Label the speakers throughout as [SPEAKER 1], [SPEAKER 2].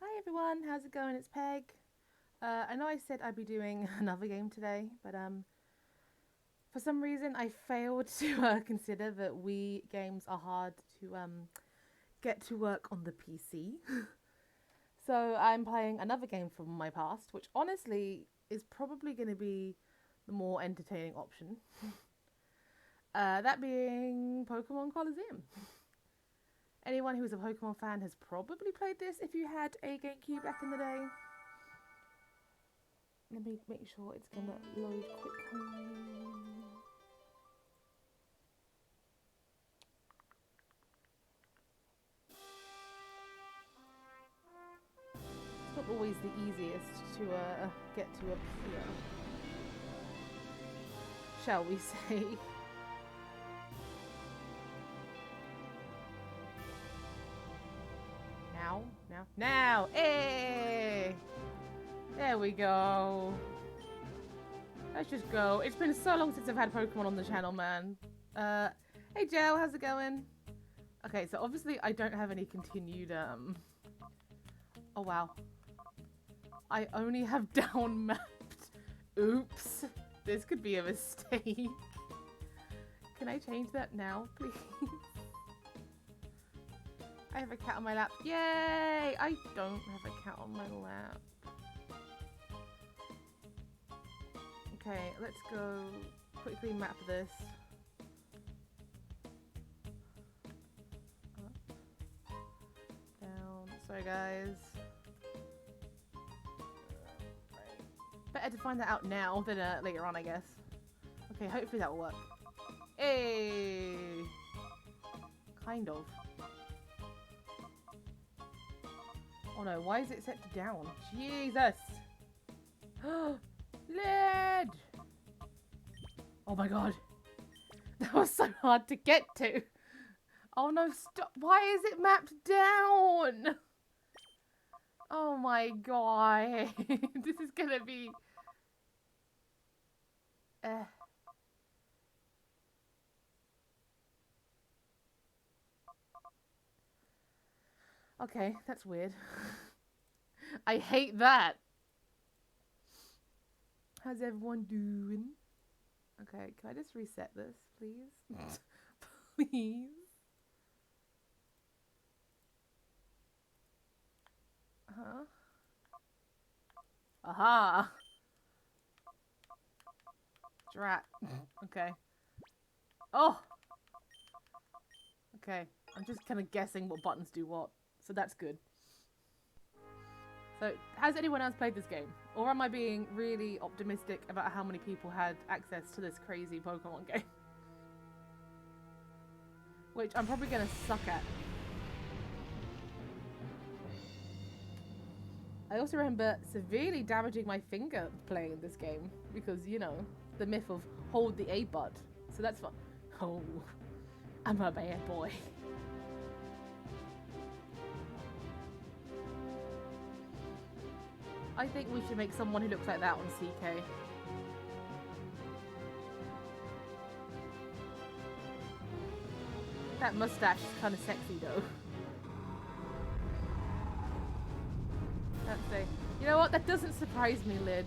[SPEAKER 1] Hi everyone, how's it going? It's Peg. I know I said I'd be doing another game today, but for some reason I failed to consider that Wii games are hard to get to work on the PC. So I'm playing another game from my past, which honestly is probably going to be the more entertaining option. That being Pokemon Colosseum. Anyone who's a Pokemon fan has probably played this if you had a GameCube back in the day. Let me make sure it's gonna load quickly. It's not always the easiest to get to appear, shall we say. Now! Hey! There we go. Let's just go. It's been so long since I've had Pokemon on the channel, man. Hey Jel, how's it going? Okay, so obviously I don't have any continued, Oh wow. I only have down mapped. Oops. This could be a mistake. Can I change that now, please? I have a cat on my lap. Yay! I don't have a cat on my lap. Okay, let's go quickly map this. Up, down. Sorry, guys. Right. Better to find that out now than later on, I guess. Okay, hopefully that will work. Hey! Kind of. Oh no, why is it set to down? Jesus! Lead! Oh my god. That was so hard to get to. Oh no, stop. Why is it mapped down? Oh my god. This is gonna be... Okay, that's weird. I hate that. How's everyone doing? Okay, can I just reset this, please? Please? Huh? Aha! Drat. Okay. Oh! Okay, I'm just kind of guessing what buttons do what, so that's good. So, has anyone else played this game? Or am I being really optimistic about how many people had access to this crazy Pokemon game? Which I'm probably going to suck at. I also remember severely damaging my finger playing this game. Because, you know, the myth of hold the A button. So that's fun. Oh, I'm a bad boy. I think we should make someone who looks like that on CK. That mustache is kind of sexy though. Let's see. You know what? That doesn't surprise me, Lid.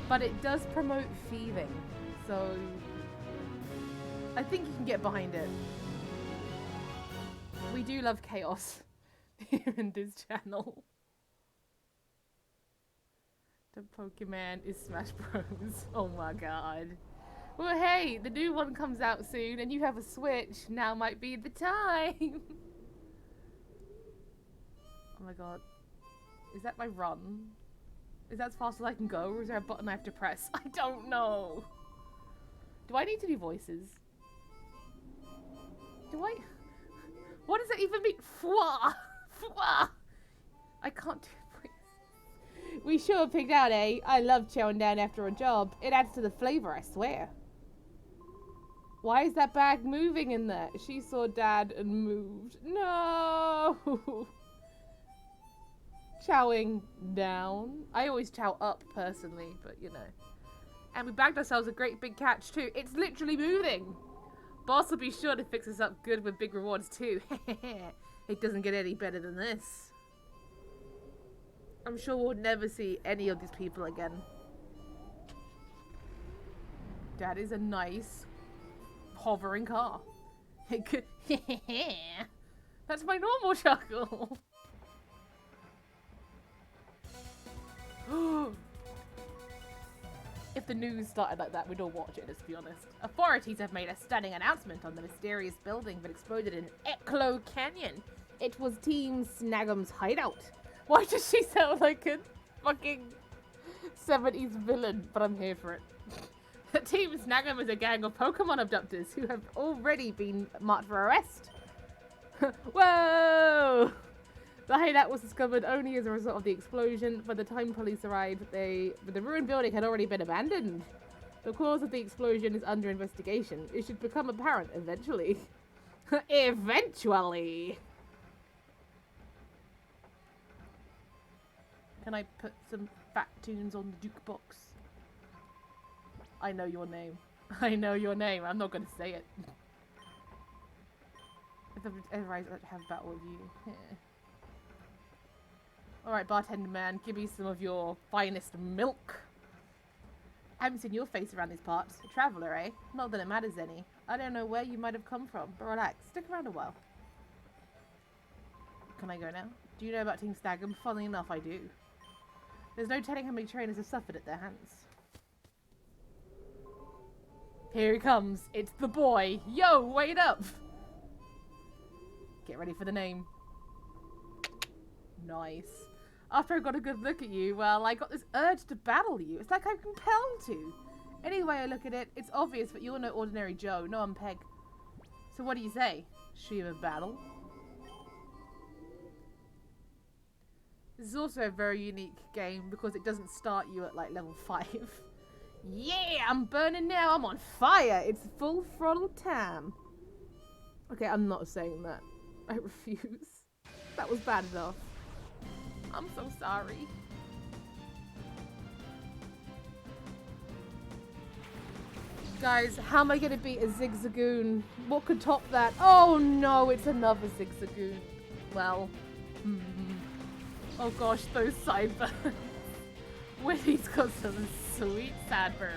[SPEAKER 1] But it does promote thieving, so I think you can get behind it. We do love chaos here in this channel. The Pokemon is Smash Bros. Oh my god. Well, hey, the new one comes out soon and you have a Switch. Now might be the time. Oh my god. Is that my run? Is that as fast as I can go, or is there a button I have to press? I don't know. Do I need to do voices? Do I? What does that even mean? Fwa! Fwa! I can't do voices. We sure picked out, eh? I love chowing down after a job. It adds to the flavor, I swear. Why is that bag moving in there? She saw Dad and moved. No! Chowing down. I always chow up, personally, but you know. And we bagged ourselves a great big catch, too. It's literally moving! Boss will be sure to fix us up good with big rewards, too. It doesn't get any better than this. I'm sure we'll never see any of these people again. That is a nice hovering car. It could That's my normal chuckle. If the news started like that, we'd all watch it, let's be honest. Authorities have made a stunning announcement on the mysterious building that exploded in Ecklo Canyon. It was Team Snagum's hideout. Why does she sound like a fucking 70s villain? But I'm here for it. Team Snagum is a gang of Pokemon abductors who have already been marked for arrest. Whoa! The hideout was discovered only as a result of the explosion. By the time police arrived, the ruined building had already been abandoned. The cause of the explosion is under investigation. It should become apparent eventually. Eventually! Can I put some fat tunes on the jukebox? I know your name. I know your name. I'm not going to say it. If ever I have a battle with you. Yeah. Alright, bartender man, give me some of your finest milk. I haven't seen your face around these parts. A traveller, eh? Not that it matters any. I don't know where you might have come from, but relax. Stick around a while. Can I go now? Do you know about Team Snagum? Funnily enough, I do. There's no telling how many trainers have suffered at their hands. Here he comes. It's the boy. Yo, wait up. Get ready for the name. Nice. After I got a good look at you, well, I got this urge to battle you. It's like I'm compelled to. Any way I look at it, it's obvious that you're no ordinary Joe. No, I'm Peg. So what do you say? Should we have a battle? This is also a very unique game because it doesn't start you at like level 5. Yeah, I'm burning now. I'm on fire. It's full throttle time. Okay, I'm not saying that. I refuse. That was bad enough. I'm so sorry. Guys, how am I going to beat a Zigzagoon? What could top that? Oh no, it's another Zigzagoon. Well, oh gosh, those sideburns. Winnie's got some sweet sideburns.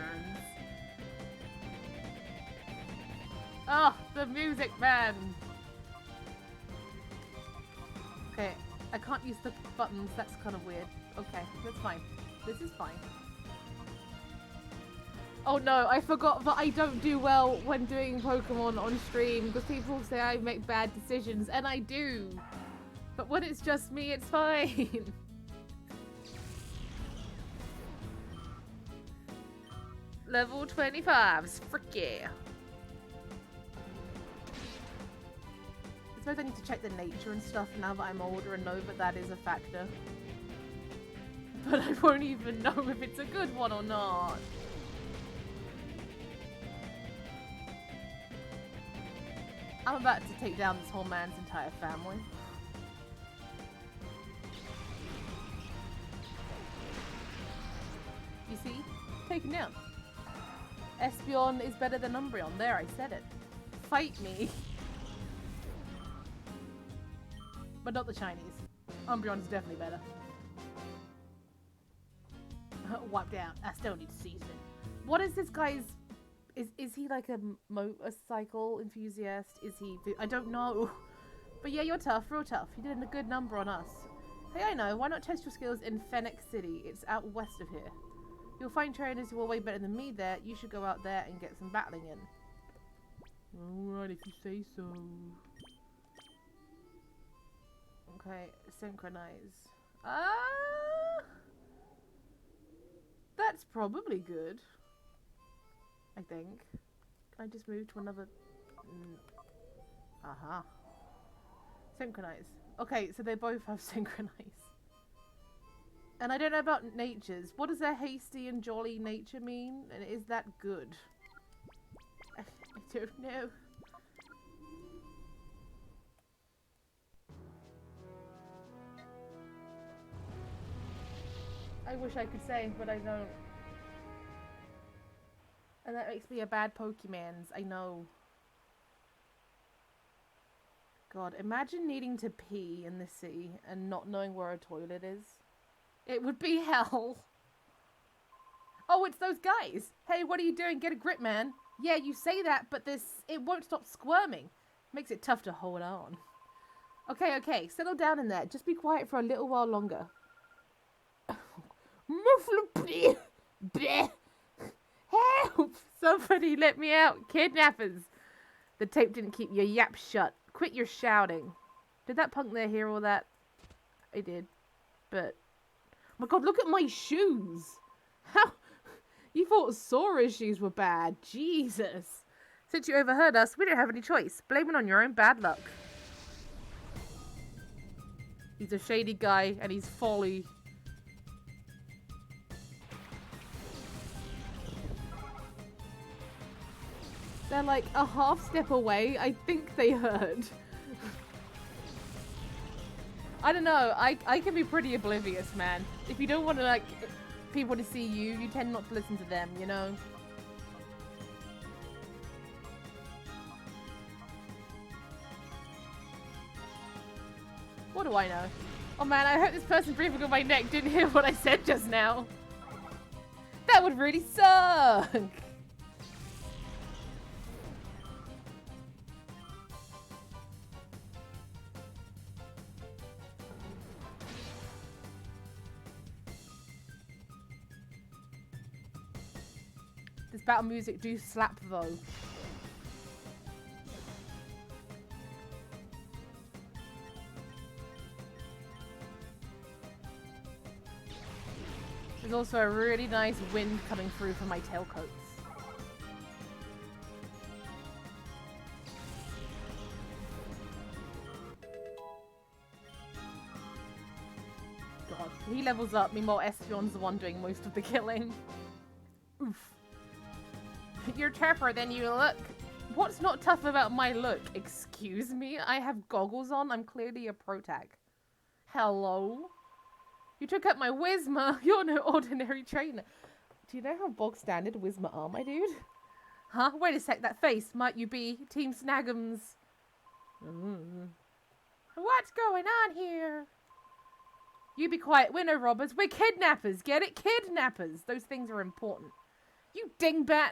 [SPEAKER 1] Oh, the music man. Okay, I can't use the buttons. That's kind of weird. Okay, that's fine. This is fine. Oh no, I forgot that I don't do well when doing Pokemon on stream because people say I make bad decisions, and I do. But when it's just me, it's fine. Level 25s, frick yeah. I suppose I need to check the nature and stuff now that I'm older and know that that is a factor. But I won't even know if it's a good one or not. I'm about to take down this whole man's entire family. You see? Taken down. Espeon is better than Umbreon. There, I said it. Fight me. But not the Chinese. Umbreon is definitely better. Wiped out. I still need to season it. What is this guy's... Is he like a motorcycle enthusiast? Is he... I don't know. But yeah, you're tough. Real tough. You did a good number on us. Hey, I know. Why not test your skills in Fennec City? It's out west of here. You'll find trainers who are way better than me there. You should go out there and get some battling in. Alright, if you say so. Okay, synchronize. That's probably good. I think. Can I just move to another... Aha. Synchronize. Okay, so they both have synchronize. And I don't know about natures. What does a hasty and jolly nature mean? And is that good? I don't know. I wish I could say, but I don't. And that makes me a bad Pokemans, I know. God, imagine needing to pee in this city and not knowing where a toilet is. It would be hell. Oh, it's those guys. Hey, what are you doing? Get a grip, man. Yeah, you say that, but it won't stop squirming. Makes it tough to hold on. Okay, settle down in there. Just be quiet for a little while longer. Help! Somebody let me out. Kidnappers. The tape didn't keep your yap shut. Quit your shouting. Did that punk there hear all that? I did. But... oh my god, look at my shoes! How... you thought Sora's shoes were bad. Jesus. Since you overheard us, we don't have any choice. Blame it on your own bad luck. He's a shady guy, and he's folly. They're like a half step away. I think they heard. I don't know. I can be pretty oblivious, man. If you don't want to, like, people to see you, you tend not to listen to them, you know? What do I know? Oh man, I hope this person breathing on my neck didn't hear what I said just now. That would really suck! This battle music do slap though. There's also a really nice wind coming through from my tailcoats. God, he levels up, meanwhile Espeon's the one doing most of the killing. Oof. You're tougher than you look. What's not tough about my look? Excuse me? I have goggles on. I'm clearly a protag. Hello? You took up my Whisma. You're no ordinary trainer. Do you know how bog standard Whisma are, my dude? Huh? Wait a sec. That face. Might you be Team Snagums? What's going on here? You be quiet. We're no robbers. We're kidnappers. Get it? Kidnappers. Those things are important. You dingbat.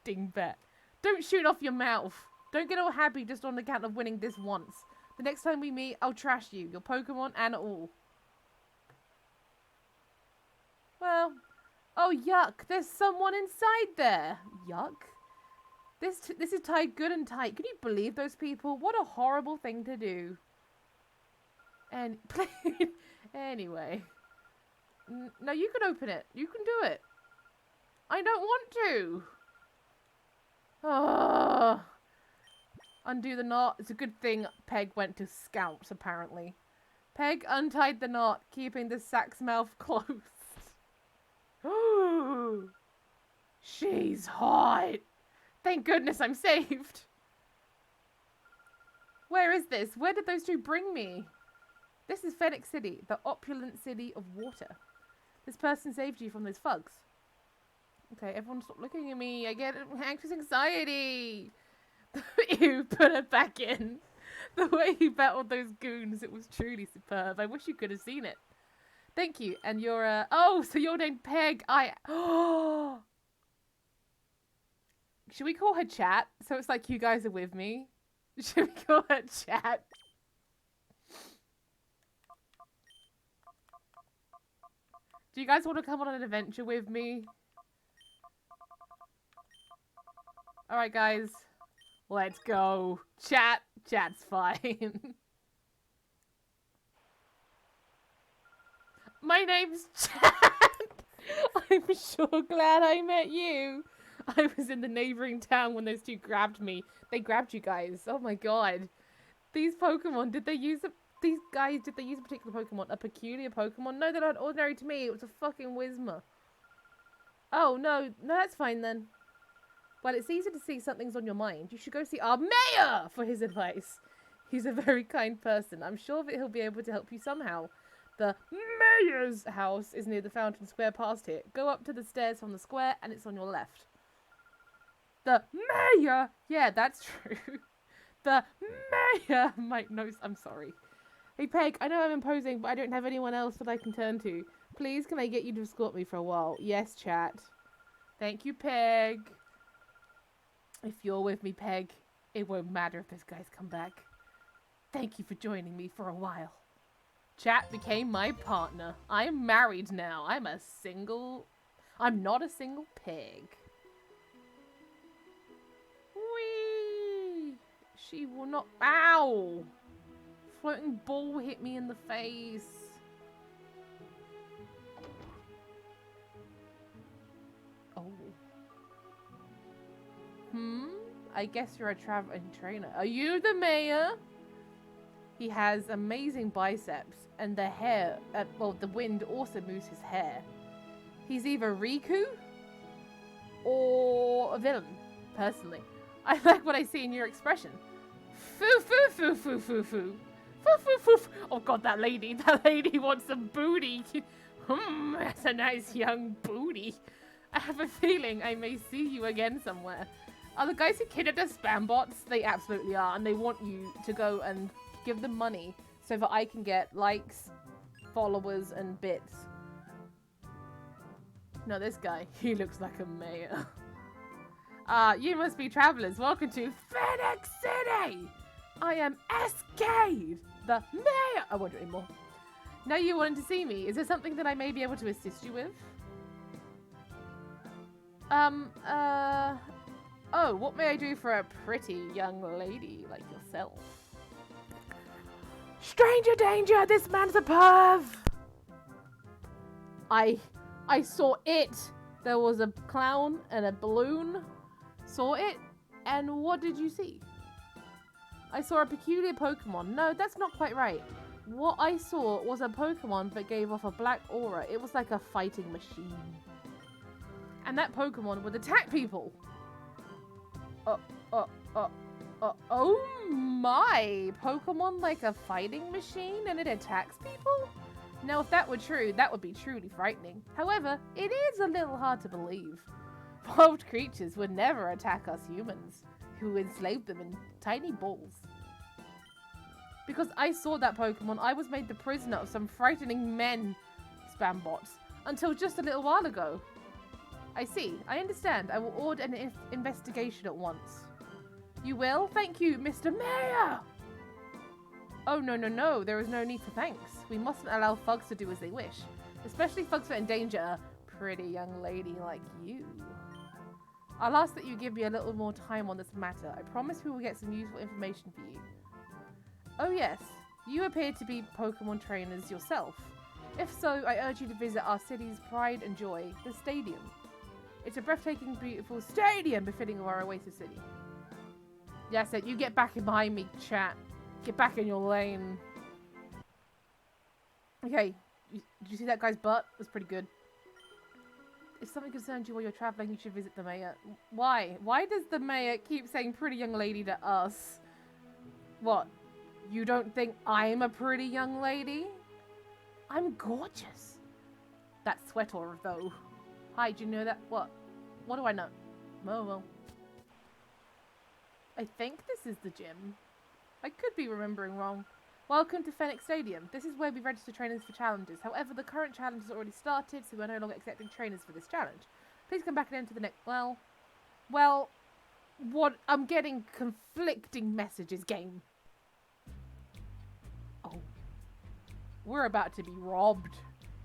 [SPEAKER 1] Dingbat. Don't shoot off your mouth. Don't get all happy just on account of winning this once. The next time we meet, I'll trash you. Your Pokemon and all. Well, oh yuck, there's someone inside there. Yuck. This is tied good and tight. Can you believe those people? What a horrible thing to do. And anyway. No, you can open it. You can do it. I don't want to. Oh. Undo the knot. It's a good thing Peg went to Scouts, apparently. Peg untied the knot, keeping the sack's mouth closed. She's hot. Thank goodness I'm saved. Where is this? Where did those two bring me? This is Phoenix City, the opulent city of water. This person saved you from those thugs. Okay, everyone stop looking at me. I get anxious anxiety. You put it back in. The way he battled those goons, it was truly superb. I wish you could have seen it. Thank you. And you're, oh, so you're named Peg. Oh. Should we call her Chat? So it's like you guys are with me. Should we call her Chat? Do you guys want to come on an adventure with me? Alright, guys. Let's go. Chat. Chat's fine. My name's Chat. I'm sure glad I met you. I was in the neighboring town when those two grabbed me. They grabbed you guys. Oh my god. These Pokemon, did they use a particular Pokemon? A peculiar Pokemon? No, they're not ordinary to me. It was a fucking Whisma. Oh, no. No, that's fine then. Well, it's easy to see something's on your mind. You should go see our mayor for his advice. He's a very kind person. I'm sure that he'll be able to help you somehow. The mayor's house is near the Fountain Square past here. Go up to the stairs from the square and it's on your left. The mayor? Yeah, that's true. The mayor might know. I'm sorry. Hey, Peg, I know I'm imposing, but I don't have anyone else that I can turn to. Please, can I get you to escort me for a while? Yes, chat. Thank you, Peg. If you're with me, Peg, it won't matter if those guys come back. Thank you for joining me for a while. Chat became my partner. I'm married now. I'm not a single pig. Whee! She will not. Ow! Floating ball hit me in the face. Oh. I guess you're a traveling trainer. Are you the mayor? He has amazing biceps, and the hair, well, the wind also moves his hair. He's either Riku or a villain, personally. I like what I see in your expression. Foo foo foo foo foo foo. Foo foo foo foo. Oh god, that lady wants some booty. That's a nice young booty. I have a feeling I may see you again somewhere. Are the guys who kidnapped us spam bots? They absolutely are, and they want you to go and give them money so that I can get likes, followers, and bits. No, this guy, he looks like a mayor. You must be travelers. Welcome to Phoenix City! I am SK, the mayor! I won't do it anymore. Now you wanted to see me. Is there something that I may be able to assist you with? Oh, what may I do for a pretty young lady like yourself? Stranger danger! This man's a perv! I saw it! There was a clown and a balloon. Saw it? And what did you see? I saw a peculiar Pokemon. No, that's not quite right. What I saw was a Pokemon that gave off a black aura. It was like a fighting machine. And that Pokemon would attack people. Oh my! Pokemon like a fighting machine and it attacks people? Now, if that were true, that would be truly frightening. However, it is a little hard to believe. Wild creatures would never attack us humans, who enslaved them in tiny balls. Because I saw that Pokemon, I was made the prisoner of some frightening men, spam bots, until just a little while ago. I see. I understand. I will order an investigation at once. You will? Thank you, Mr. Mayor! Oh, no. There is no need for thanks. We mustn't allow thugs to do as they wish. Especially thugs that endanger a pretty young lady like you. I'll ask that you give me a little more time on this matter. I promise we will get some useful information for you. Oh yes, you appear to be Pokemon trainers yourself. If so, I urge you to visit our city's pride and joy, the stadium. It's a breathtaking, beautiful stadium befitting of our Oasis City. Yes, you get back in behind me, chat. Get back in your lane. Okay, did you see that guy's butt? It was pretty good. If something concerns you while you're traveling, you should visit the mayor. Why? Why does the mayor keep saying pretty young lady to us? What? You don't think I'm a pretty young lady? I'm gorgeous. That sweater, though. Hi, do you know that? What? What do I know? Oh, well. I think this is the gym. I could be remembering wrong. Welcome to Phoenix Stadium. This is where we register trainers for challenges. However, the current challenge has already started, so we're no longer accepting trainers for this challenge. Please come back and enter the next... Well, what? I'm getting conflicting messages, game. Oh. We're about to be robbed.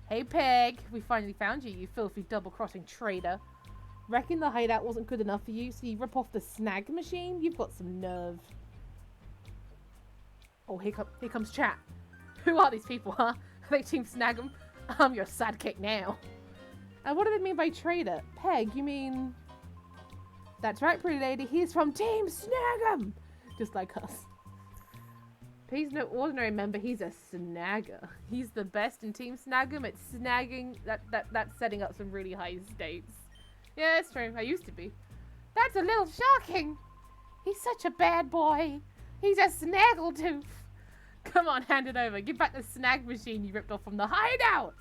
[SPEAKER 1] Hey, Peg. We finally found you, you filthy double-crossing traitor. Reckon the hideout wasn't good enough for you, so you rip off the snag machine? You've got some nerve. Oh, here comes chat. Who are these people, huh? They team snag 'em. I'm your sidekick now. And what do they mean by traitor? Peg, you mean... That's right, pretty lady. He's from Team Snag 'em. Just like us. He's no ordinary member. He's a snagger. He's the best in Team Snag 'em at snagging. That's setting up some really high stakes. Yeah, it's true. I used to be. That's a little shocking. He's such a bad boy. He's a snaggletooth. Come on, hand it over. Give back the snag machine you ripped off from the hideout.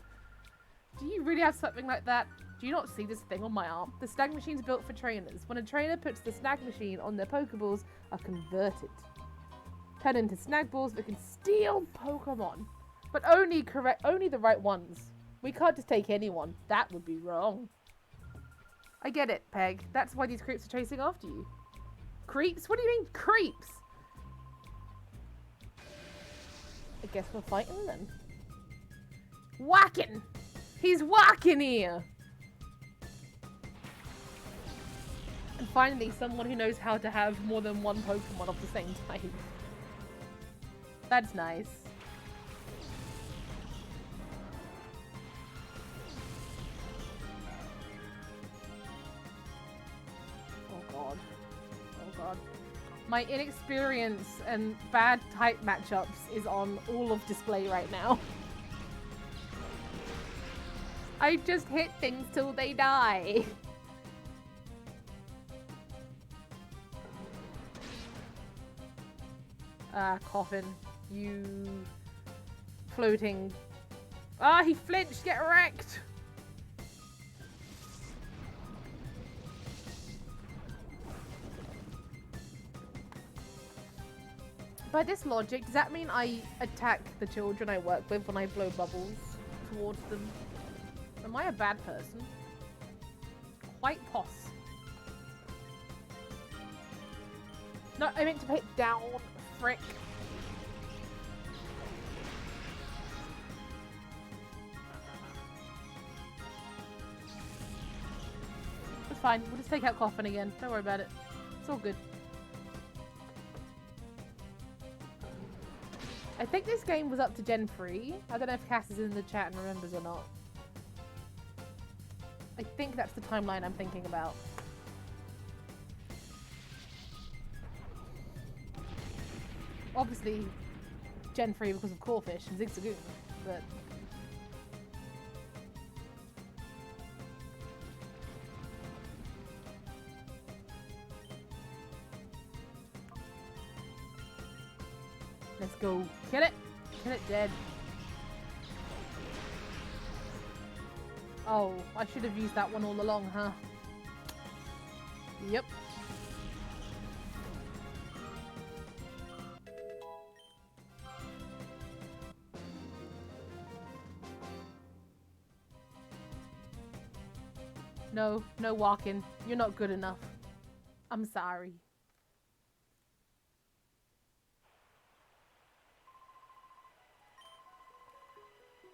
[SPEAKER 1] Do you really have something like that? Do you not see this thing on my arm? The snag machine's built for trainers. When a trainer puts the snag machine on, their Pokeballs are converted. turn into snag balls that can steal Pokemon. But only the right ones. We can't just take anyone. That would be wrong. I get it, Peg. That's why these creeps are chasing after you. Creeps? What do you mean, creeps? I guess we're fighting then. Whacking! He's whacking here! And finally, someone who knows how to have more than one Pokemon of the same type. That's nice. Oh god. Oh god. My inexperience and bad type matchups is on all of display right now. I just hit things till they die. Coffin. You... floating... Ah, he flinched! Get wrecked! By this logic, does that mean I attack the children I work with when I blow bubbles towards them? Am I a bad person? Quite poss. No, I meant to put it down. Frick. It's fine. We'll just take out Coffin again. Don't worry about it. It's all good. I think this game was up to Gen 3. I don't know if Cass is in the chat and remembers or not. I think that's the timeline I'm thinking about. Obviously, Gen 3 because of Corfish and Zigzagoon, but... Let's go. Kill it! Kill it dead. Oh, I should have used that one all along, huh? Yep. No, no walking. You're not good enough. I'm sorry.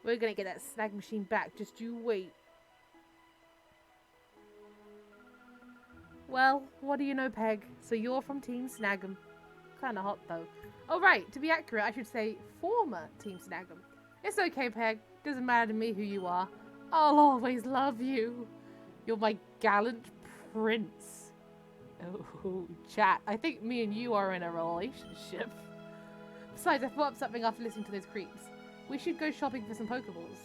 [SPEAKER 1] We're gonna get that snag machine back. Just you wait. Well, what do you know, Peg? So you're from Team Snag'em. Kinda hot, though. Oh, right. To be accurate, I should say former Team Snag'em. It's okay, Peg. Doesn't matter to me who you are. I'll always love you. You're my gallant prince. Oh, chat. I think me and you are in a relationship. Besides, I thought of something after listening to those creeps. We should go shopping for some Pokeballs.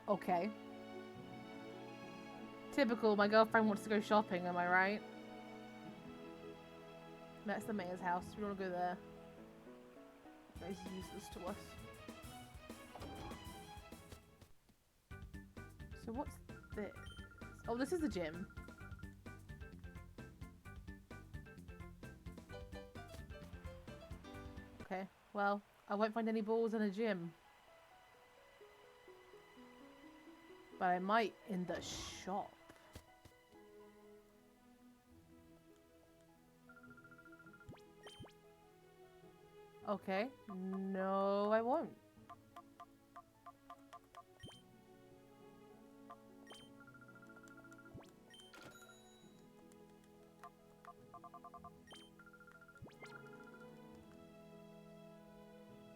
[SPEAKER 1] Okay. Typical, my girlfriend wants to go shopping, am I right? That's the mayor's house. We want to go there. It's useless to us. So what's this? Oh, this is the gym. Okay, well, I won't find any balls in a gym. But I might in the shop. Okay. No, I won't.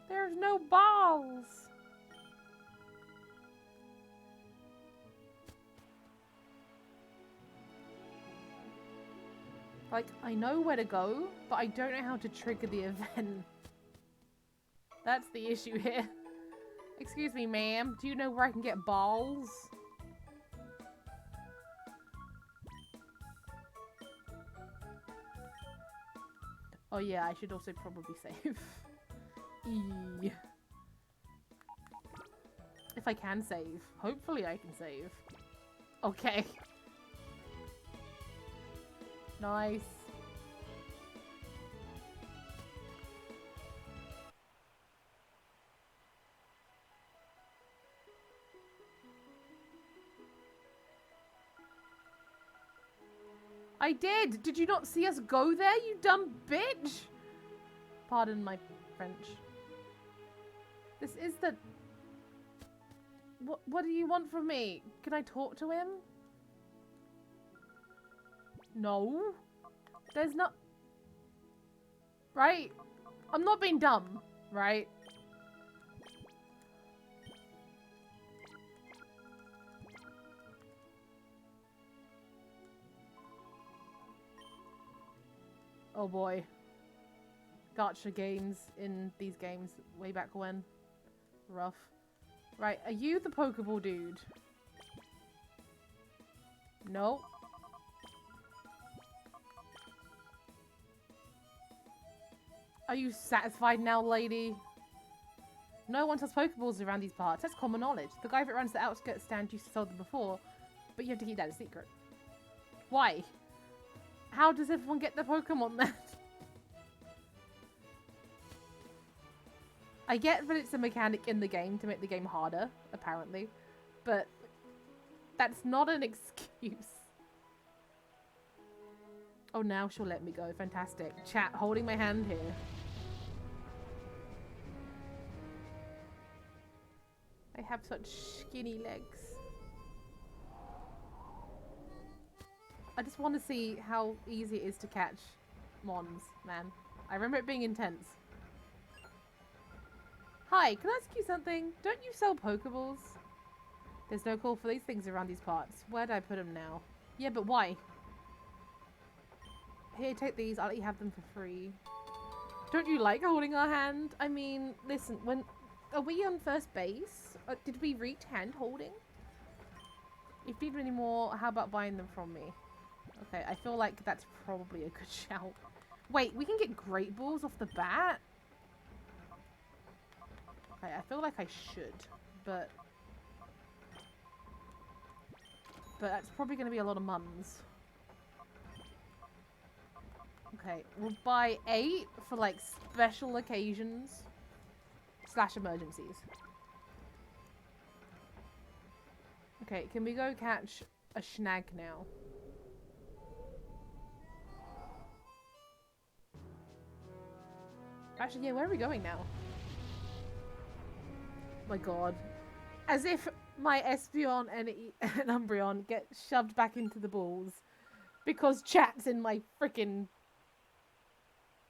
[SPEAKER 1] There's no balls. Like, I know where to go, but I don't know how to trigger the event. That's the issue here. Excuse me, ma'am. Do you know where I can get balls? Oh yeah, I should also probably save. If I can save. Hopefully I can save. Okay. Nice. I did! Did you not see us go there, you dumb bitch? Pardon my French. This is the... What do you want from me? Can I talk to him? No. There's not... Right? I'm not being dumb, right? Oh boy. Gacha games in these games way back when. Rough. Right, are you the Pokeball dude? No. Are you satisfied now, lady? No one sells Pokeballs around these parts. That's common knowledge. The guy that runs the outskirts stand used to sell them before, but you have to keep that a secret. Why? How does everyone get the Pokemon then? I get that it's a mechanic in the game to make the game harder, apparently, but that's not an excuse. Oh, now she'll let me go. Fantastic. Chat, holding my hand here. I have such skinny legs. I just want to see how easy it is to catch Mons, man. I remember it being intense. Hi, can I ask you something? Don't you sell Pokeballs? There's no call for these things around these parts. Where'd I put them now? Yeah, but why? Here, take these. I'll let you have them for free. Don't you like holding our hand? I mean, listen, are we on first base? Did we reach hand holding? If you need any more, how about buying them from me? Okay, I feel like that's probably a good shout. Wait, we can get Great Balls off the bat? Okay, I feel like I should, but that's probably going to be a lot of mums. Okay, we'll buy 8 for like special occasions / emergencies. Okay, can we go catch a Schnag now? Actually, yeah, where are we going now? My god. As if my Espeon and Umbreon get shoved back into the balls because chat's in my freaking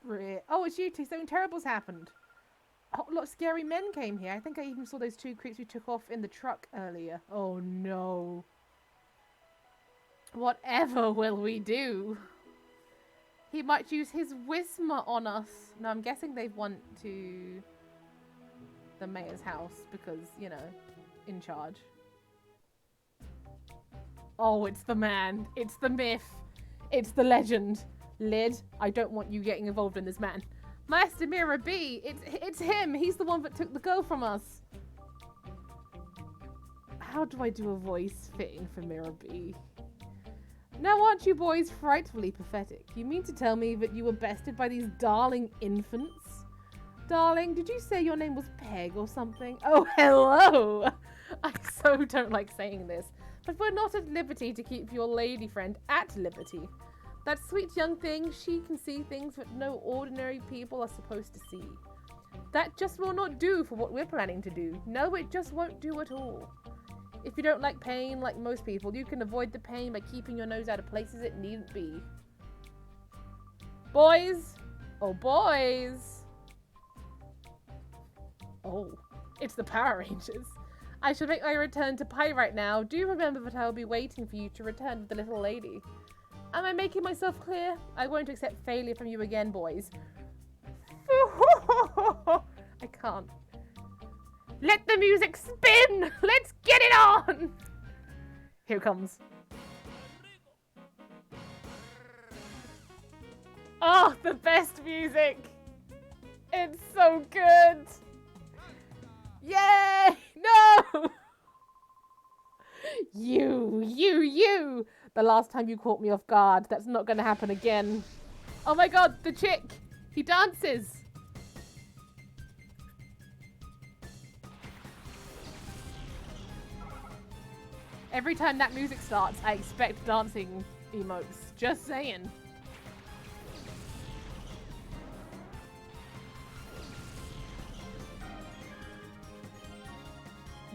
[SPEAKER 1] rear. Oh, it's you two. Something terrible's happened. A lot of scary men came here. I think I even saw those 2 creeps we took off in the truck earlier. Oh no. Whatever will we do? He might use his Whismer on us. No, I'm guessing they've went to the mayor's house because, you know, in charge. Oh, it's the man. It's the myth. It's the legend. Lid, I don't want you getting involved in this man. Master Mirror B, it's him. He's the one that took the girl from us. How do I do a voice fitting for Mirror B? Now aren't you boys frightfully pathetic? You mean to tell me that you were bested by these darling infants? Darling, did you say your name was Peg or something? Oh, hello! I so don't like saying this, but we're not at liberty to keep your lady friend at liberty. That sweet young thing, she can see things that no ordinary people are supposed to see. That just will not do for what we're planning to do. No, it just won't do at all. If you don't like pain, like most people, you can avoid the pain by keeping your nose out of places it needn't be. Boys! Oh, boys! Oh, it's the Power Rangers. I shall make my return to Pyrite now. Do remember that I will be waiting for you to return with the little lady. Am I making myself clear? I won't accept failure from you again, boys. I can't. Let the music spin! Let's get it on! Here it comes. Oh, the best music! It's so good! Yay! No! You! The last time you caught me off guard. That's not gonna happen again. Oh my god, the chick! He dances! Every time that music starts, I expect dancing emotes. Just saying.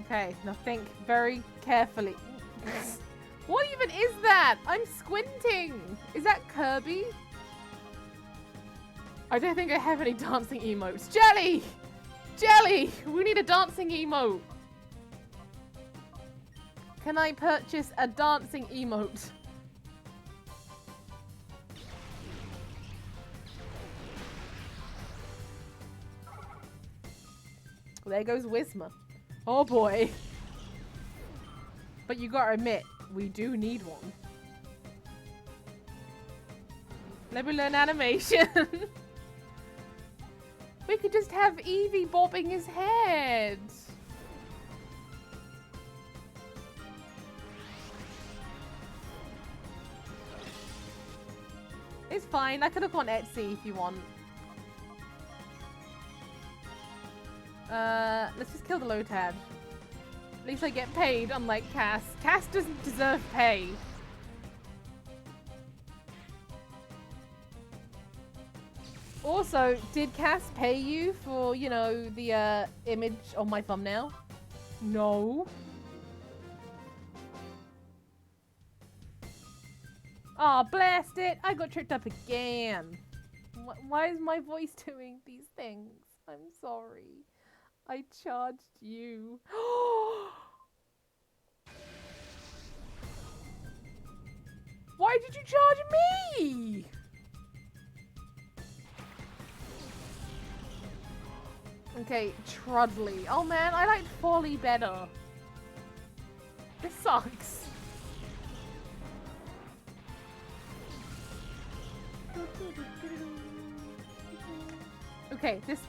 [SPEAKER 1] Okay, now think very carefully. What even is that? I'm squinting. Is that Kirby? I don't think I have any dancing emotes. Jelly! Jelly! We need a dancing emote. Can I purchase a dancing emote? There goes Whisma. Oh boy. But you gotta admit, we do need one. Let me learn animation. We could just have Eevee bobbing his head. It's fine. I could look on Etsy if you want. Let's just kill the Lotad. At least I get paid, unlike Cass. Cass doesn't deserve pay. Also, did Cass pay you for, you know, the image on my thumbnail? No. Aw, oh, blast it! I got tricked up again. Why is my voice doing these things? I'm sorry. I charged you. Why did you charge me? Okay, Trudley. Oh man, I liked Folly better. This sucks. Okay, this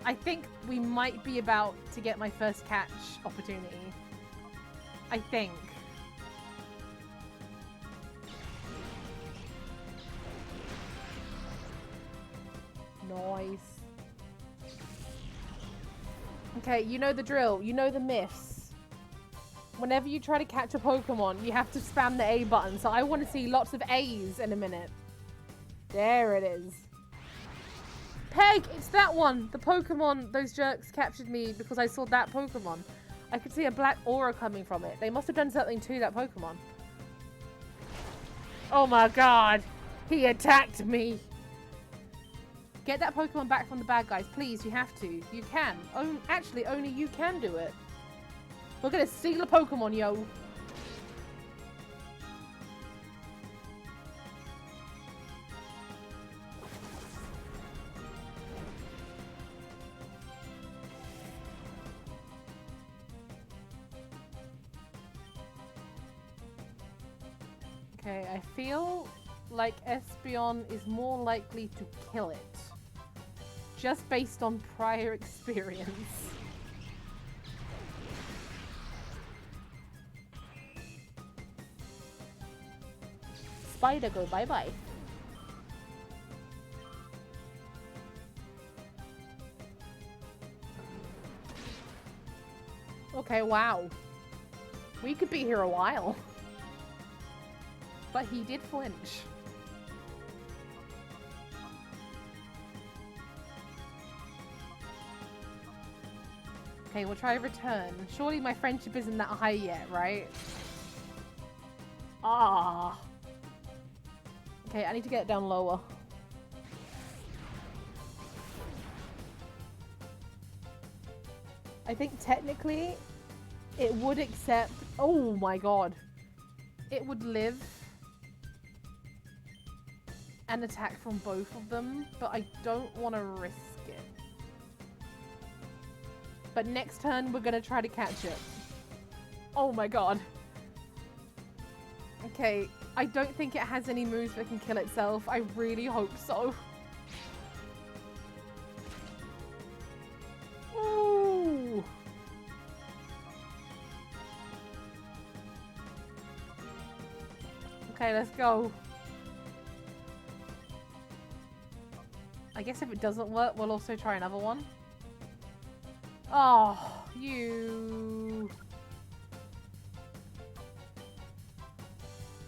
[SPEAKER 1] I think we might be about to get my first catch opportunity. I think. Nice. Okay, you know the drill. You know the myths. Whenever you try to catch a Pokemon, you have to spam the A button. So I want to see lots of A's in a minute. There it is. Peg! It's that one! The Pokemon, those jerks captured me because I saw that Pokemon. I could see a black aura coming from it. They must have done something to that Pokemon. Oh my god! He attacked me! Get that Pokemon back from the bad guys. Please, you have to. You can. Actually, only you can do it. We're gonna steal a Pokemon, yo. Okay, I feel like Espeon is more likely to kill it. Just based on prior experience. Spider, go bye-bye. Okay, wow. We could be here a while. But he did flinch. Okay, we'll try return. Surely my friendship isn't that high yet, right? Ah. Okay, I need to get it down lower. I think technically it would accept... Oh my god. It would live and attack from both of them, but I don't want to risk it. But next turn, we're going to try to catch it. Oh my god. Okay, I don't think it has any moves that can kill itself. I really hope so. Ooh. Okay, let's go. I guess if it doesn't work, we'll also try another one. Oh, you...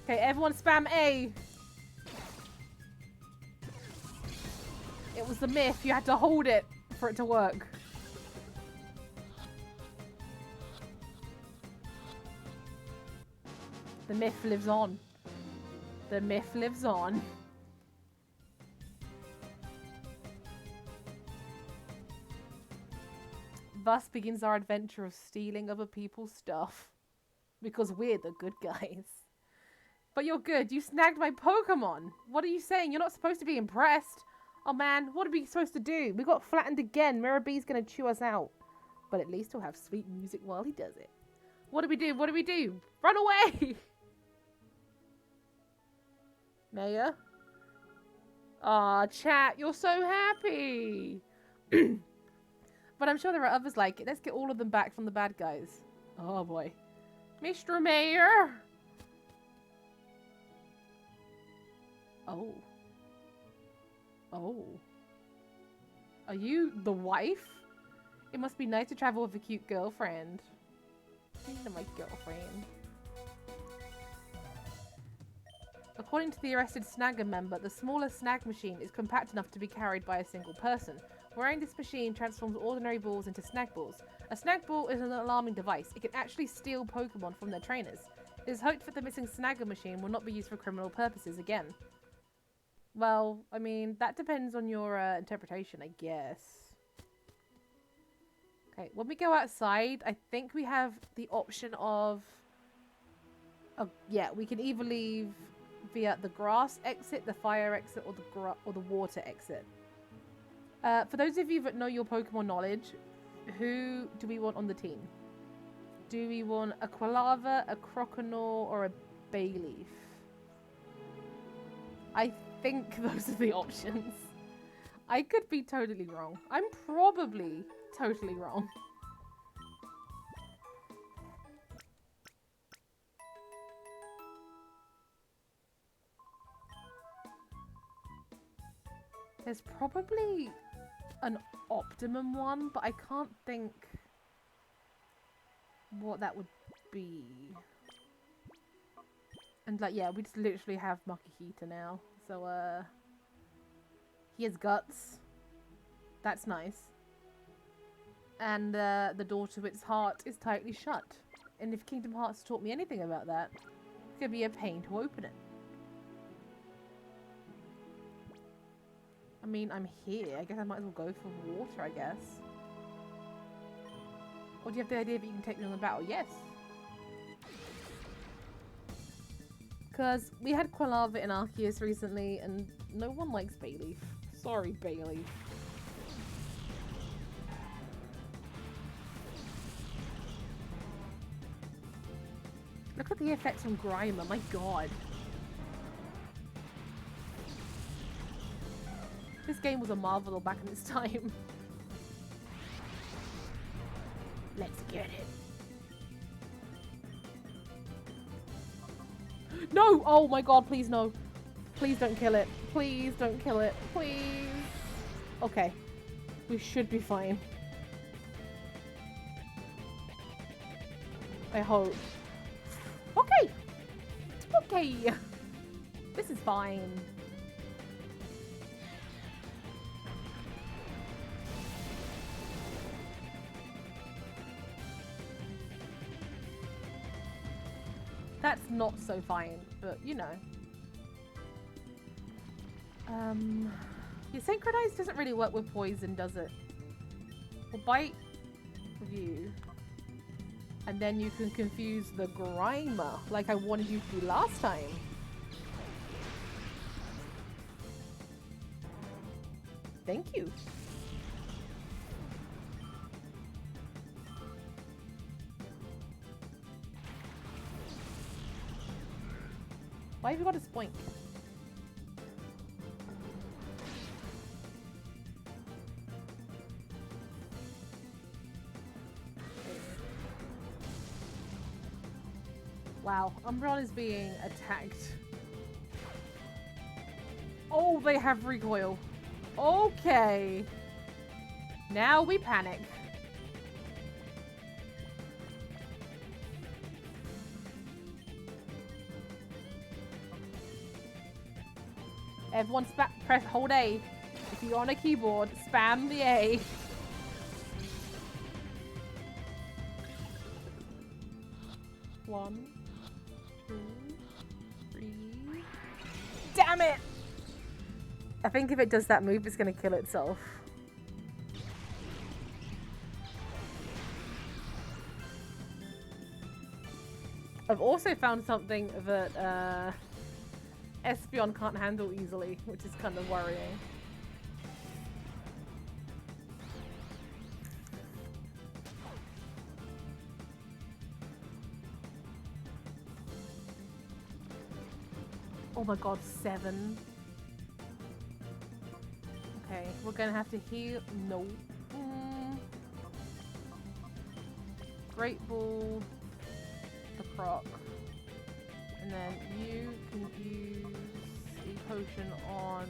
[SPEAKER 1] Okay, everyone spam A. It was the myth. You had to hold it for it to work. The myth lives on. The myth lives on. Thus begins our adventure of stealing other people's stuff. Because we're the good guys. But you're good. You snagged my Pokemon. What are you saying? You're not supposed to be impressed. Oh man, what are we supposed to do? We got flattened again. Mirabé's gonna chew us out. But at least he'll have sweet music while he does it. What do we do? What do we do? Run away! Maya? Aw, chat, you're so happy! But I'm sure there are others like it. Let's get all of them back from the bad guys. Oh boy. Mr. Mayor! Oh. Oh. Are you the wife? It must be nice to travel with a cute girlfriend. These are my girlfriend. According to the arrested Snagger member, the smallest snag machine is compact enough to be carried by a single person. Wearing this machine transforms ordinary balls into snag balls. A snag ball is an alarming device. It can actually steal Pokemon from their trainers. It is hoped that the missing Snagger machine will not be used for criminal purposes again. Well, I mean, that depends on your interpretation, I guess. Okay, when we go outside, I think we have the option of... Oh, yeah, we can either leave via the grass exit, the fire exit, or the water exit. For those of you that know your Pokemon knowledge, who do we want on the team? Do we want a Quilava, a Croconaw, or a Bayleaf? I think those are the options. I could be totally wrong. I'm probably totally wrong. There's probably an optimum one, but I can't think what that would be. And like, yeah, we just literally have Makihita now. So, he has guts. That's nice. And the door to its heart is tightly shut. And if Kingdom Hearts taught me anything about that, it could be a pain to open it. I mean, I'm here. I guess I might as well go for water, I guess. Or do you have the idea that you can take me on the battle? Yes. Because we had Quilava in Arceus recently, and no one likes Bayleaf. Sorry, Bayleaf. Look at the effects on Grimer, my god. This game was a marvel back in its time. Let's get it. No! Oh my god, please no. Please don't kill it. Please don't kill it. Please. Okay. We should be fine. I hope. Okay! Okay! This is fine. That's not so fine, but you know. Yeah, Synchronize doesn't really work with poison, does it? Well, bite with you. And then you can confuse the Grimer, like I wanted you to do last time. Thank you. Why have you got a spoink? Wow, Umbreon is being attacked. Oh, they have recoil. Okay. Now we panic. Everyone's back. Press hold A. If you're on a keyboard, spam the A. One, two, three. Damn it! I think if it does that move, it's gonna kill itself. I've also found something that Espeon can't handle easily, which is kind of worrying. Oh my god, 7. Okay, we're gonna have to heal. No. Great Ball. The proc. And then you can use the potion on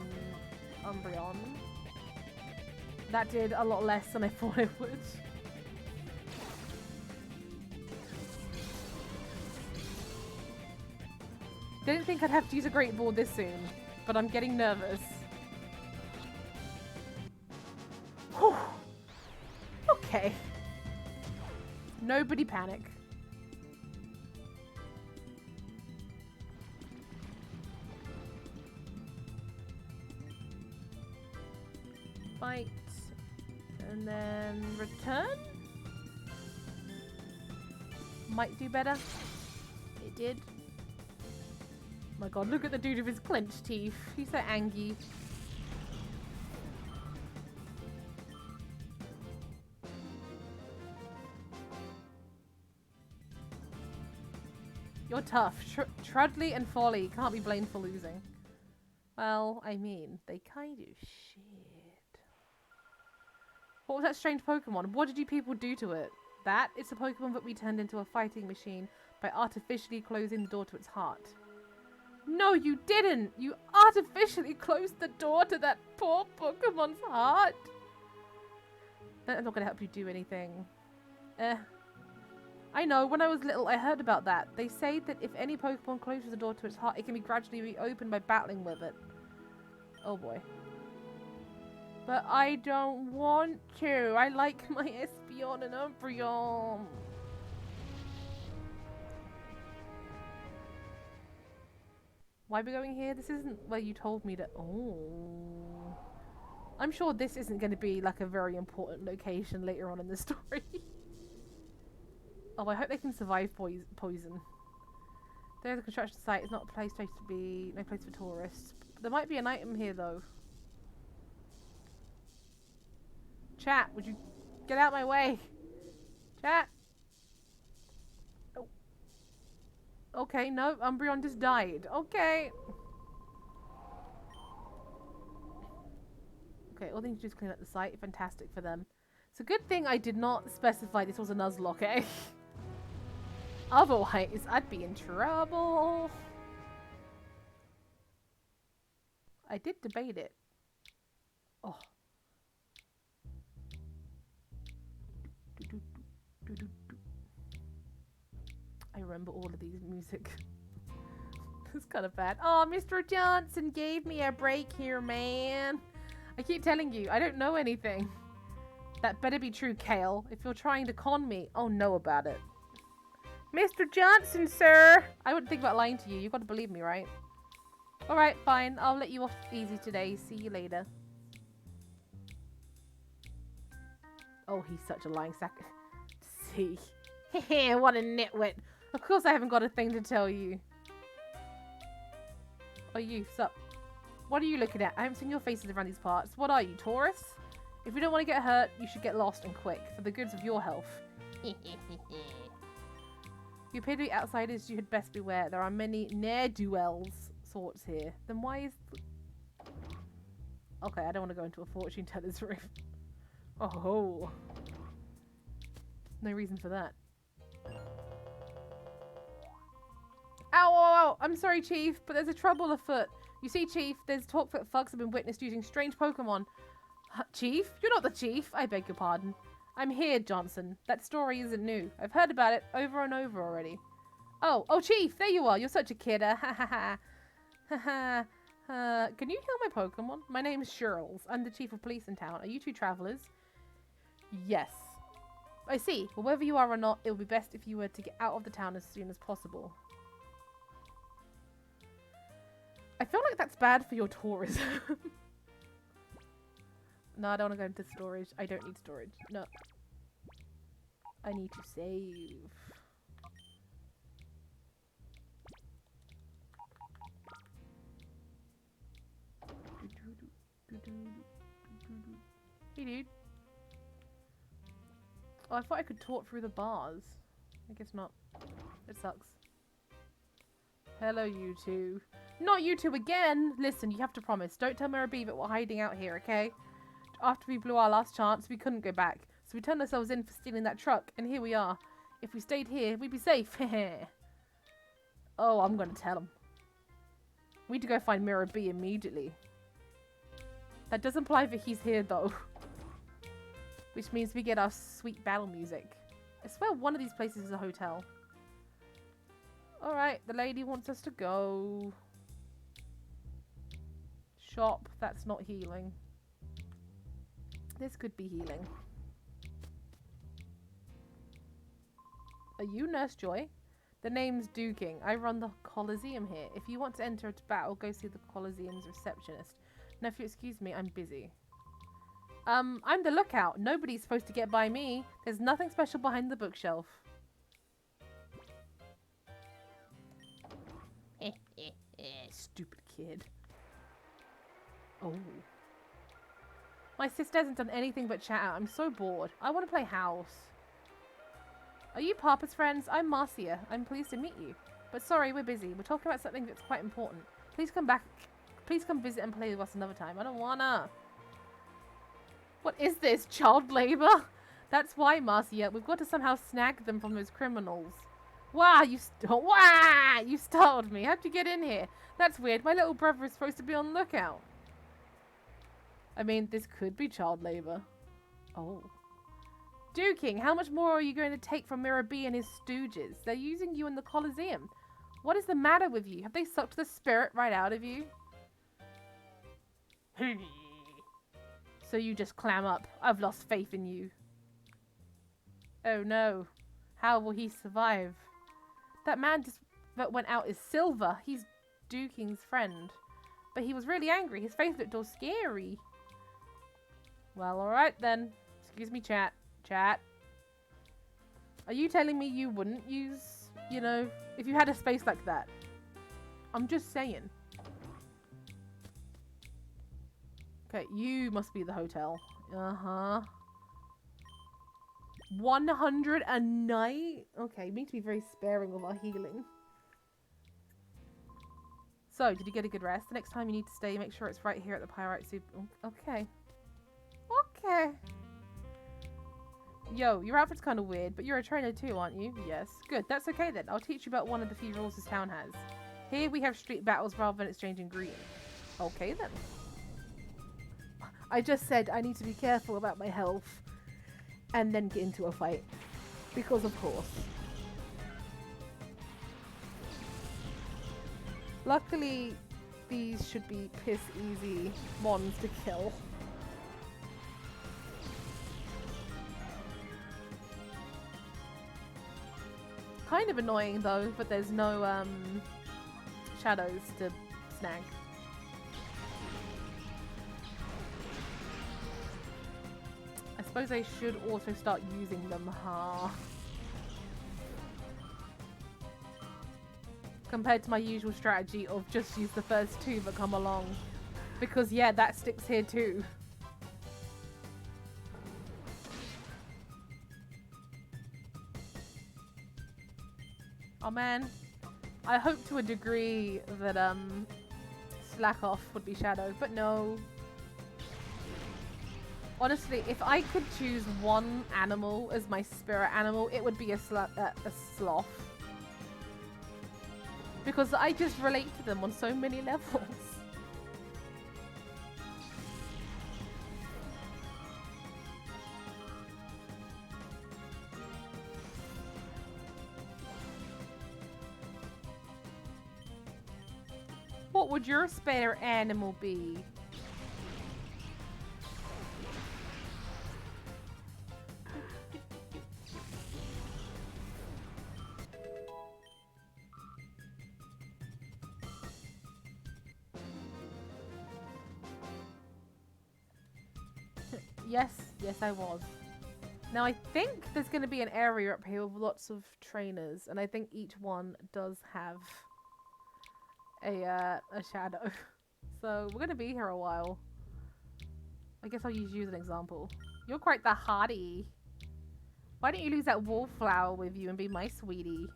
[SPEAKER 1] Umbreon. That did a lot less than I thought it would. Didn't think I'd have to use a Great Ball this soon, but I'm getting nervous. Whew. Okay. Nobody panic. Fight. And then return? Might do better. It did. My god, look at the dude with his clenched teeth. He's so angry. You're tough. Trudley and Folly can't be blamed for losing. Well, I mean, they kind of shit. What was that strange Pokemon? What did you people do to it? That? It's a Pokemon that we turned into a fighting machine by artificially closing the door to its heart. No, you didn't! You artificially closed the door to that poor Pokemon's heart! That's not gonna help you do anything. I know, when I was little I heard about that. They say that if any Pokemon closes the door to its heart, it can be gradually reopened by battling with it. Oh boy. But I don't want to. I like my Espeon and Umbreon. Why are we going here? This isn't where you told me to... Oh. I'm sure this isn't going to be like a very important location later on in the story. Oh, I hope they can survive poison. There's a construction site. It's not a place to be... No place for tourists. There might be an item here, though. Chat, would you get out my way? Chat! Okay, no, Umbreon just died. Okay. Okay, all they need to do is clean up the site. Fantastic for them. It's a good thing I did not specify this was a Nuzlocke, eh? Otherwise, I'd be in trouble. I did debate it. Oh. I remember all of these music. It's kind of bad. Oh, Mr. Johnson gave me a break here, man. I keep telling you, I don't know anything. That better be true, Kale. If you're trying to con me, I'll know about it. Mr. Johnson, sir! I wouldn't think about lying to you. You've got to believe me, right? Alright, fine. I'll let you off easy today. See you later. Oh, he's such a lying sack. See. Heh, what a nitwit. Of course I haven't got a thing to tell you. Oh, you, sup? What are you looking at? I haven't seen your faces around these parts. What are you, tourists? If you don't want to get hurt, you should get lost and quick, for the goods of your health. You appear to be outsiders, you had best beware. There are many ne'er-do-wells sorts here. Then why is... Okay, I don't want to go into a fortune teller's room. Oh. No reason for that. Ow, ow, ow! I'm sorry, Chief, but there's a trouble afoot. You see, Chief, there's talk that thugs have been witnessed using strange Pokemon. Chief? You're not the Chief. I beg your pardon. I'm here, Johnson. That story isn't new. I've heard about it over and over already. Oh, Chief, there you are. You're such a kidder. Ha ha ha. Ha ha. Can you heal my Pokemon? My name is Shirls. I'm the chief of police in town. Are you two travelers? Yes. I see. Well, whether you are or not, it would be best if you were to get out of the town as soon as possible. I feel like that's bad for your tourism. No, I don't want to go into storage. I don't need storage. No. I need to save. Hey, dude. Oh, I thought I could talk through the bars. I guess not. It sucks. Hello, you two. Not you two again! Listen, you have to promise. Don't tell Mirror B that we're hiding out here, okay? After we blew our last chance, we couldn't go back. So we turned ourselves in for stealing that truck, and here we are. If we stayed here, we'd be safe. Oh, I'm gonna tell him. We need to go find Mirror B immediately. That does imply that he's here, though. Which means we get our sweet battle music. I swear one of these places is a hotel. Alright, the lady wants us to go. Shop, that's not healing. This could be healing. Are you Nurse Joy? The name's Duking. I run the Colosseum here. If you want to enter into battle, go see the Colosseum's receptionist. Now, if you excuse me, I'm busy. I'm the lookout. Nobody's supposed to get by me. There's nothing special behind the bookshelf. Stupid kid. Oh. My sister hasn't done anything but chat out. I'm so bored. I want to play house. Are you Papa's friends? I'm Marcia. I'm pleased to meet you. But sorry, we're busy. We're talking about something that's quite important. Please come back. Please come visit and play with us another time. I don't wanna. What is this? Child labor? That's why, Marcia. We've got to somehow snag them from those criminals. Wow, you startled me. How'd you get in here? That's weird. My little brother is supposed to be on lookout. I mean, this could be child labor. Oh. Duking, how much more are you going to take from Mirror B and his stooges? They're using you in the Colosseum. What is the matter with you? Have they sucked the spirit right out of you? So you just clam up. I've lost faith in you. Oh no. How will he survive? That man that went out is Silver. He's Duking's friend. But he was really angry. His face looked all scary. Well, alright then. Excuse me, chat. Chat. Are you telling me you wouldn't use, you know, if you had a space like that? I'm just saying. Okay, you must be the hotel. Uh-huh. 100 a night? Okay, we need to be very sparing of our healing. So, did you get a good rest? The next time you need to stay, make sure it's right here at the Pyrite Soup. Okay. Okay. Yo, your outfit's kind of weird, but you're a trainer too, aren't you? Yes. Good, that's okay then. I'll teach you about one of the few rules this town has. Here we have street battles rather than exchanging greetings. Okay then. I just said I need to be careful about my health and then get into a fight. Because of course. Luckily, these should be piss easy ones to kill. Kind of annoying though, but there's no shadows to snag. I suppose I should also start using them, huh? Compared to my usual strategy of just use the first two that come along. Because yeah, that sticks here too. Oh man, I hope to a degree that Slack Off would be Shadow, but no. Honestly, if I could choose one animal as my spirit animal, it would be a sloth. Because I just relate to them on so many levels. What would your spare animal be? Yes, I was. Now I think there's going to be an area up here with lots of trainers, and I think each one does have a shadow. So we're going to be here a while. I guess I'll use you as an example. You're quite the hottie. Why don't you lose that wallflower with you and be my sweetie?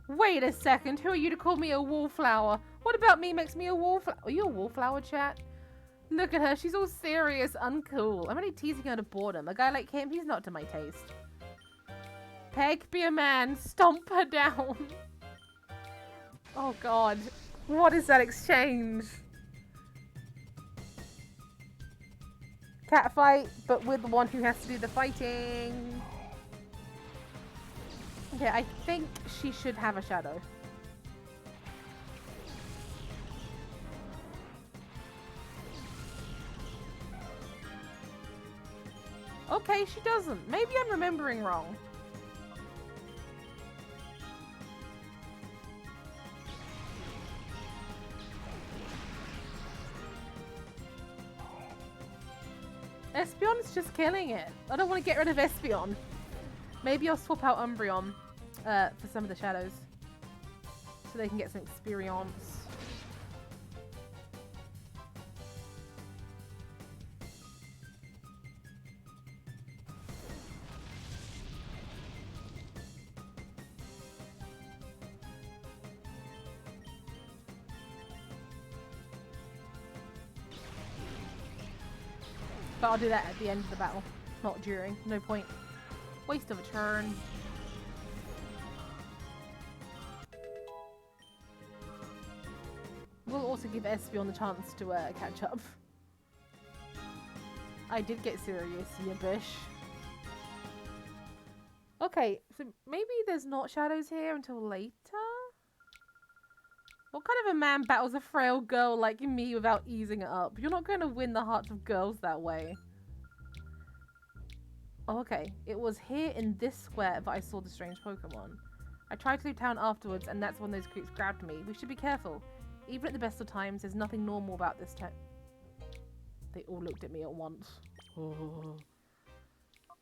[SPEAKER 1] Wait a second, who are you to call me a wallflower? What about me makes me a wallflower? Are you a wallflower, chat? Look at her, she's all serious, uncool. I'm only teasing her to boredom. A guy like him, he's not to my taste. Peg, be a man. Stomp her down. Oh god. What is that exchange? Cat fight, but with the one who has to do the fighting. Okay, I think she should have a shadow. Okay, she doesn't. Maybe I'm remembering wrong. Espion's just killing it. I don't want to get rid of Espion. Maybe I'll swap out Umbreon for some of the shadows. So they can get some experience. But I'll do that at the end of the battle, not during. No point. Waste of a turn. We'll also give Espion the chance to catch up. I did get serious, you bish. Okay, so maybe there's not shadows here until later? What kind of a man battles a frail girl like me without easing it up? You're not going to win the hearts of girls that way. Oh, okay. It was here in this square that I saw the strange Pokemon. I tried to leave town afterwards, and that's when those creeps grabbed me. We should be careful. Even at the best of times, there's nothing normal about this town. They all looked at me at once. Oh.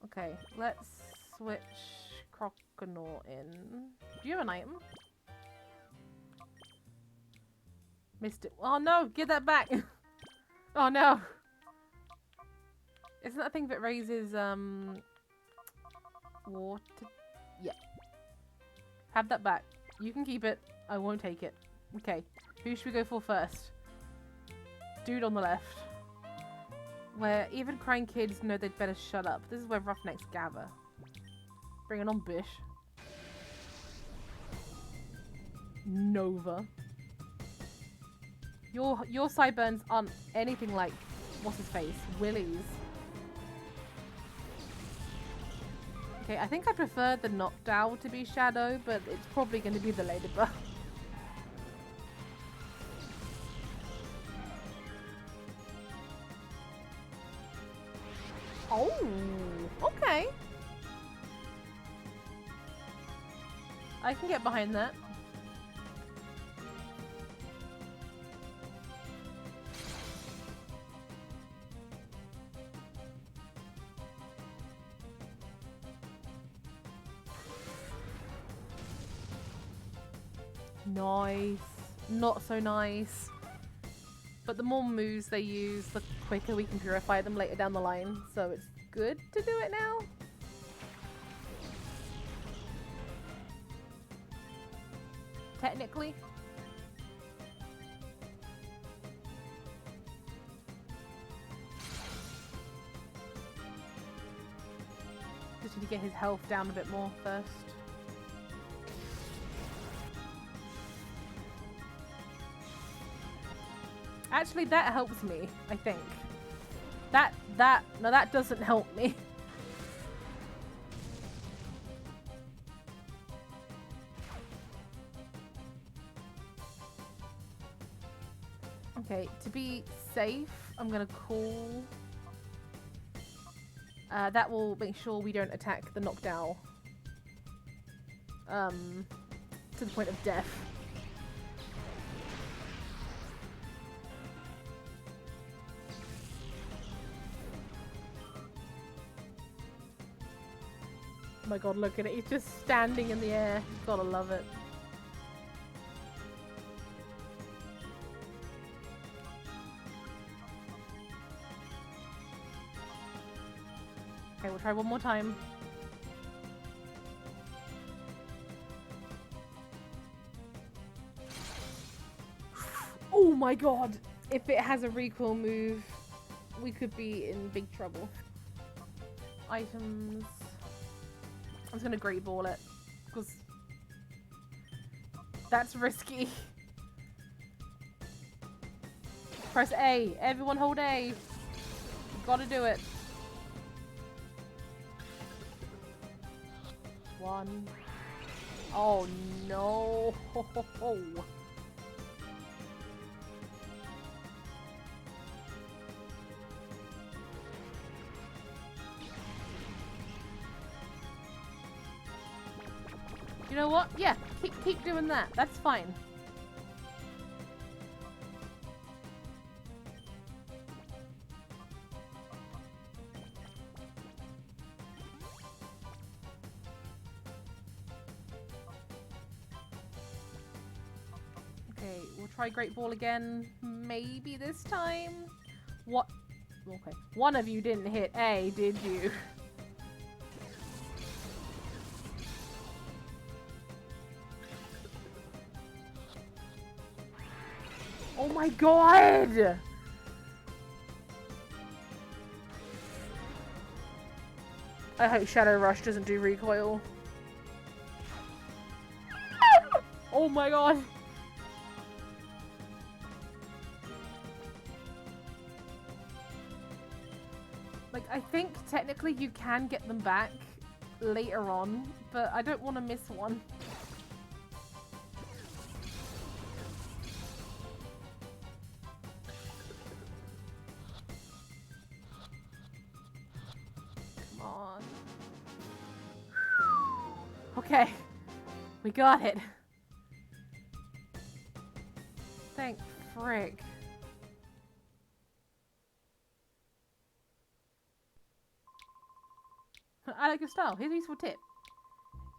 [SPEAKER 1] Okay, let's switch Croconaw in. Do you have an item? Missed it. Oh no, give that back. Oh no. Isn't that a thing that raises water? Yeah. Have that back. You can keep it. I won't take it. Okay. Who should we go for first? Dude on the left. Where even crying kids know they'd better shut up. This is where roughnecks gather. Bring it on, bish. Nova. Your sideburns aren't anything like what's his face? Willie's. Okay, I think I prefer the Noctowl to be Shadow, but it's probably going to be the Ladybug. Oh, okay. I can get behind that. Nice. Not so nice. But the more moves they use, the quicker we can purify them later down the line. So it's good to do it now. Technically. Just need to get his health down a bit more first. Actually, that helps me, I think. No, that doesn't help me. Okay, to be safe, I'm gonna call. That will make sure we don't attack the knockdown. To the point of death. Oh my god, look at it. He's just standing in the air. Gotta love it. Okay, we'll try one more time. Oh my god! If it has a recoil move, we could be in big trouble. Items. I'm just gonna Great Ball it, because that's risky. Press A. Everyone hold A. You gotta do it. 1. Oh no. You know what? Yeah, keep doing that. That's fine. Okay, we'll try Great Ball again. Maybe this time? What? Okay. One of you didn't hit A, did you? Oh my god! I hope Shadow Rush doesn't do recoil. Oh my god! Like, I think technically you can get them back later on, but I don't want to miss one. Come on. Okay. We got it. Thank frick. I like your style. Here's a useful tip.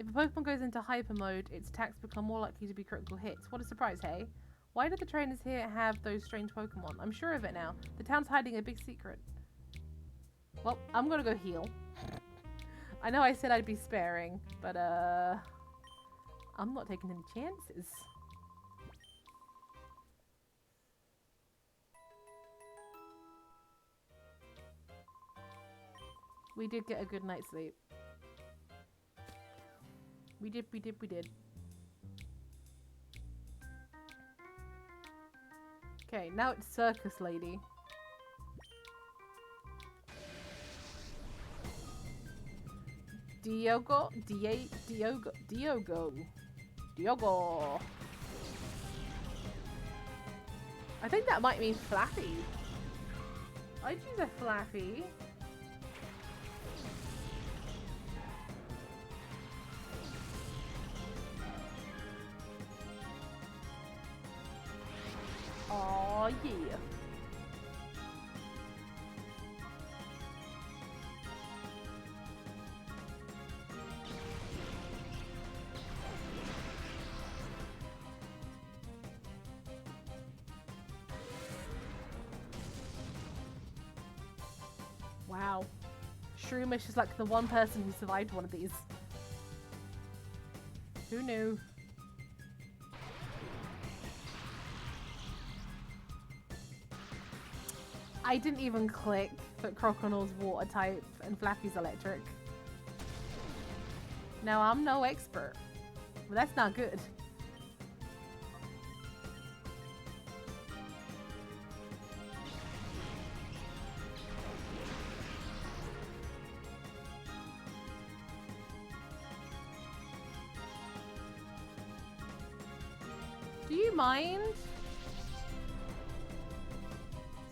[SPEAKER 1] If a Pokemon goes into hyper mode, its attacks become more likely to be critical hits. What a surprise, hey? Why did the trainers here have those strange Pokemon? I'm sure of it now. The town's hiding a big secret. Well, I'm gonna go heal. I know I said I'd be sparing, but I'm not taking any chances. We did get a good night's sleep. We did. Okay, now it's Circus Lady. Diogo. I think that might mean Flappy. I'd use a Flappy. Oh yeah. Wow. Shroomish is like the one person who survived one of these. Who knew? I didn't even click that Croconaul's water type and Flappy's electric. Now I'm no expert, but that's not good. Do you mind?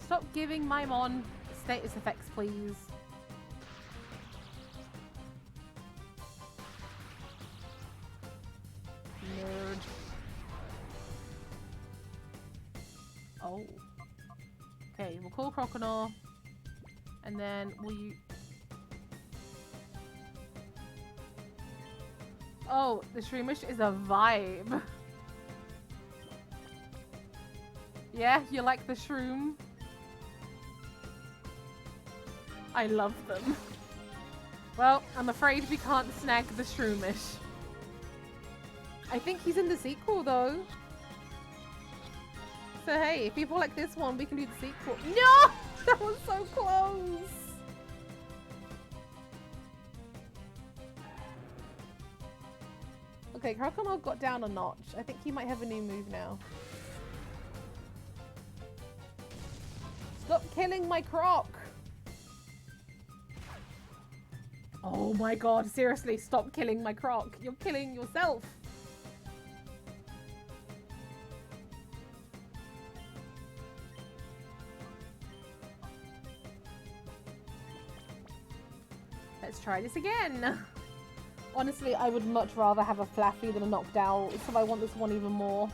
[SPEAKER 1] Stop giving my mon status effects, please. Nerd. Oh. Okay, we'll call Croconaw. And then will you... Oh, the Shroomish is a vibe. Yeah, you like the shroom? I love them. Well, I'm afraid we can't snag the Shroomish. I think he's in the sequel though. So hey, if people like this one, we can do the sequel. No! That was so close! Okay, Croconaw got down a notch. I think he might have a new move now. Stop killing my croc! Oh my god, seriously, stop killing my croc. You're killing yourself. Let's try this again. Honestly, I would much rather have a Flaffy than a knocked out, so I want this one even more.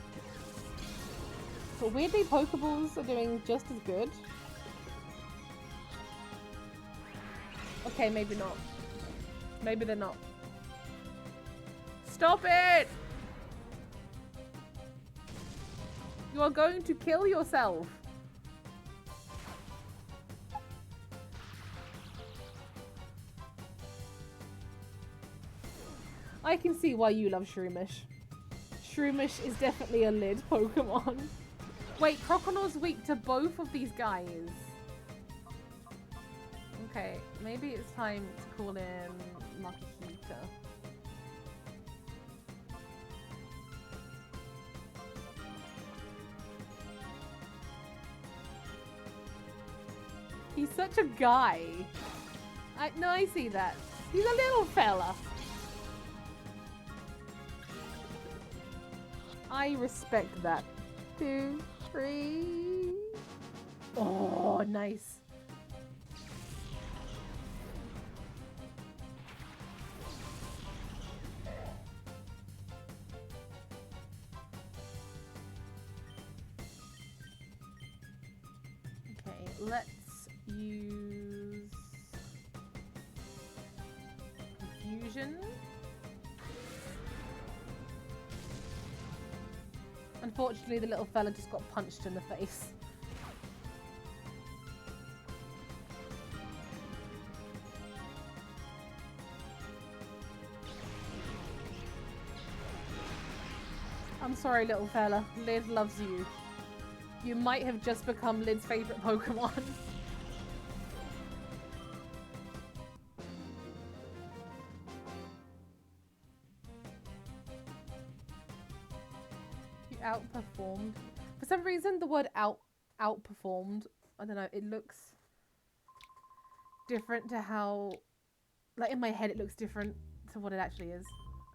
[SPEAKER 1] But weirdly, Pokeballs are doing just as good. Okay, maybe not. Maybe they're not. Stop it! You are going to kill yourself. I can see why you love Shroomish. Shroomish is definitely a lid Pokemon. Wait, Croconaw's weak to both of these guys. Okay, maybe it's time to call in Makihita. He's such a guy. No, I see that. He's a little fella. I respect that. 2, 3. Oh, nice. Okay, let's use Confusion. Unfortunately, the little fella just got punched in the face. I'm sorry, little fella. Lid loves you. You might have just become Lid's favorite Pokemon. Outperformed. For some reason, the word outperformed, I don't know, it looks different to how, like in my head, it looks different to what it actually is.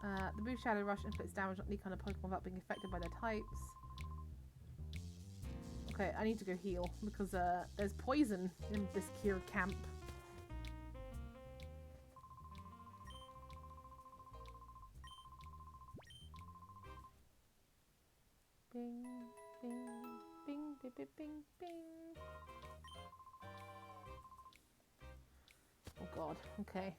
[SPEAKER 1] The boost Shadow Rush inflicts damage on any kind of Pokemon without being affected by their types. Okay, I need to go heal because there's poison in this Kira camp. Bing, bing, bing, bing, bing, bing, bing. Oh god, okay.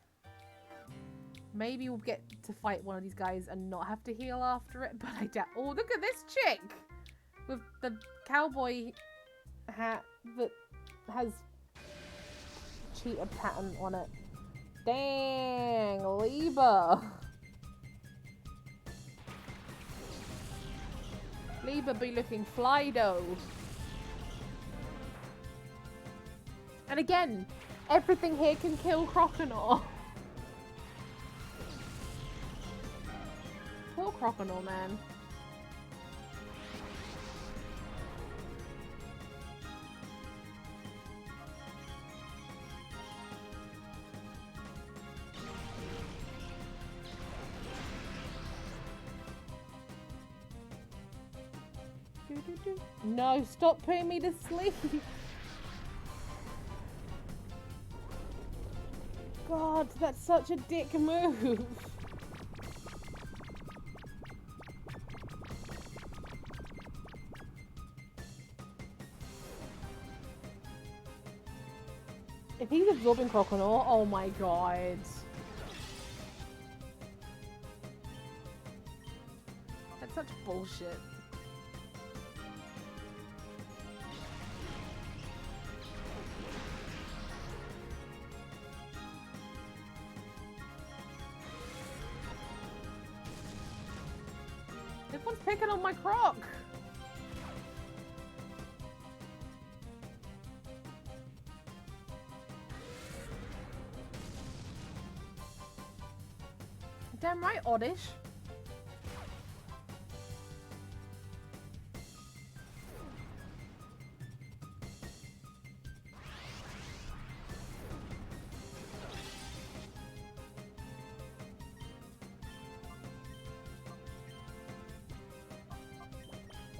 [SPEAKER 1] Maybe we'll get to fight one of these guys and not have to heal after it, but I doubt. Oh, look at this chick! With the cowboy hat that has cheetah pattern on it. Dang, Liba! Liba be looking fly though. And again, everything here can kill Croconaw. Poor Croconaw, man. No, stop putting me to sleep. God, that's such a dick move. If he's absorbing Croconaw, oh my god. That's such bullshit. Everyone's picking on my croc. Damn right, Oddish.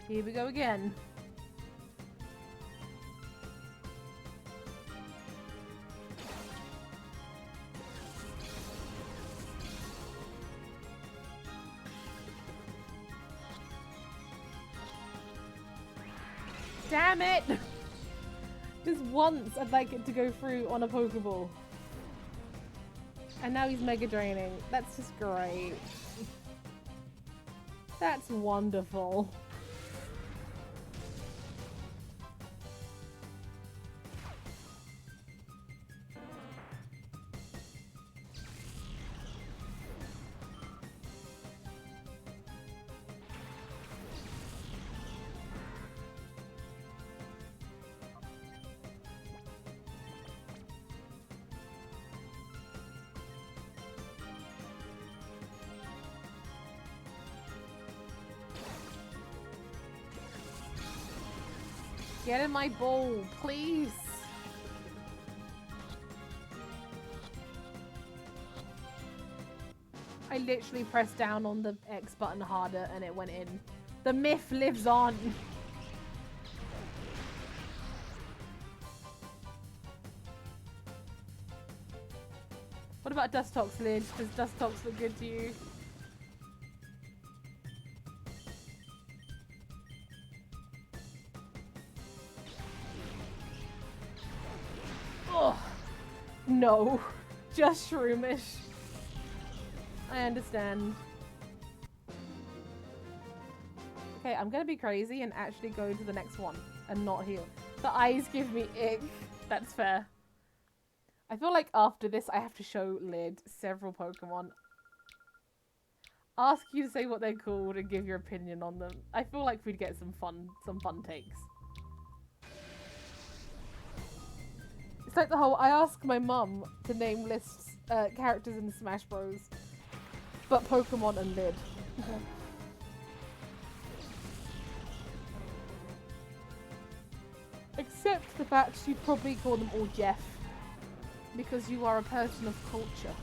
[SPEAKER 1] Here we go again. Damn it! Just once I'd like it to go through on a Pokeball. And now he's Mega Draining. That's just great. That's wonderful. Get in my bowl, please. I literally pressed down on the X button harder and it went in. The myth lives on. What about Dustox, Lid? Does Dustox look good to you? No, just Shroomish. I understand. Okay, I'm gonna be crazy and actually go to the next one and not heal. The eyes give me ick. That's fair. I feel like after this I have to show Lid several Pokemon. Ask you to say what they're called and give your opinion on them. I feel like we'd get some fun takes. It's like the whole, I ask my mum to name lists characters in Smash Bros. But Pokemon and Lid. Except the fact you'd probably call them all Jeff. Because you are a person of culture.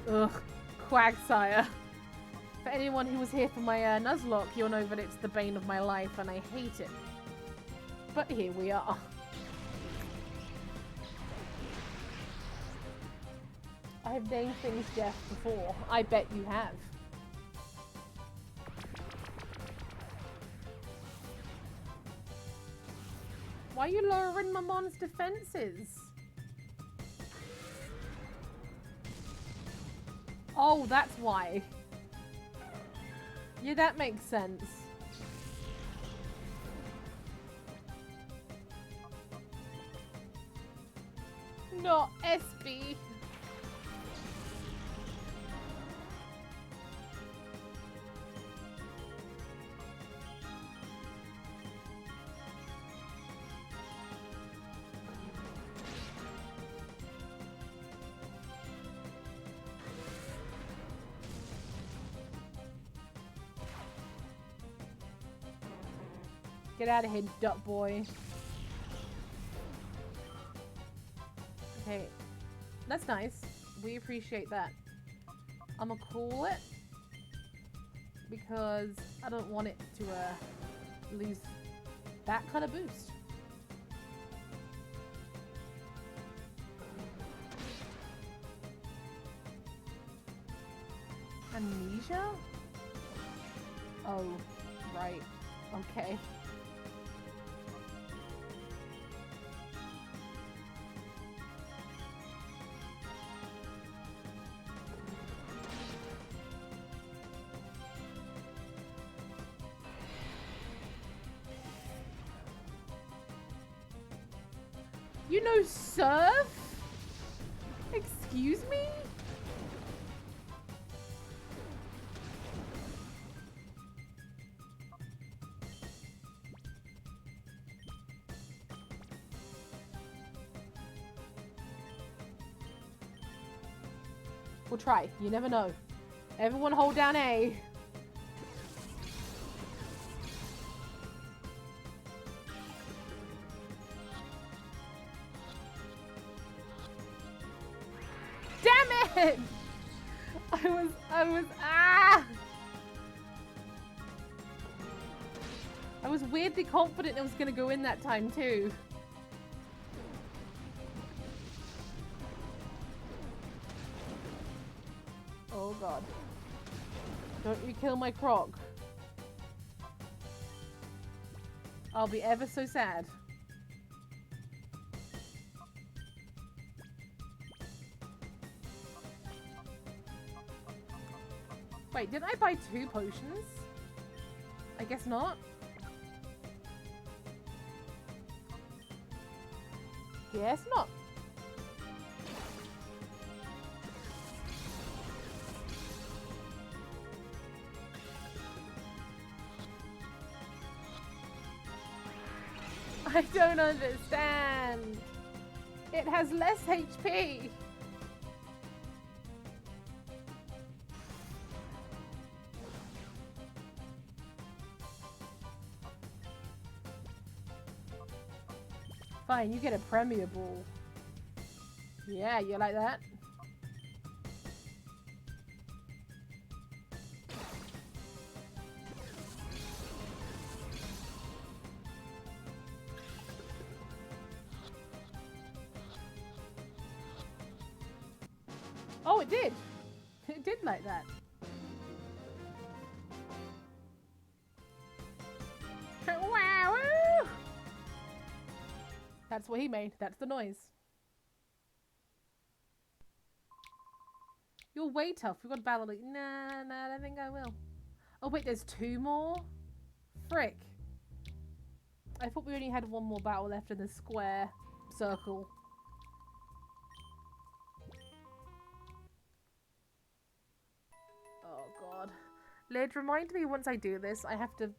[SPEAKER 1] Ugh, Quagsire. For anyone who was here for my Nuzlocke, you'll know that it's the bane of my life and I hate it. But here we are. I have named things Jeff before. I bet you have. Why are you lowering my mon's defenses? Oh, that's why. Yeah, that makes sense. Not SB. Get out of here, duck boy. Okay, that's nice. We appreciate that. I'm gonna call it because I don't want it to lose that kind of boost. Amnesia? Oh, right. Okay. You know surf? Excuse me? We'll try. You never know. Everyone hold down A. Damn it! I was weirdly confident it was gonna go in that time too. Oh god. Don't you kill my croc. I'll be ever so sad. Wait, didn't I buy 2 potions? I guess not. Guess not. I don't understand. It has less HP. Fine, you get a Premier Ball. Yeah, you like that? Oh, it did. It did like that. Wow! That's what he made. That's the noise. You're way tough. We've got to battle it. Nah, I don't think I will. Oh, wait, there's 2 more? Frick. I thought we only had 1 more battle left in the square circle. Oh, God. Lid, remind me once I do this, I have to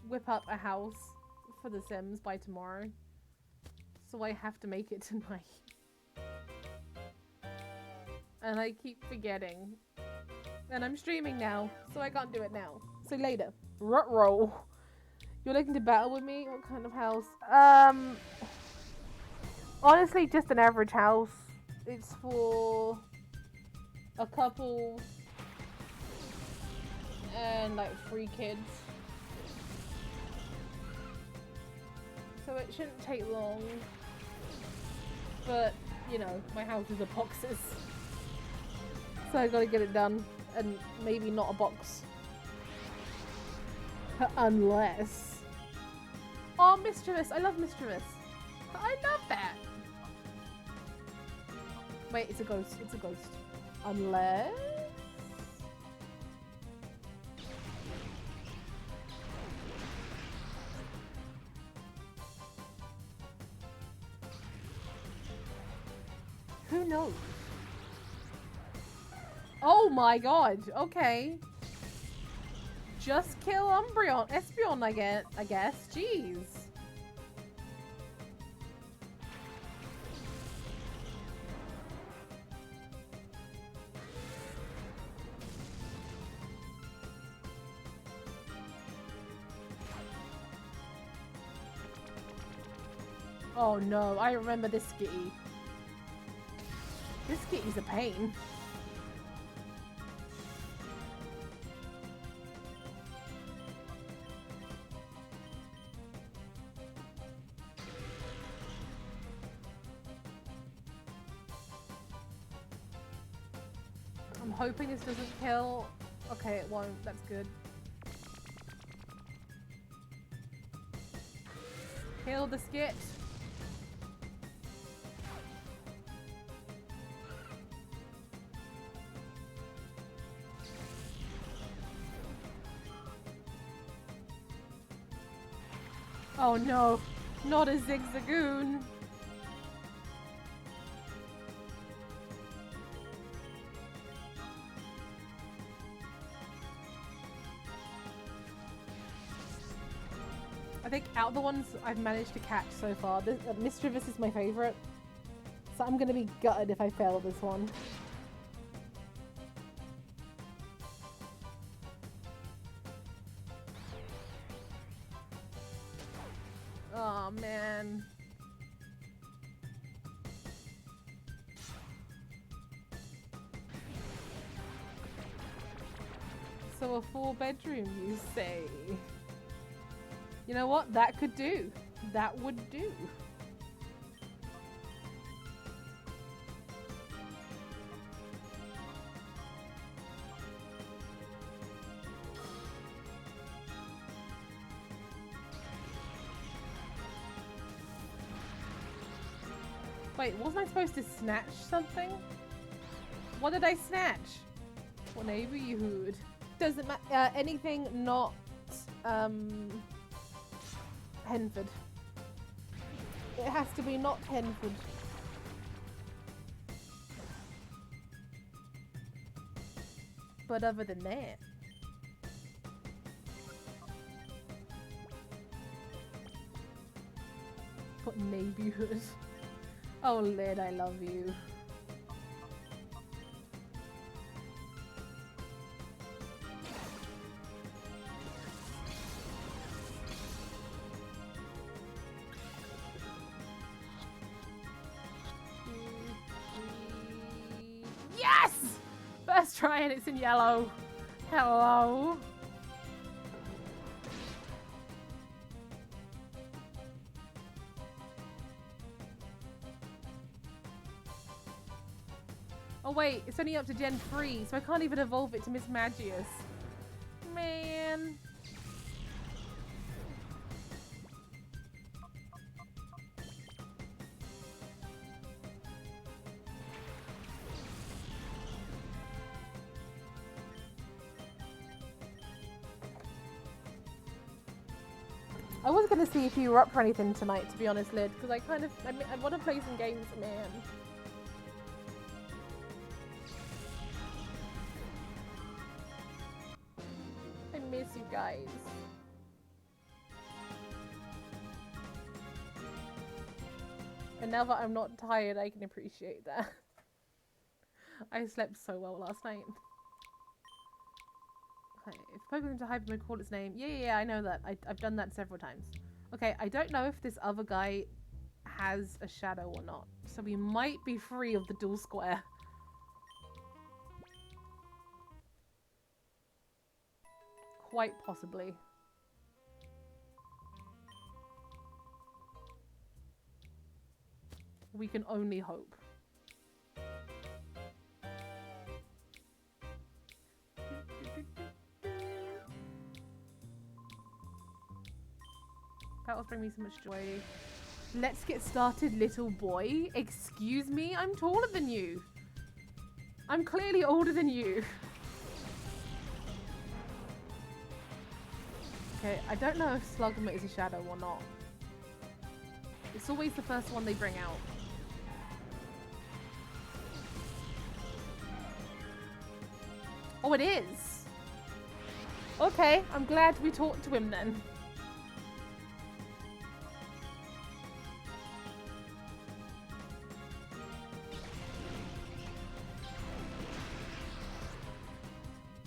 [SPEAKER 1] whip up a house for The Sims by tomorrow. So I have to make it tonight. And I keep forgetting. And I'm streaming now, so I can't do it now. So later. Ruh-roh. You're looking to battle with me? What kind of house? Honestly, just an average house. It's for a couple and like 3 kids. So it shouldn't take long. But, you know, my house is a boxes. So I gotta get it done. And maybe not a box. Unless... Oh, Mischievous! I love Mischievous! I love that! Wait, it's a ghost. It's a ghost. Unless... Who knows? Oh my god, okay. Just kill Espeon, I guess. Jeez. Oh no, I remember this Skitty. This Skitty's a pain. I'm hoping this doesn't kill Okay, it won't. That's good. Kill the skit. Oh no, not a zigzagoon. I think out of the ones I've managed to catch so far, Mischievous is my favourite. So I'm gonna be gutted if I fail this one. Oh man. So a 4-bedroom, you say? You know what? That could do. That would do. Wait, wasn't I supposed to snatch something? What did I snatch? What neighborhood? Doesn't matter. Anything not Henford. It has to be not Henford. But other than that. What neighborhood? Oh, Lid, I love you. Yes! First try and it's in yellow. Hello. Oh wait, it's only up to Gen 3, so I can't even evolve it to Miss Magius. Man. I was gonna see if you were up for anything tonight, to be honest, Lid, because I want to play some games, man. I miss you guys. And now that I'm not tired, I can appreciate that. I slept so well last night. Okay, if Pokemon's a hyper, call its name. Yeah, I know that. I've done that several times. Okay, I don't know if this other guy has a shadow or not. So we might be free of the dual square. Quite possibly. We can only hope. Battles bring me so much joy. Let's get started, little boy. Excuse me? I'm taller than you. I'm clearly older than you. Okay, I don't know if Slugma is a shadow or not. It's always the first one they bring out. Oh, it is. Okay, I'm glad we talked to him then.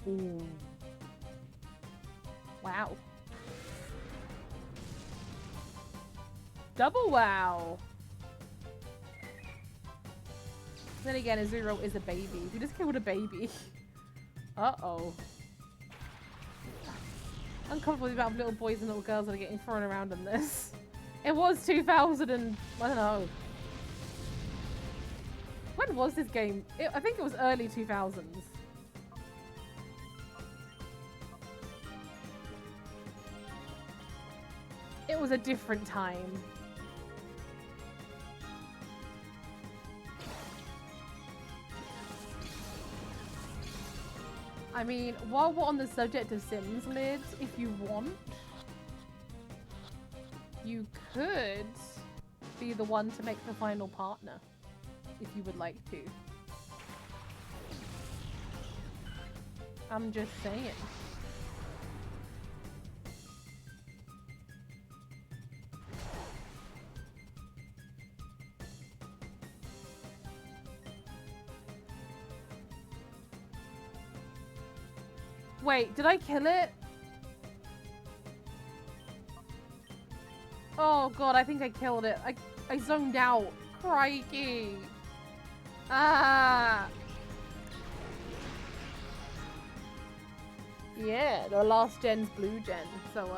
[SPEAKER 1] Ooh. Wow. Double wow. Then again, Azuro is a baby. We just killed a baby. Uh-oh. Uncomfortable with the amount of little boys and little girls that are getting thrown around in this. It was 2000 and... I don't know. When was this game? I think it was early 2000s. It was a different time. I mean, while we're on the subject of Sims lids, if you want, you could be the one to make the final partner, if you would like to. I'm just saying. Wait, did I kill it? Oh god, I think I killed it. I zoned out. Crikey. Ah. Yeah, the last gen's blue gen. So,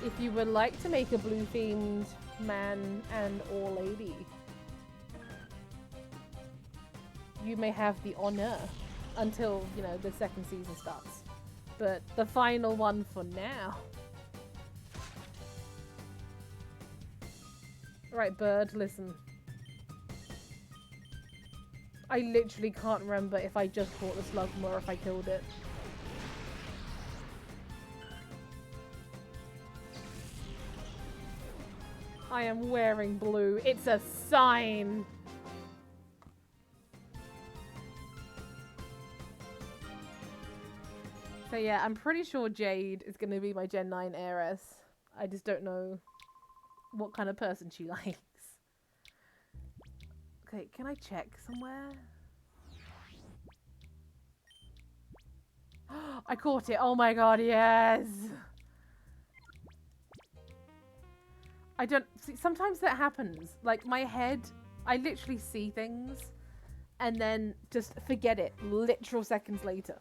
[SPEAKER 1] if you would like to make a blue themed man and or lady, you may have the honor until, you know, the second season starts. But the final one for now. Right, bird, listen. I literally can't remember if I just caught the slugma or if I killed it. I am wearing blue. It's a sign. So yeah, I'm pretty sure Jade is going to be my Gen 9 heiress. I just don't know what kind of person she likes. Okay, can I check somewhere? I caught it. Oh my god, yes. I don't see, sometimes that happens. Like my head, I literally see things and then just forget it literal seconds later.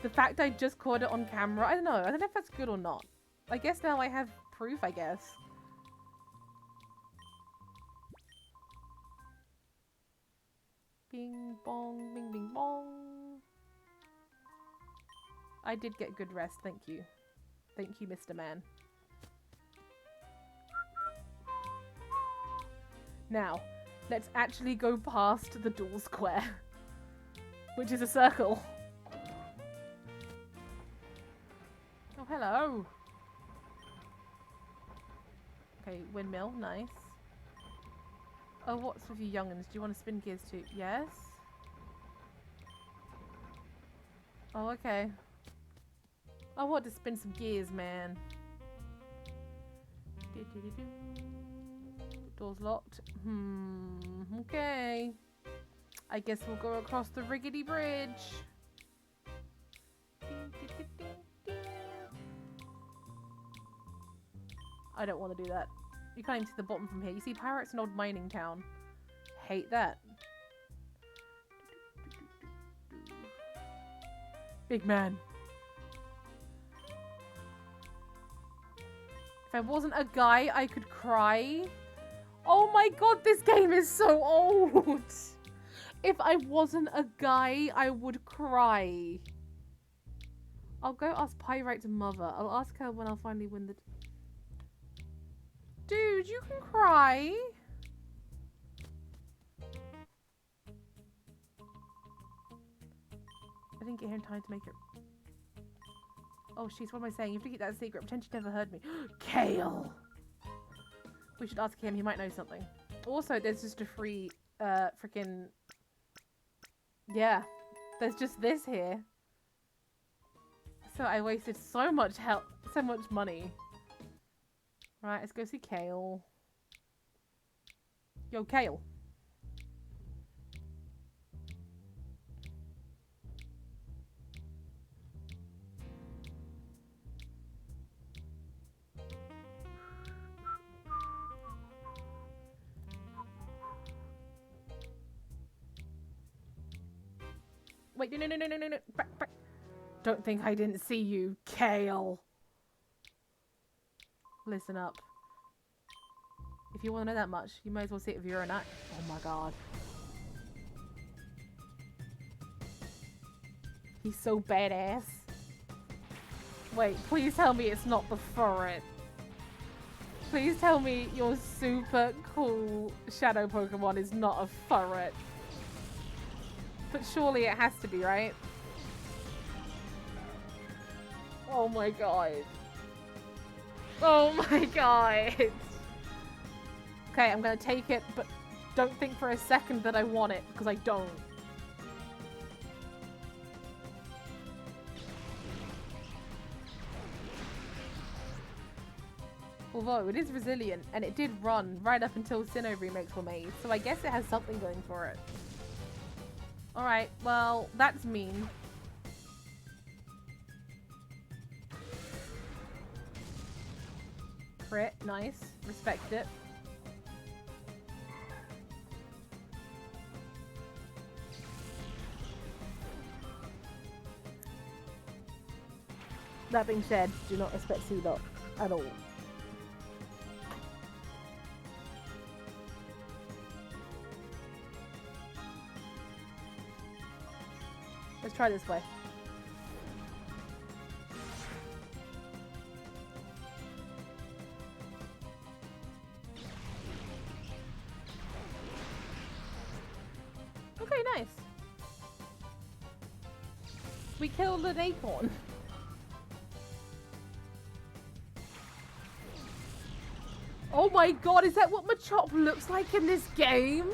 [SPEAKER 1] The fact I just caught it on camera, I don't know. I don't know if that's good or not. I guess now I have proof, I guess. Bing bong, bing bing bong. I did get good rest, thank you. Thank you, Mr. Man. Now, let's actually go past the dual square, which is a circle. Oh, hello. Okay, windmill, nice. Oh, what's with you young'uns? Do you want to spin gears too? Yes? Oh, okay. I want to spin some gears, man. Door's locked. Okay. I guess we'll go across the rickety bridge. I don't want to do that. You can't even see the bottom from here. You see, Pirate's an old mining town. Hate that. Big man. If I wasn't a guy, I could cry. Oh my god, this game is so old. If I wasn't a guy, I would cry. I'll go ask Pyrite's mother. I'll ask her when I'll finally win the... Dude, you can cry. I didn't get here in time to make it. Oh, sheesh, what am I saying? You have to keep that a secret. Pretend she never heard me. Kale! We should ask him. He might know something. Also, there's just a free, freaking... Yeah. There's just this here. So I wasted so much help, so much money. Right, let's go see Kale. Yo, Kale. Wait, no. Back. Don't think I didn't see you, Kale. Listen up. If you want to know that much, you may as well see it with your own eye. Oh my god. He's so badass. Wait, please tell me it's not the ferret. Please tell me your super cool shadow Pokemon is not a Furret. But surely it has to be, right? Oh my god. Oh my god. Okay, I'm gonna take it, but don't think for a second that I want it, because I don't. Although, it is resilient, and it did run right up until Sinnoh remakes were made, so I guess it has something going for it. Alright, well, that's mean. Crit, nice. Respect it. That being said, do not expect Seedot at all. Let's try this way. Okay, nice. We killed an acorn. Oh my god, is that what Machop looks like in this game?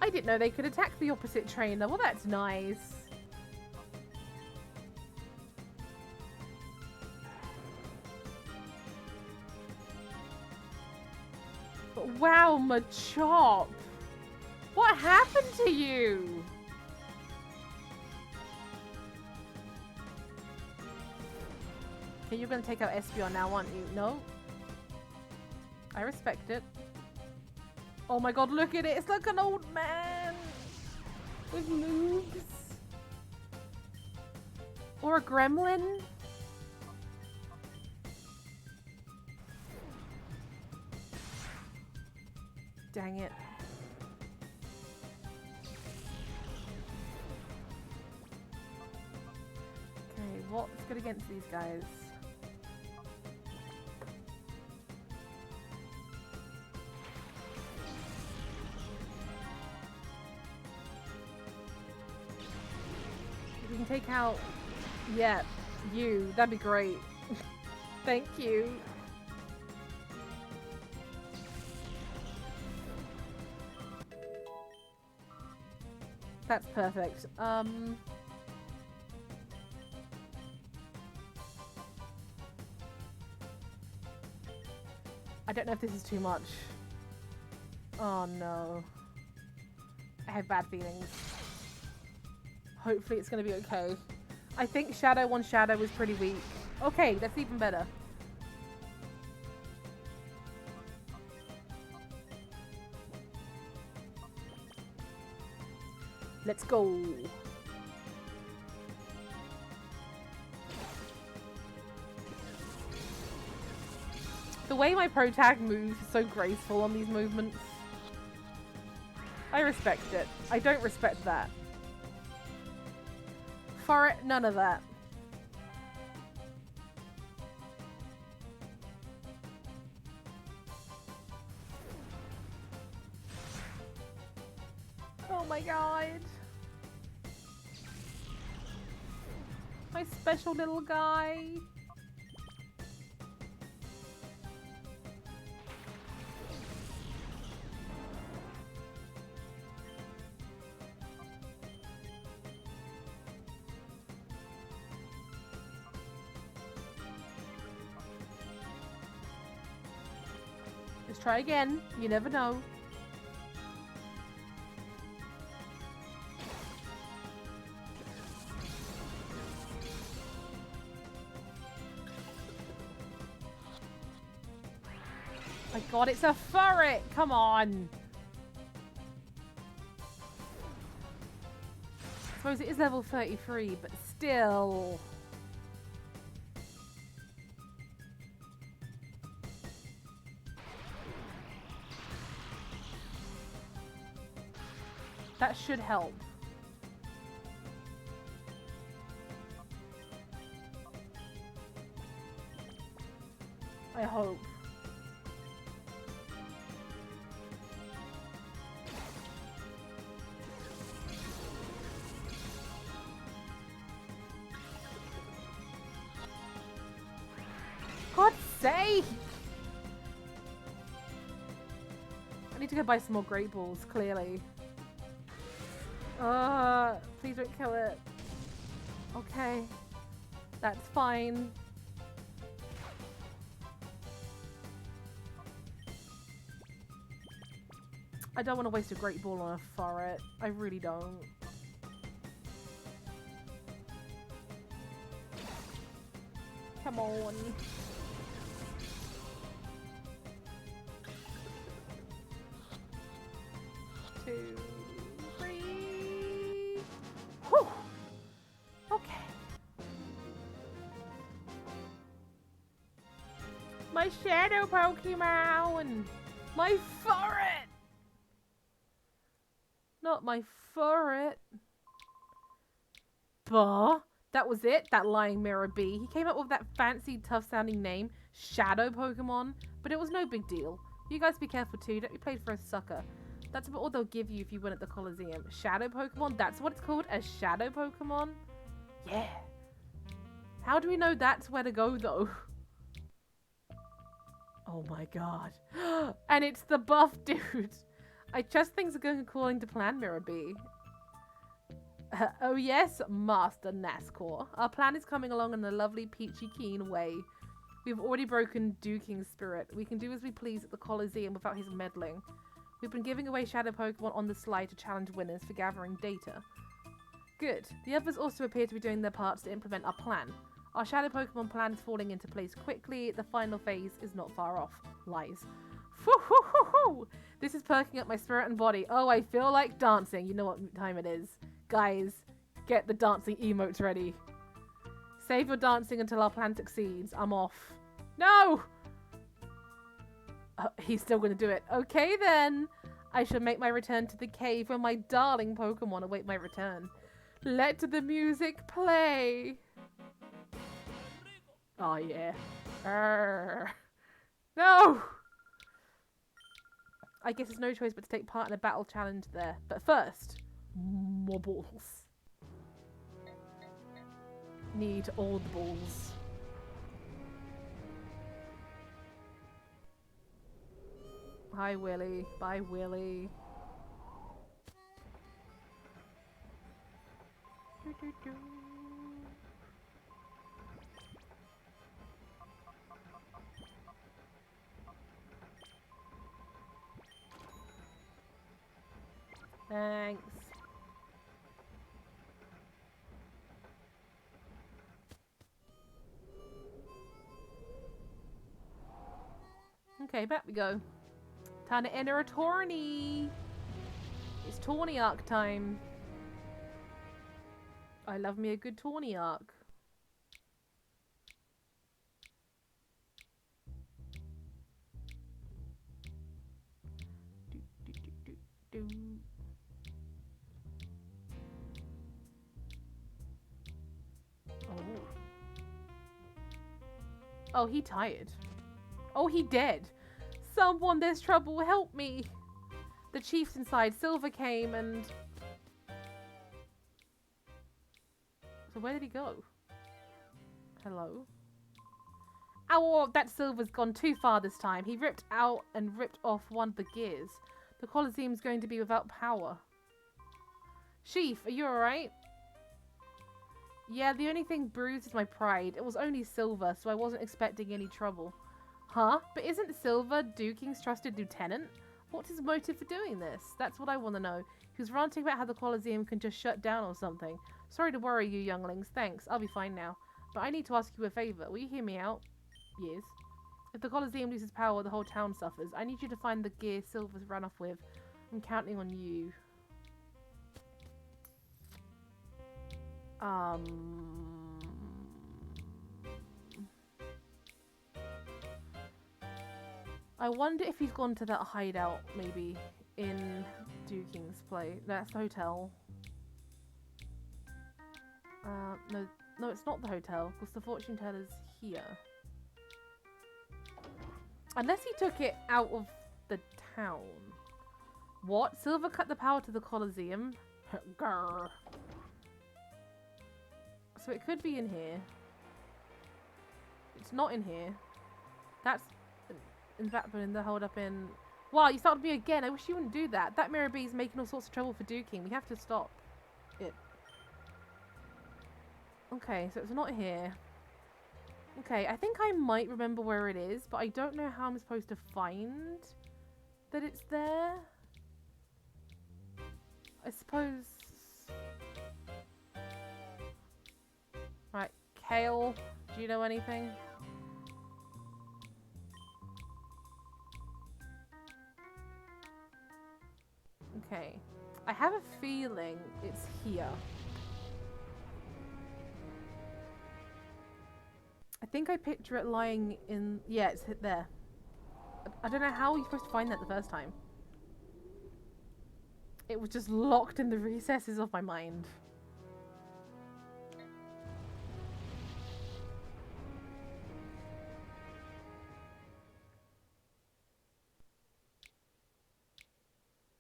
[SPEAKER 1] I didn't know they could attack the opposite trainer. Well, that's nice. But wow, Machop! What happened to you? Okay, you're gonna take out Espeon now, aren't you? No? I respect it. Oh my god, look at it! It's like an old man! With moves. Or a gremlin? Dang it. Okay, what's good against these guys? We can take out... Yeah, you. That'd be great. Thank you. That's perfect. I don't know if this is too much. Oh no. I have bad feelings. Hopefully it's gonna be okay. I think Shadow on Shadow was pretty weak. Okay, that's even better. Let's go. The way my pro tag moves is so graceful on these movements. I respect it. I don't respect that. For it, none of that. Oh my god. My special little guy. Let's try again. You never know. My god, it's a Furret! Come on! I suppose it is level 33, but still... That should help. I hope. God's sake! I need to go buy some more Great Balls, clearly. Please don't kill it. Okay. That's fine. I don't want to waste a Great Ball on a Furret. I really don't. Come on. Two, three. Whew. Okay. My shadow Pokemon! My Furret! Not my Furret. Bah. That was it? That lying Mirror B. He came up with that fancy, tough-sounding name, Shadow Pokemon, but it was no big deal. You guys be careful too, don't be played for a sucker. That's about all they'll give you if you win at the Colosseum. Shadow Pokemon? That's what it's called? A Shadow Pokemon? Yeah. How do we know that's where to go, though? Oh my god. And it's the buff dude. I trust things are going according to plan, Mirror B. Oh yes, Master Nascor. Our plan is coming along in a lovely peachy keen way. We've already broken Duking's spirit. We can do as we please at the Colosseum without his meddling. We've been giving away Shadow Pokemon on the slide to challenge winners for gathering data. Good. The others also appear to be doing their parts to implement our plan. Our Shadow Pokemon plan is falling into place quickly. The final phase is not far off. Lies. Woo-hoo-hoo-hoo! This is perking up my spirit and body. Oh, I feel like dancing. You know what time it is. Guys, get the dancing emotes ready. Save your dancing until our plan succeeds. I'm off. No! He's still going to do it. Okay, then. I shall make my return to the cave where my darling Pokemon await my return. Let the music play. Oh, yeah. No! I guess there's no choice but to take part in a battle challenge there. But first, more balls. Need all the balls. Hi, Willy. Bye, Willy. Thanks. Okay, back we go. Time to enter a tourney. It's tourney arc time. I love me a good tourney arc. Do. Oh. Oh, he tired. Oh, he dead. Someone, there's trouble. Help me. The chief's inside. Silver came and... So where did he go? Hello? Oh, that Silver's gone too far this time. He ripped out and ripped off one of the gears. The Colosseum's going to be without power. Chief, are you alright? Yeah, the only thing bruised is my pride. It was only Silver, so I wasn't expecting any trouble. Huh? But isn't Silver Duking's trusted lieutenant? What's his motive for doing this? That's what I want to know. He was ranting about how the Colosseum can just shut down or something. Sorry to worry you younglings. Thanks. I'll be fine now. But I need to ask you a favour. Will you hear me out? Yes. If the Colosseum loses power, the whole town suffers. I need you to find the gear Silver's run off with. I'm counting on you. I wonder if he's gone to that hideout, maybe, in Duking's place. That's the hotel. No, it's not the hotel, because the fortune teller's here. Unless he took it out of the town. What? Silver cut the power to the Colosseum? Grr. So it could be in here. It's not in here. That's in fact in the hold up in... Wow, you started me again. I wish you wouldn't do that. That Mirror Bee is making all sorts of trouble for Duking. We have to stop it. Okay, so it's not here. Okay, I think I might remember where it is, but I don't know how I'm supposed to find that it's there. I suppose... Right, Kale, do you know anything? Okay, I have a feeling it's here. I think I picture it lying in... Yeah, it's there. I don't know how you're supposed to find that the first time. It was just locked in the recesses of my mind.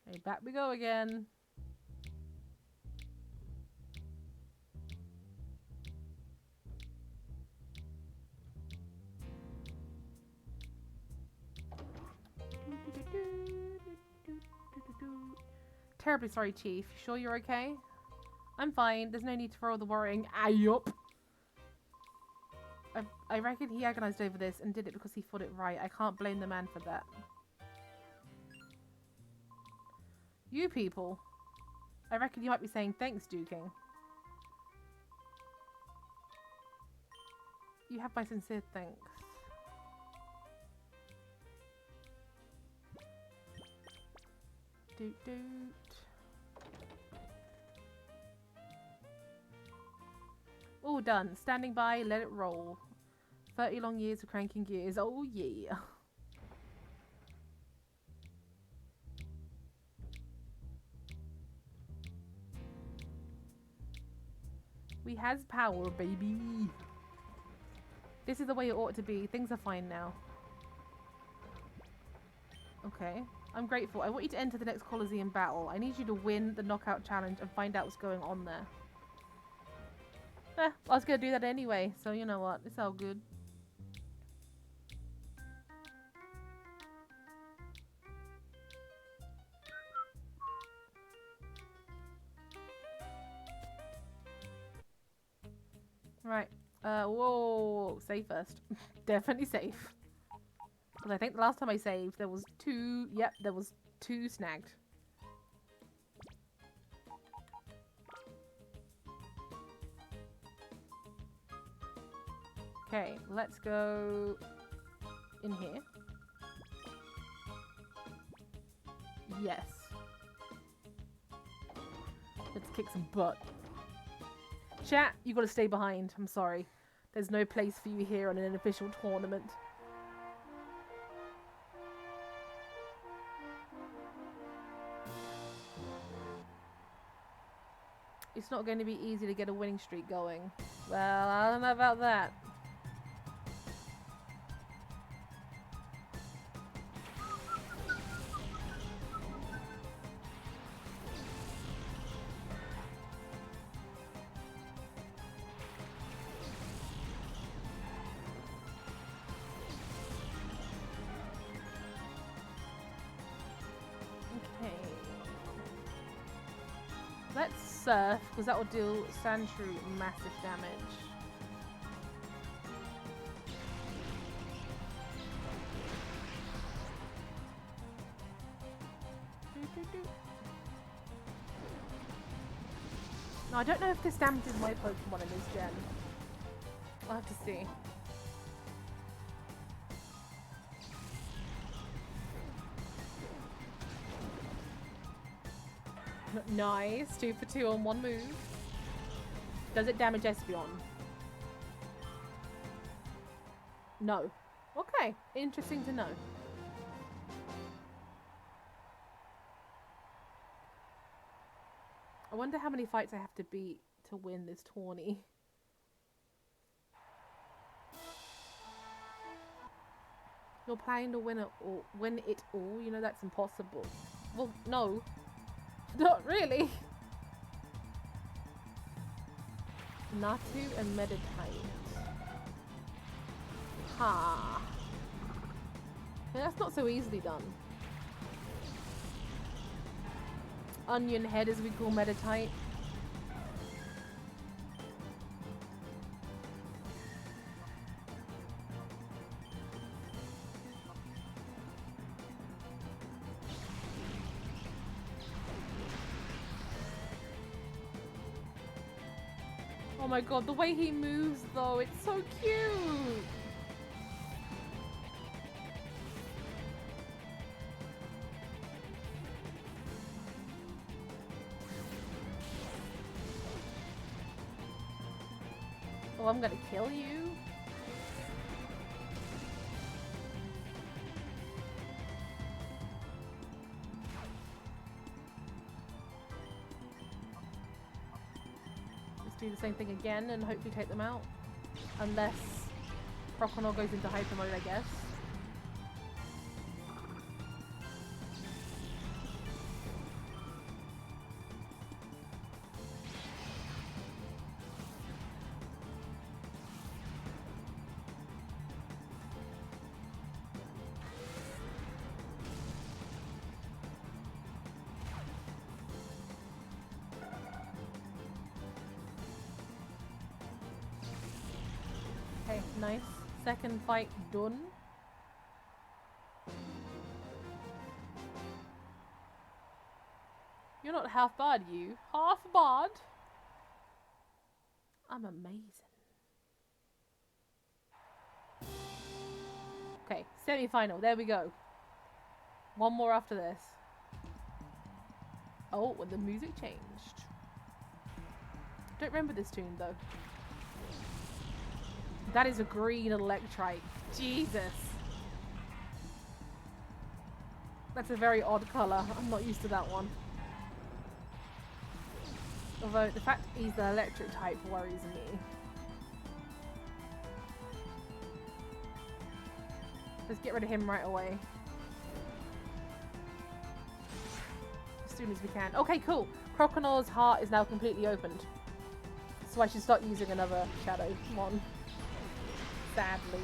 [SPEAKER 1] Okay, back we go again. Terribly sorry, Chief. Sure you're okay? I'm fine. There's no need for all the worrying. Yup. I reckon he agonized over this and did it because he thought it right. I can't blame the man for that. You people. I reckon you might be saying thanks, Duking. You have my sincere thanks. Doot doot. All done. Standing by, let it roll. 30 long years of cranking gears. Oh yeah. We has power, baby. This is the way it ought to be. Things are fine now. Okay. I'm grateful. I want you to enter the next Colosseum battle. I need you to win the knockout challenge and find out what's going on there. I was going to do that anyway, so you know what? It's all good. Right. Whoa. Save first. Definitely safe. Because I think the last time I saved, there was 2... Yep, there was 2 snagged. Okay, let's go in here. Yes. Let's kick some butt. Chat, you gotta stay behind. I'm sorry. There's no place for you here on an official tournament. It's not going to be easy to get a winning streak going. Well, I don't know about that. Let's surf, because that will deal Sandshrew massive damage. No, I don't know if this damages my Pokemon in this gen. I'll have to see. Nice. 2 for 2 on one move. Does it damage Espeon? No. Okay. Interesting to know. I wonder how many fights I have to beat to win this tourney. You're planning to win it all. You know that's impossible. Well, no. Not really. Natu and meditate. Ha. Yeah, that's not so easily done. Onion head, as we call meditate. Oh my god, the way he moves though, it's so cute! Oh, I'm gonna kill you? Do the same thing again and hopefully take them out. Unless Croconor goes into hyper mode, I guess. Okay, nice. Second fight done. You're not half bad, you. Half bad? I'm amazing. Okay, semi-final. There we go. One more after this. Oh, and the music changed. Don't remember this tune, though. That is a green electrite. Jesus. That's a very odd colour. I'm not used to that one. Although the fact he's the electric type worries me. Let's get rid of him right away. As soon as we can. Okay, cool. Croconor's heart is now completely opened. So I should start using another shadow mon. Sadly.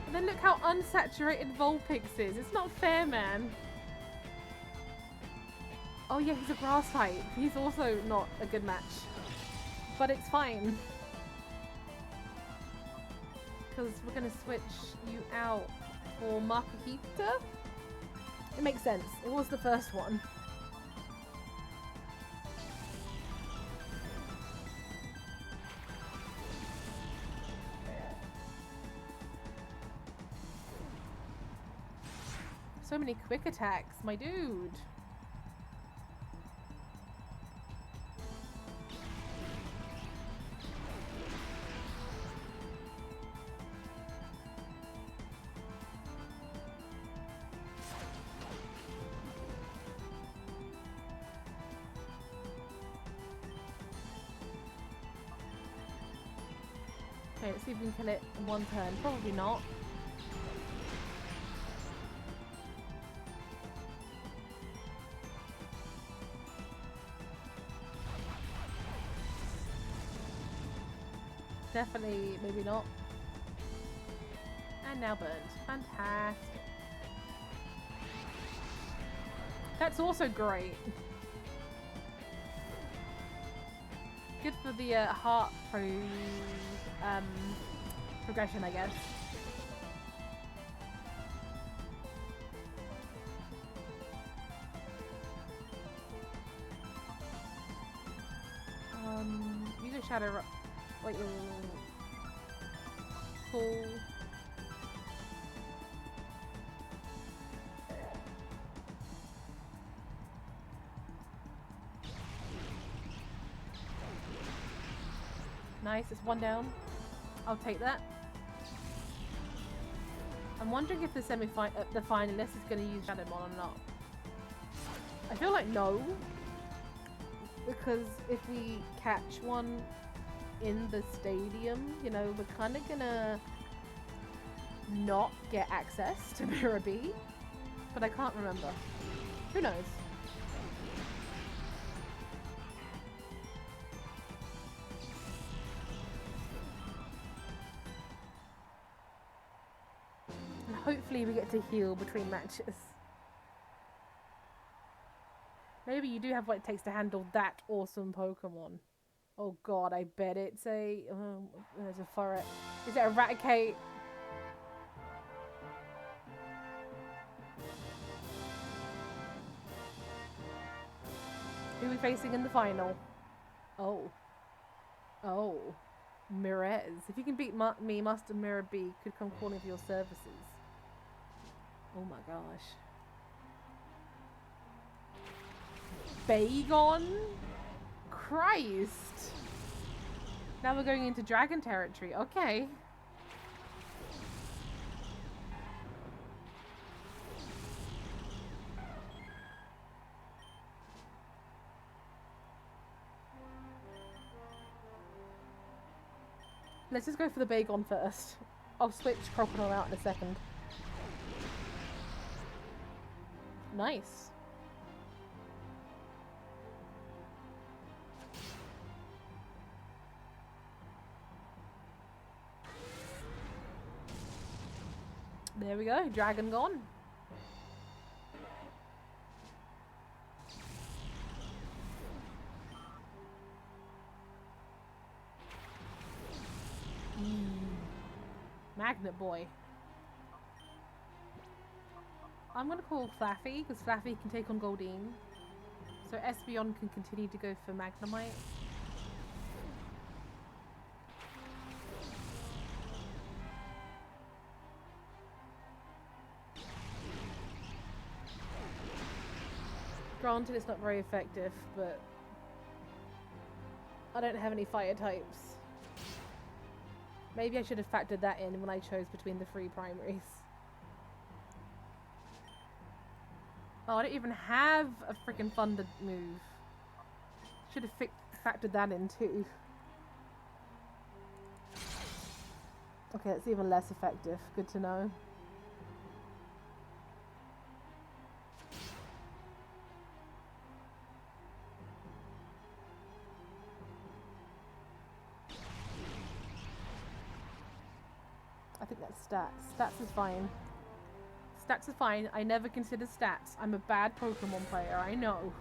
[SPEAKER 1] And then look how unsaturated Vulpix is. It's not fair, man. Oh yeah, he's a grass type. He's also not a good match. But it's fine. Because we're going to switch you out for Makuhita. It makes sense. It was the first one. So many quick attacks, my dude. Okay, let's see if we can kill it in one turn. Probably not. Definitely, maybe not. And now burnt. Fantastic. That's also great. Good for the heart progression, I guess. Use a shadow. Like cool. Nice, it's one down. I'll take that. I'm wondering if the the finalist is going to use Shadowmon or not. I feel like no. Because if we catch one in the stadium, you know, we're kind of going to not get access to Mirror B. But I can't remember. Who knows? And hopefully we get to heal between matches. Maybe you do have what it takes to handle that awesome Pokemon. Oh god, I bet it's a... there's a Furret. Is it Eradicate? Who are we facing in the final? Oh. Oh. Mirez. If you can beat me, Master Mirror B could come calling for your services. Oh my gosh. Bagon? Christ. Now we're going into dragon territory. Okay. Let's just go for the Bagon first. I'll switch Crocodile out in a second. Nice. There we go, dragon gone. Magnet Boy. I'm gonna call Flaffy, because Flaffy can take on Goldeen. So Espeon can continue to go for Magnemite. Granted, it's not very effective, but I don't have any fire types. Maybe I should have factored that in when I chose between the 3 primaries. Oh, I don't even have a freaking Thunder move. Should have factored that in too. Okay, it's even less effective. Good to know. I think that's stats. Stats is fine. Stats is fine. I never consider stats. I'm a bad Pokemon player, I know.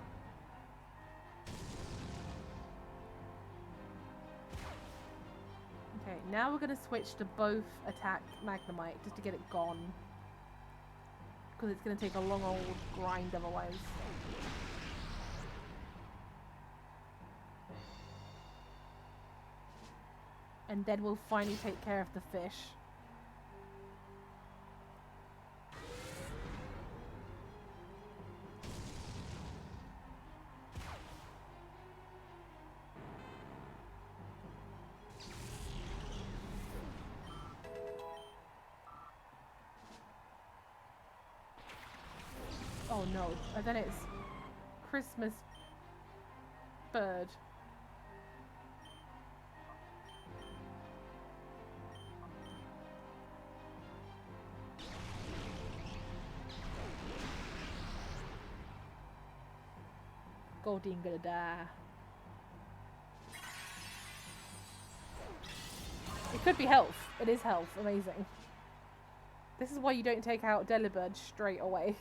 [SPEAKER 1] Okay, now we're going to switch to both attack Magnemite just to get it gone. Because it's going to take a long old grind otherwise. And then we'll finally take care of the fish. Oh no, and then it's Christmas bird. Goldeen gonna die. It could be health. It is health. Amazing. This is why you don't take out Delibird straight away.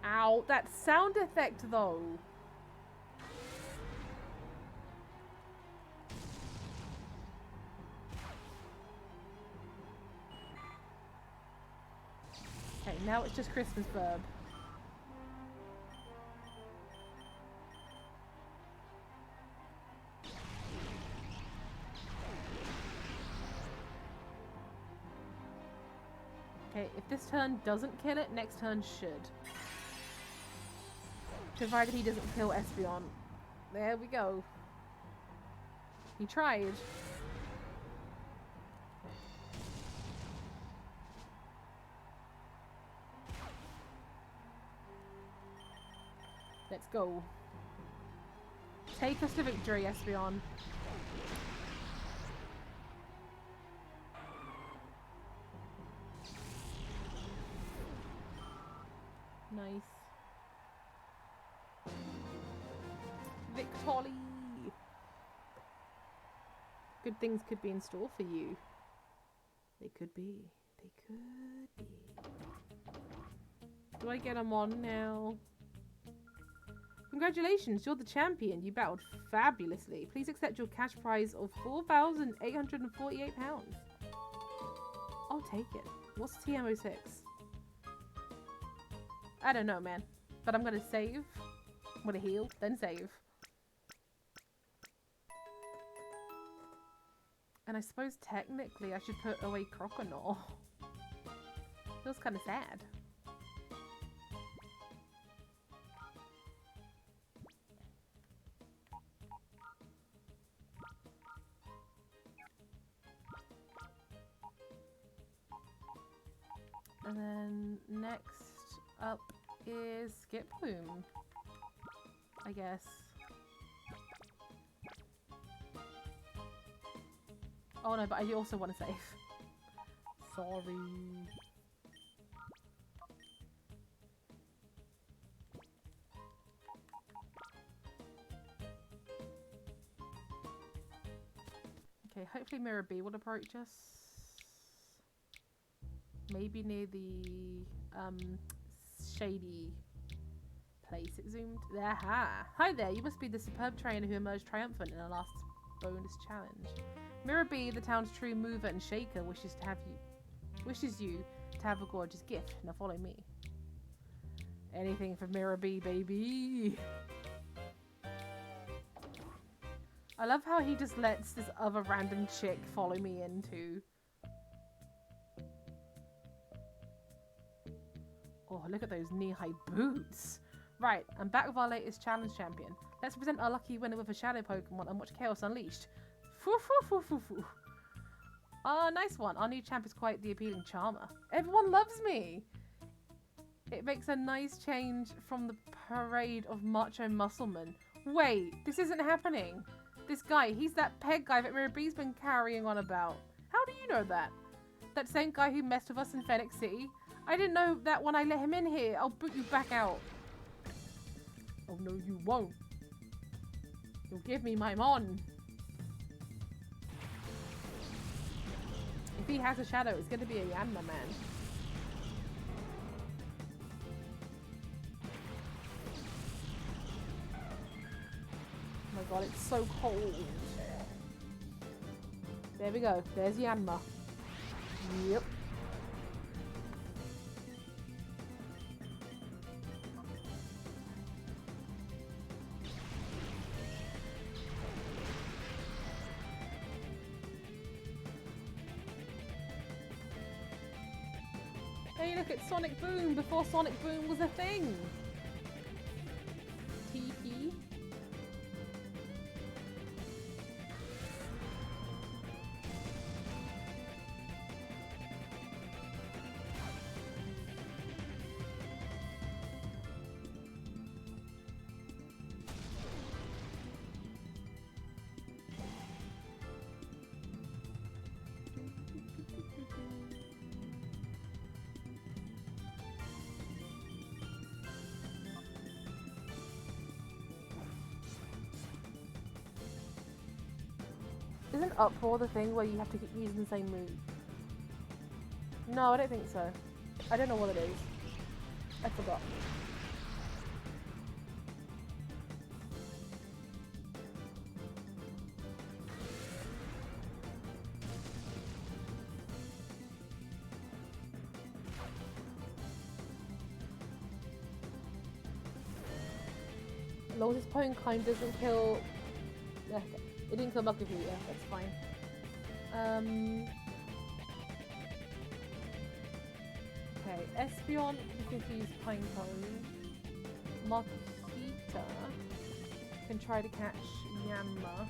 [SPEAKER 1] Ow, that sound effect though. Okay, now it's just Christmas verb. Okay, if this turn doesn't kill it, next turn should. Provided he doesn't kill Espeon. There we go. He tried. Let's go. Take us to victory, Espeon. Nice. Victory! Good things could be in store for you. They could be. They could be. Do I get them on now? Congratulations, you're the champion. You battled fabulously. Please accept your cash prize of £4,848. I'll take it. What's TM06? I don't know, man. But I'm gonna save. I'm gonna heal, then save. And I suppose technically I should put away Croconaw. Feels kind of sad. And then next up is Skip Bloom, I guess. Oh no, but I also want to save. Sorry. Okay, hopefully Mirror B will approach us. Maybe near the shady place it zoomed. Aha! Hi there, you must be the superb trainer who emerged triumphant in the last bonus challenge. Mirror B, the town's true mover and shaker, wishes you to have a gorgeous gift. Now follow me. Anything for Mirror B, baby. I love how he just lets this other random chick follow me into. Oh, look at those knee-high boots. Right, I'm back with our latest challenge champion. Let's present our lucky winner with a shadow Pokemon and watch Chaos Unleashed. Foo foo foo foo foo. Ah, nice one. Our new champ is quite the appealing charmer. Everyone loves me. It makes a nice change from the parade of macho musclemen. Wait, this isn't happening. This guy, he's that peg guy that Mirror B's been carrying on about. How do you know that? That same guy who messed with us in Phoenix City? I didn't know that when I let him in here. I'll boot you back out. Oh no, you won't. You'll give me my mon. If he has a shadow, it's going to be a Yanma, man. Oh my god, it's so cold. There we go. There's Yanma. Yep. Hey, look, it's Sonic Boom before Sonic Boom was a thing. Tee-hee. Isn't Uproar the thing where you have to keep using the same move? No, I don't think so. I don't know what it is. I forgot. As long as his opponent kind doesn't kill... It didn't kill Mugavoo, yeah, that's fine. Okay, Espeon, you can use Pinecone. Marquita can try to catch Yanma.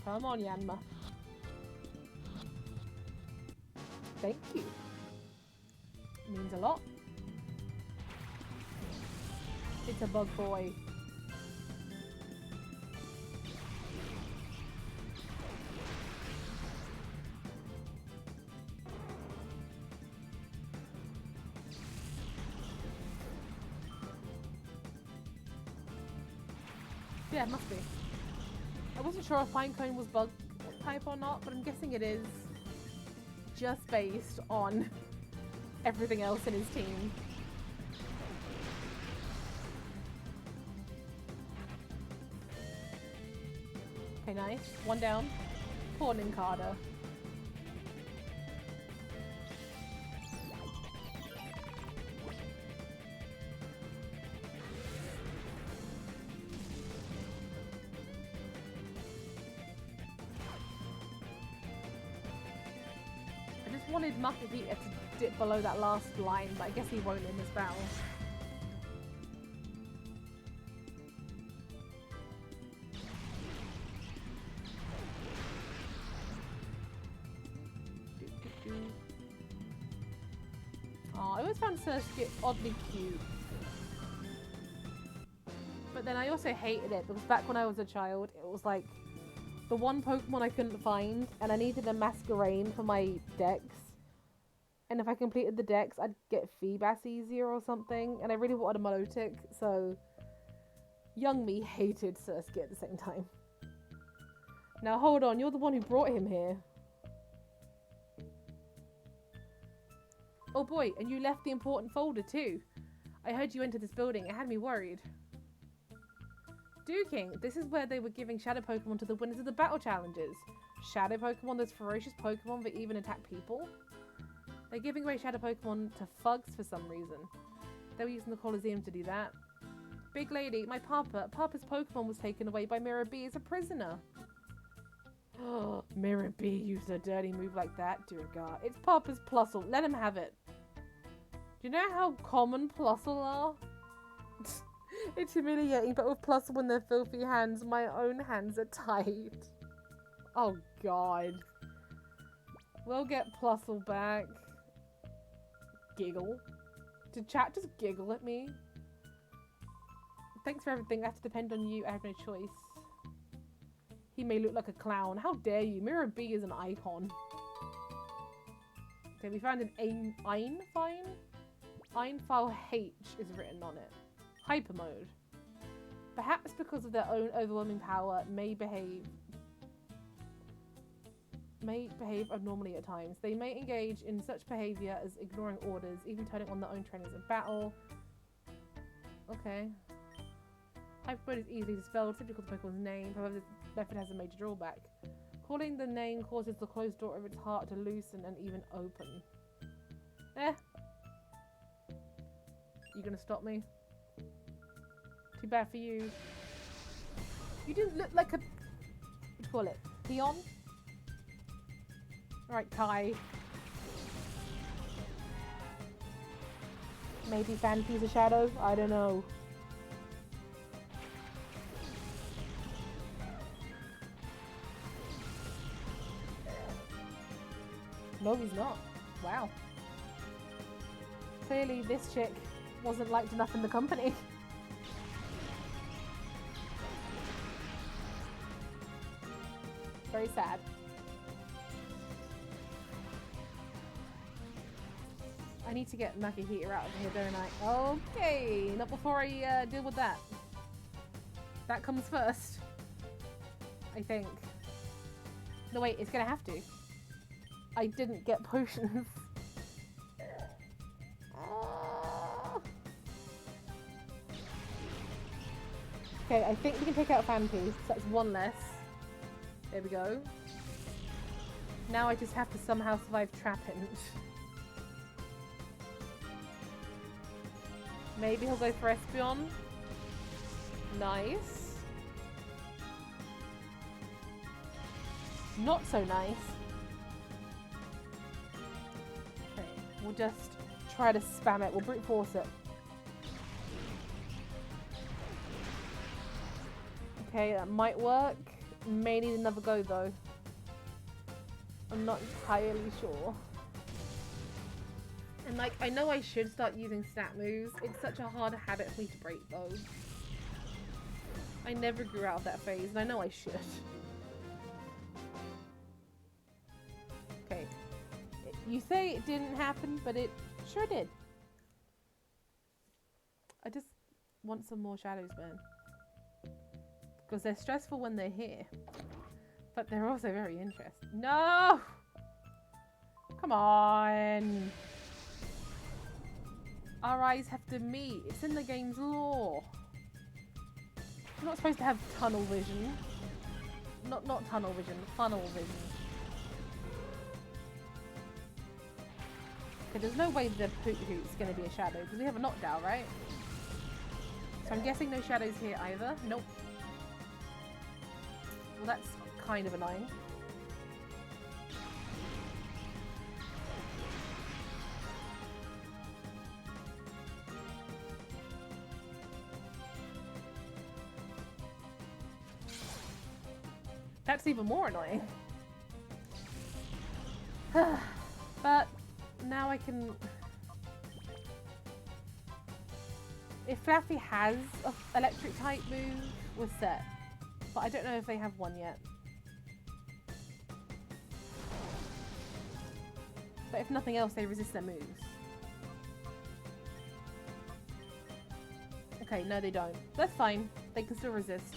[SPEAKER 1] Come on, Yanma. Thank you. Means a lot. It's a bug boy. Yeah, it must be. I wasn't sure if Pinecone was bug type or not, but I'm guessing it is. Just based on everything else in his team. Okay, nice. One down. Poor Ninkada. Wanted Makahita to dip below that last line, but I guess he won't in this battle. Oh, I always found Surskit oddly cute. But then I also hated it because back when I was a child, it was like the one Pokemon I couldn't find, and I needed a Masquerain for my dex. And if I completed the dex, I'd get Feebas easier or something. And I really wanted a Milotic, so young me hated Surskit at the same time. Now hold on, you're the one who brought him here. Oh boy, and you left the important folder too. I heard you enter this building, it had me worried. Duking, this is where they were giving Shadow Pokemon to the winners of the battle challenges. Shadow Pokemon, those ferocious Pokemon that even attack people? They're giving away Shadow Pokemon to thugs for some reason. They were using the Colosseum to do that. Big lady, my Papa's Pokemon was taken away by Mirror B as a prisoner. Oh, Mirror B used a dirty move like that, dear God. It's Papa's Plusle, let him have it. Do you know how common Plusle are? It's humiliating, but with Plusle in their filthy hands, my own hands are tied. Oh God. We'll get Plusle back. Giggle. Did chat just giggle at me? Thanks for everything. I have to depend on you. I have no choice. He may look like a clown. How dare you? Mirror B is an icon. Okay, we found an Einfine? Einfile H is written on it. Hyper mode. Perhaps because of their own overwhelming power, may behave abnormally at times. They may engage in such behavior as ignoring orders, even turning on their own trainers in battle. Okay. Hyper mode is easily dispelled, simply because the Pokemon's name. However, this method has a major drawback. Calling the name causes the closed door of its heart to loosen and even open. You gonna stop me? Too bad for you. You didn't look like a... what do you call it? Peon? Alright, Kai. Maybe Fantasy's a shadow? I don't know. No, he's not. Wow. Clearly this chick wasn't liked enough in the company. Very sad. I need to get Makahita out of here, don't I? Okay, not before I deal with that. That comes first. I think. No wait, it's gonna have to. I didn't get potions. Okay, I think we can take out Fanpiece. So that's one less. There we go. Now I just have to somehow survive Trapinch. Maybe he'll go for Espeon. Nice. Not so nice. Okay, we'll just try to spam it. We'll brute force it. Okay, that might work. May need another go though. I'm not entirely sure. And like, I know I should start using stat moves. It's such a hard habit for me to break though. I never grew out of that phase, and I know I should. Okay. You say it didn't happen, but it sure did. I just want some more shadows, man. Because they're stressful when they're here. But they're also very interesting. No! Come on! Our eyes have to meet. It's in the game's lore. You're not supposed to have tunnel vision. Not tunnel vision, funnel vision. Okay, there's no way the Hoot Hoot's going to be a shadow, because we have a knockdown, right? So I'm guessing no shadows here either. Nope. Well, that's kind of annoying. That's even more annoying. But now I can... If Fluffy has an electric type move, we're set. But I don't know if they have one yet. But if nothing else, they resist their moves. Okay, no they don't. That's fine. They can still resist.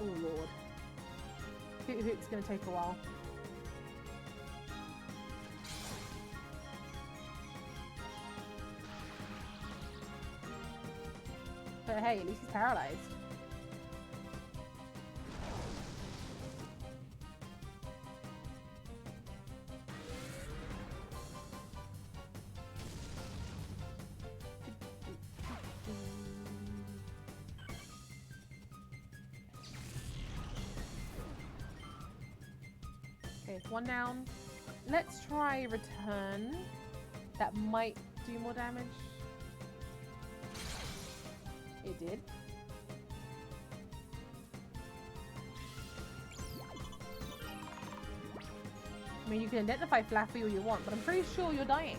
[SPEAKER 1] Oh lord. Hoot Hoot's gonna take a while. But hey, at least he's paralyzed. Okay, one down. Let's try return. That might do more damage. It did. I mean, you can identify Flaffy all you want, but I'm pretty sure you're dying.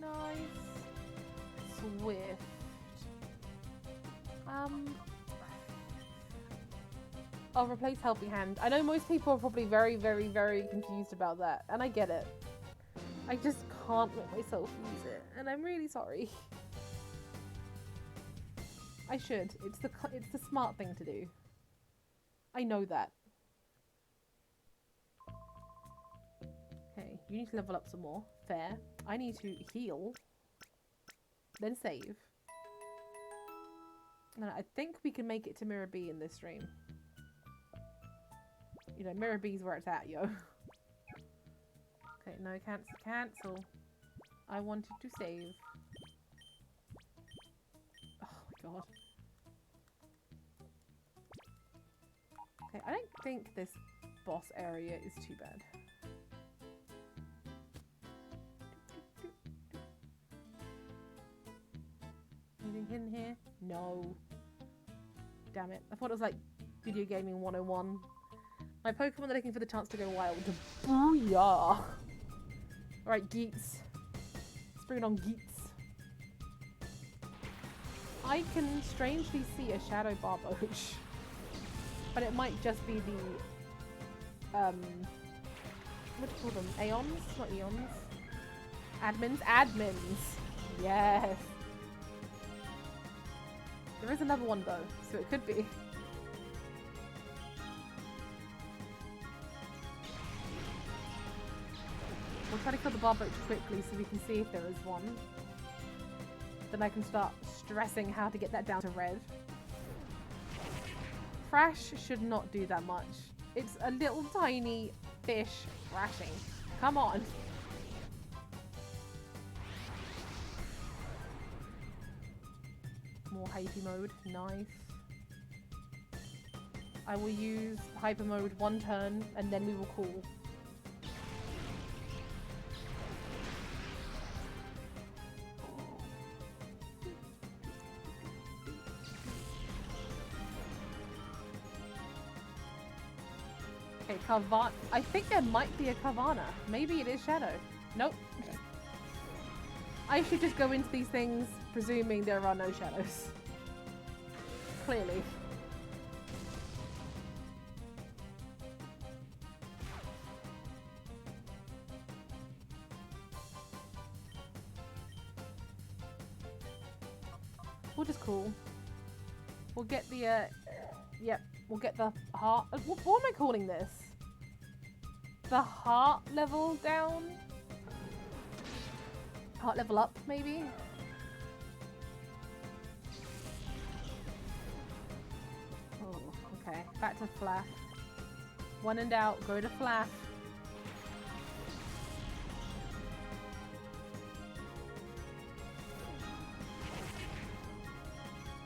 [SPEAKER 1] Nice. Swift. I'll replace Helping Hand. I know most people are probably very, very, very confused about that, and I get it. I just can't make myself use it, and I'm really sorry. I should. It's the smart thing to do. I know that. Okay, you need to level up some more. Fair. I need to heal. Then save. And I think we can make it to Mirror B in this stream. You know, Mirror B's where it's at, yo. Okay, no, cancel. I wanted to save. Oh my god. Okay, I don't think this boss area is too bad. Anything hidden here? No. Damn it. I thought it was like video gaming 101. My Pokemon are looking for the chance to go wild. Booyah! Alright, Geets. Let's bring it on, Geets. I can strangely see a Shadow Barboach. But it might just be the... what do you call them? Aeons? Not Eons. Admins? Admins! Yes! There is another one though, so it could be. We'll try to kill the Barboach quickly so we can see if there is one. Then I can start stressing how to get that down to red. Thrash should not do that much. It's a little tiny fish thrashing. Come on. More hypey mode. Nice. I will use hyper mode one turn and then we will call. Okay, Carvana. I think there might be a Carvana. Maybe it is Shadow. Nope. I should just go into these things presuming there are no shadows. Clearly. We'll just call. We'll get the, yep, we'll get the heart. What am I calling this? The heart level down? Heart level up, maybe? Oh, okay. Back to Flaff. When in doubt, go to Flaff.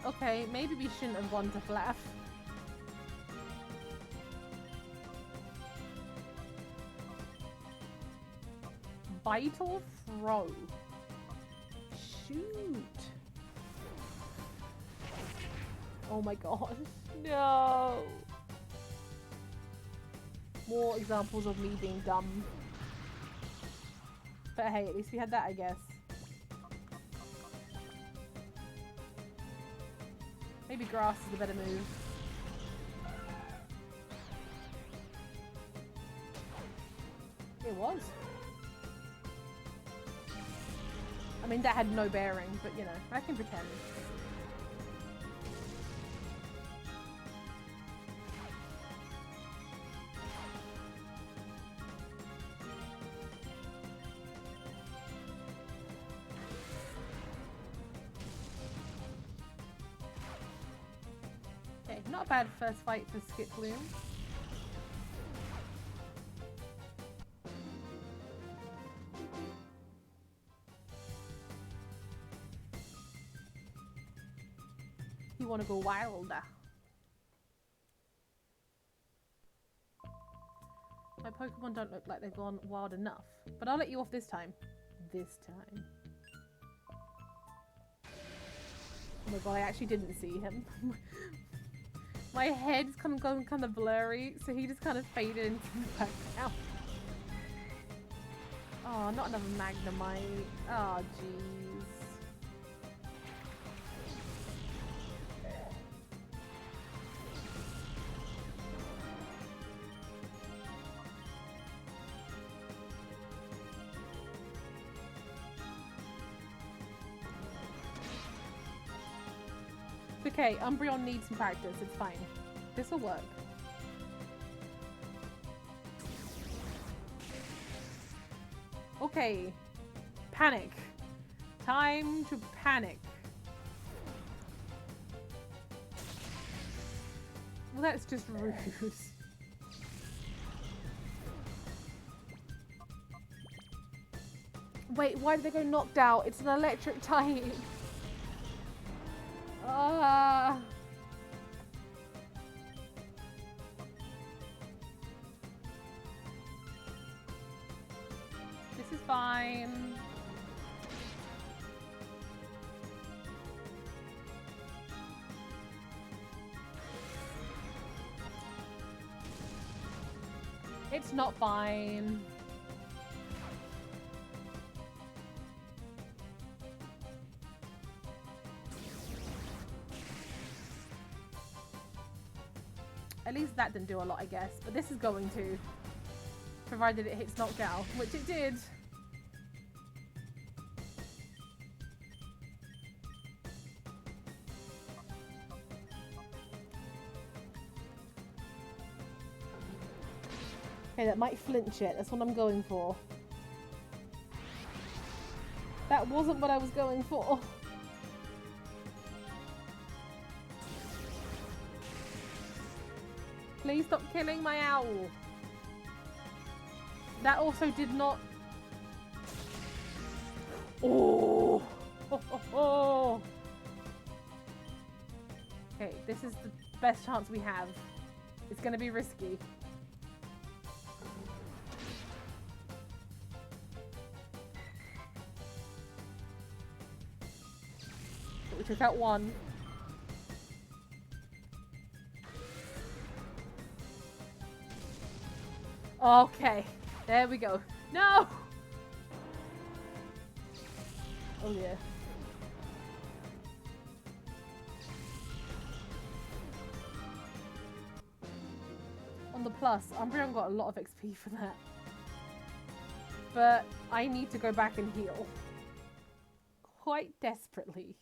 [SPEAKER 1] Okay, maybe we shouldn't have gone to Flaff. Vital throw. Shoot. Oh my gosh. No. More examples of me being dumb. But hey, at least we had that, I guess. Maybe grass is the better move. It was. I mean, that had no bearing, but you know, I can pretend. Okay, not a bad first fight for Skip Bloom. You want to go wilder. My Pokemon don't look like they've gone wild enough, but I'll let you off this time. This time. Oh my god, I actually didn't see him. My head's kind of going kind of blurry, so he just kind of faded into the background. Oh, not another Magnemite. Oh, jeez. Okay, Umbreon needs some practice, it's fine. This'll work. Okay. Panic. Time to panic. Well, that's just rude. Wait, why did they go knocked out? It's an electric type. This is fine. It's not fine. At least that didn't do a lot, I guess. But this is going to. Provided it hits knockdown, which it did. Okay, that might flinch it. That's what I'm going for. That wasn't what I was going for. Please stop killing my owl. That also did not... Oh! Okay, this is the best chance we have. It's gonna be risky. But we took out one. Okay, there we go. No! Oh yeah. On the plus, Umbreon got a lot of XP for that. But I need to go back and heal. Quite desperately.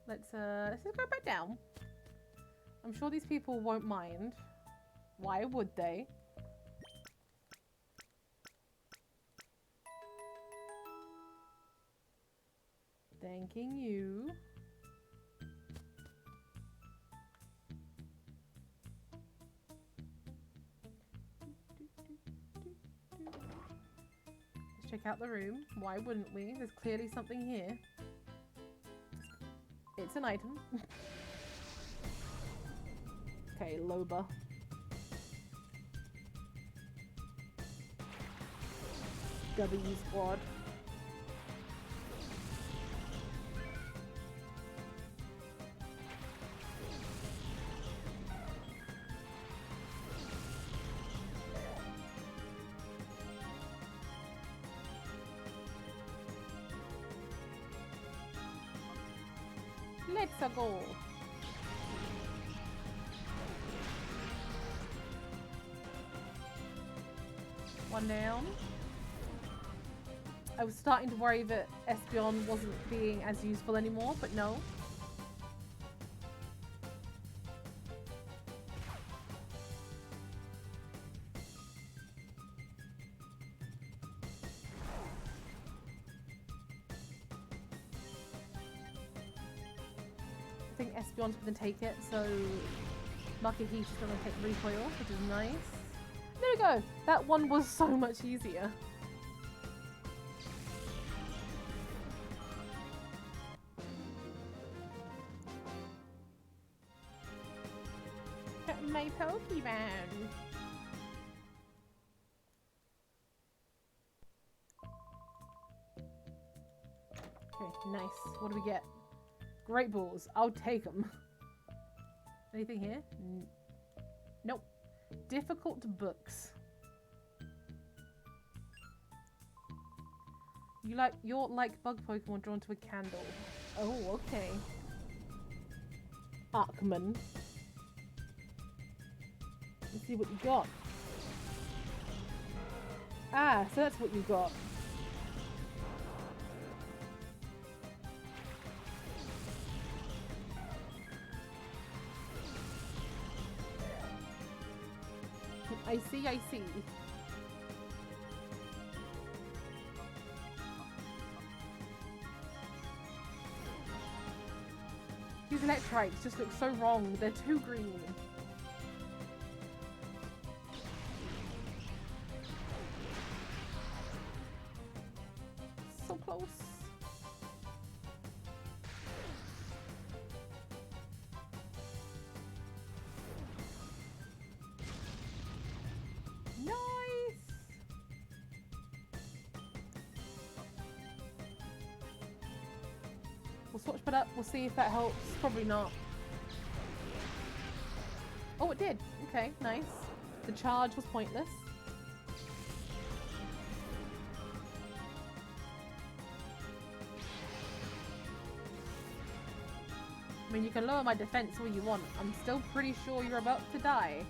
[SPEAKER 1] Let's just go back down. I'm sure these people won't mind. Why would they? Thanking you. Let's check out the room. Why wouldn't we? There's clearly something here. It's an item. Okay, Loba. W squad. Let's go. One down. I was starting to worry that Espeon wasn't being as useful anymore, but no. I think Espeon's going to take it, so Makihishi's going to take recoil, which is nice. There we go. That one was so much easier. My Pokemon. Okay, nice. What do we get? Great balls. I'll take them. Anything here? Nope. Difficult books. You're like bug Pokemon drawn to a candle. Oh, okay. Arkman. Let's see what you got. Ah, so that's what you got. I see, I see. These Electrites just look so wrong. They're too green. So close. We'll swatch it up, we'll see if that helps. Probably not. Oh, it did. Okay, nice. The charge was pointless. I mean, you can lower my defense all you want. I'm still pretty sure you're about to die.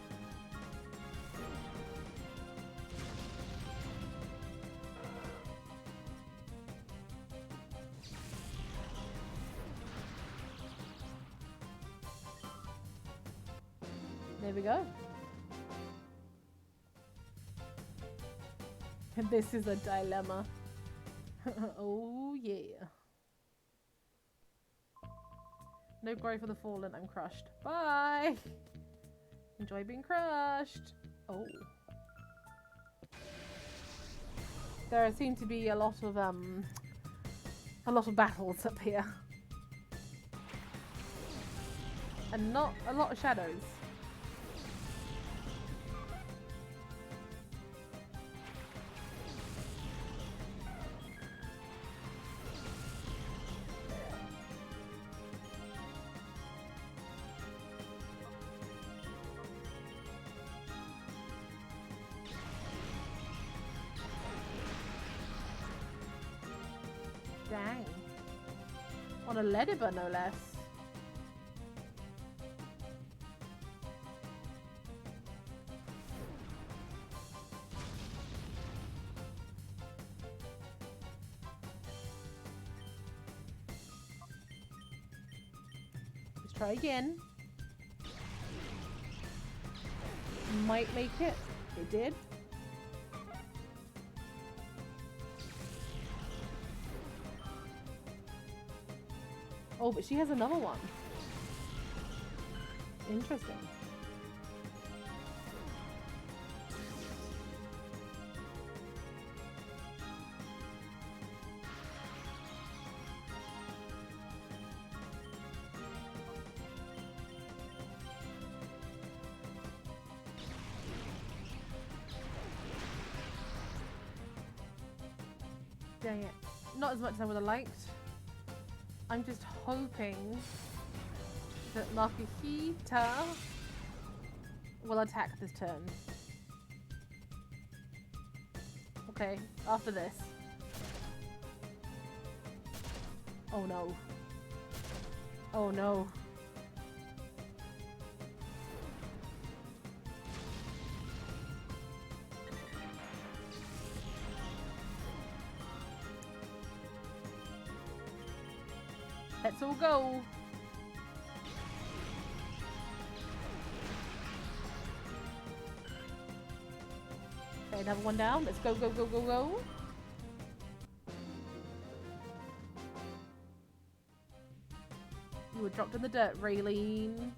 [SPEAKER 1] There we go. And this is a dilemma. Oh yeah. No glory for the fallen, I'm crushed. Bye! Enjoy being crushed. Oh. There seem to be a lot of battles up here. and not a lot of shadows. Dang. On a Ledibur, no less. Let's try again. Might make it. It did. Oh, but she has another one. Interesting. Dang it. Not as much as I would have liked. I'm just hoping that Makuhita will attack this turn. Okay, after this. Oh no. Oh no. Let's all go. Okay, another one down. Let's go, go, go, go, go. You were dropped in the dirt, Raylene.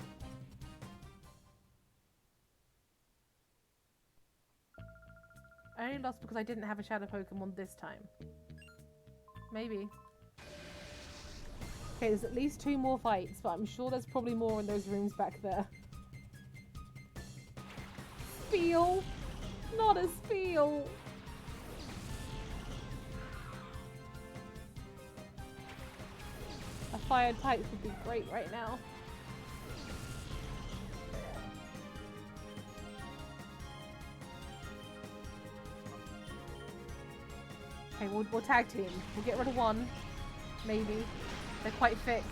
[SPEAKER 1] I only lost because I didn't have a shadow Pokemon this time. Maybe. Okay, there's at least 2 more fights, but I'm sure there's probably more in those rooms back there. Spiel! Not a Spiel! A fire type would be great right now. Okay, we'll tag team. We'll get rid of one. Maybe. They're quite thick.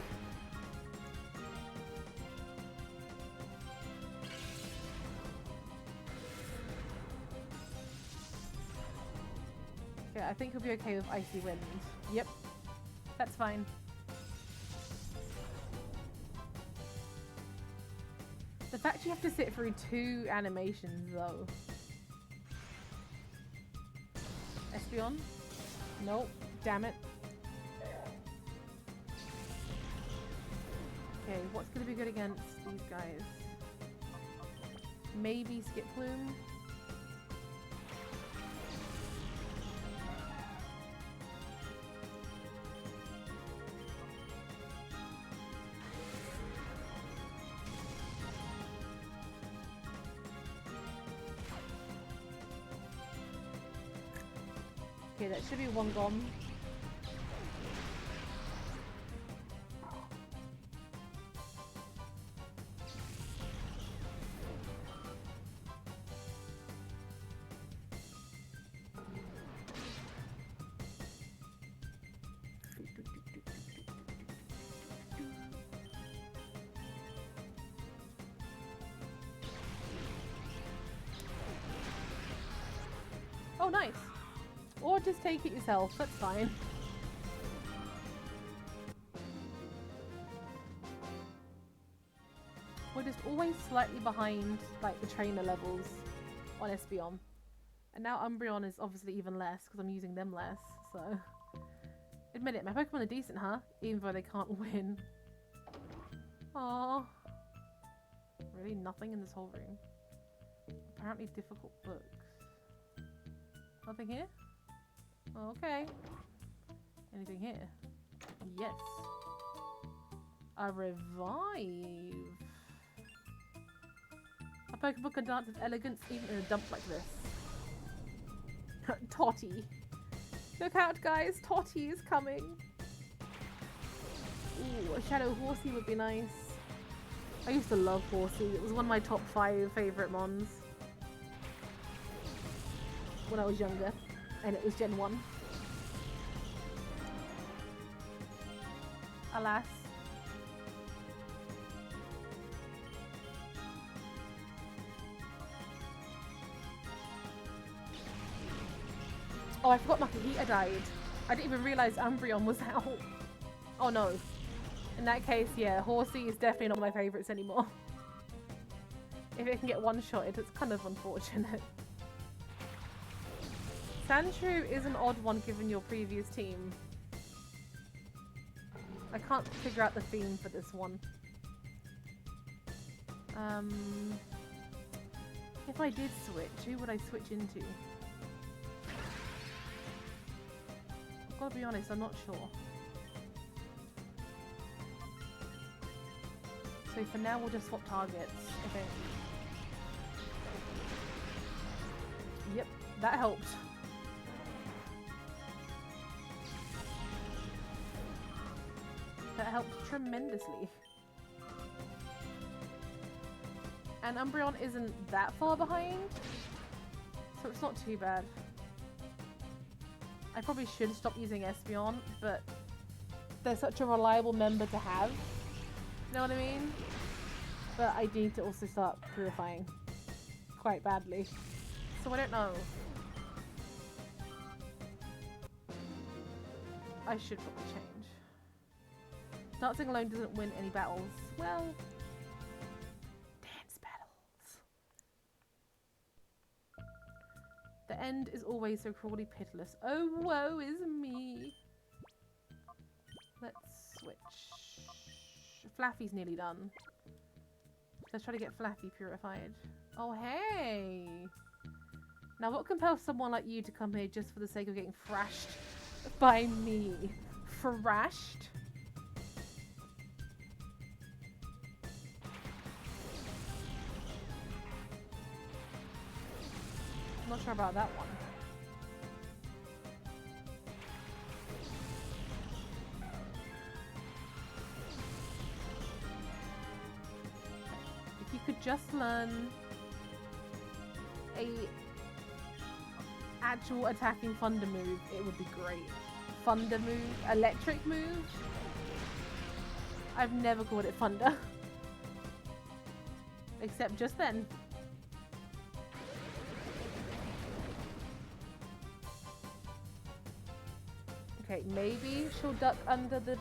[SPEAKER 1] Okay, I think he'll be okay with Icy Wind. Yep. That's fine. The fact you have to sit through 2 animations, though. Espeon? Nope. Damn it. Okay, what's gonna be good against these guys? Maybe Skip Plume? Okay, that should be one gone. Oh, nice. Or just take it yourself. That's fine. We're just always slightly behind, like, the trainer levels on Espeon. And now Umbreon is obviously even less, because I'm using them less, so... Admit it, my Pokemon are decent, huh? Even though they can't win. Aww. Really nothing in this whole room. Apparently difficult books. Nothing here? Okay. Anything here? Yes. A revive. Pokemon can dance with elegance even in a dump like this. Totty. Look out, guys. Totty is coming. Ooh, a Shadow Horsey would be nice. I used to love Horsey. It was one of my top 5 favourite mons when I was younger. And it was Gen 1. Alas. Oh, I forgot Makihita died. I didn't even realise Umbreon was out. Oh no. In that case, yeah, Horsey is definitely not my favourites anymore. If it can get one-shotted, it's kind of unfortunate. Sandshrew is an odd one given your previous team. I can't figure out the theme for this one. If I did switch, who would I switch into? I've got to be honest, I'm not sure. So for now, we'll just swap targets. Okay. Yep, that helped. That helped tremendously. And Umbreon isn't that far behind, so it's not too bad. I probably should stop using Espeon, but they're such a reliable member to have. You know what I mean? But I need to also start purifying quite badly. So I don't know. I should probably change. Dancing alone doesn't win any battles. Well, dance battles. The end is always so cruelly pitiless. Oh, woe is me. Let's switch. Flaffy's nearly done. Let's try to get Flaffy purified. Oh, hey! Now, what compels someone like you to come here just for the sake of getting thrashed by me? Thrashed? I'm not sure about that one. If you could just learn a actual attacking thunder move, it would be great. Thunder move? Electric move? I've never called it thunder. Except just then. Okay, maybe she'll duck under the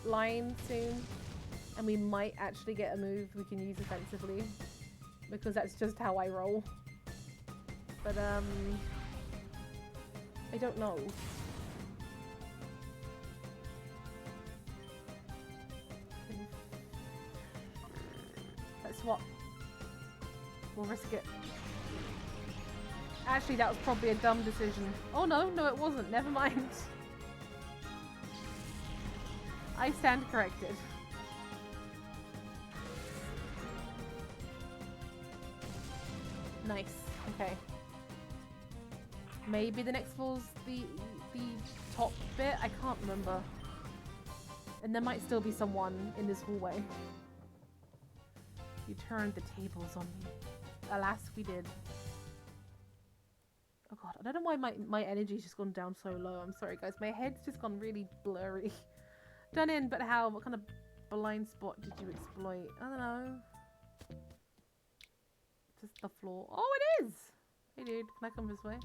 [SPEAKER 1] line soon. And we might actually get a move we can use offensively. Because that's just how I roll. But, I don't know. Let's swap. We'll risk it. Actually, that was probably a dumb decision. Oh no, no it wasn't. Never mind. I stand corrected. Nice. Okay. Maybe the next floor's the top bit? I can't remember. And there might still be someone in this hallway. You turned the tables on me. Alas, we did. Oh god, I don't know why my energy's just gone down so low. I'm sorry guys, my head's just gone really blurry. Done in, but how? What kind of blind spot did you exploit? I don't know. Just the floor. Oh, it is! Hey dude, can I come this way?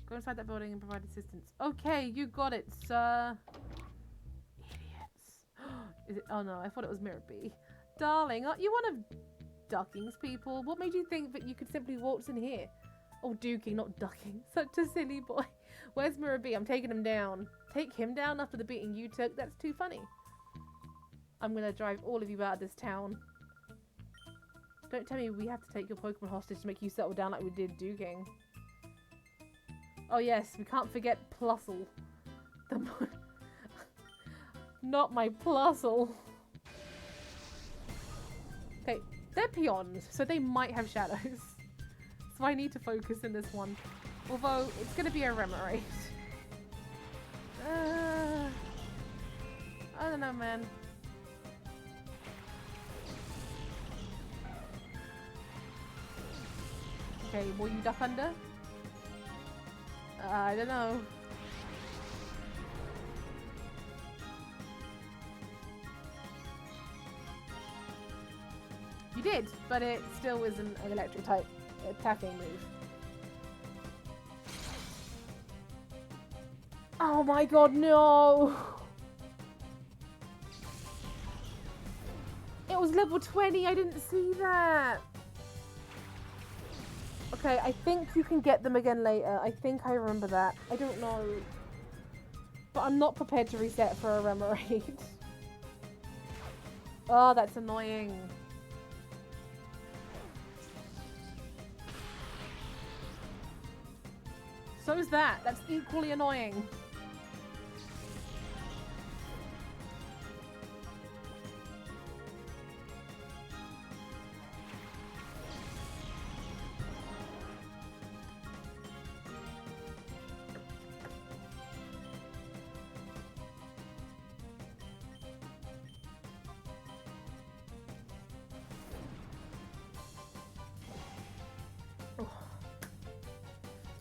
[SPEAKER 1] Go inside that building and provide assistance. Okay, you got it, sir. Idiots. Is it? Oh no, I thought it was Mirror B. Darling, aren't you one of Ducking's people? What made you think that you could simply waltz in here? Oh, duking, not ducking. Such a silly boy. Where's Mirror B? I'm taking him down. Take him down after the beating you took? That's too funny. I'm gonna drive all of you out of this town. Don't tell me we have to take your Pokemon hostage to make you settle down like we did duking. Oh yes, we can't forget Plusle. Not my Plusle. Okay, They're peons, so they might have shadows. So I need to focus in this one. Although, it's going to be a Remoraid. I don't know, man. Okay, will you duck under? I don't know. You did, but it still isn't an electric type attacking move. Oh my god, no! It was level 20, I didn't see that! Okay, I think you can get them again later. I think I remember that. I don't know. But I'm not prepared to reset for a Remoraid. Oh, that's annoying. So is that. That's equally annoying.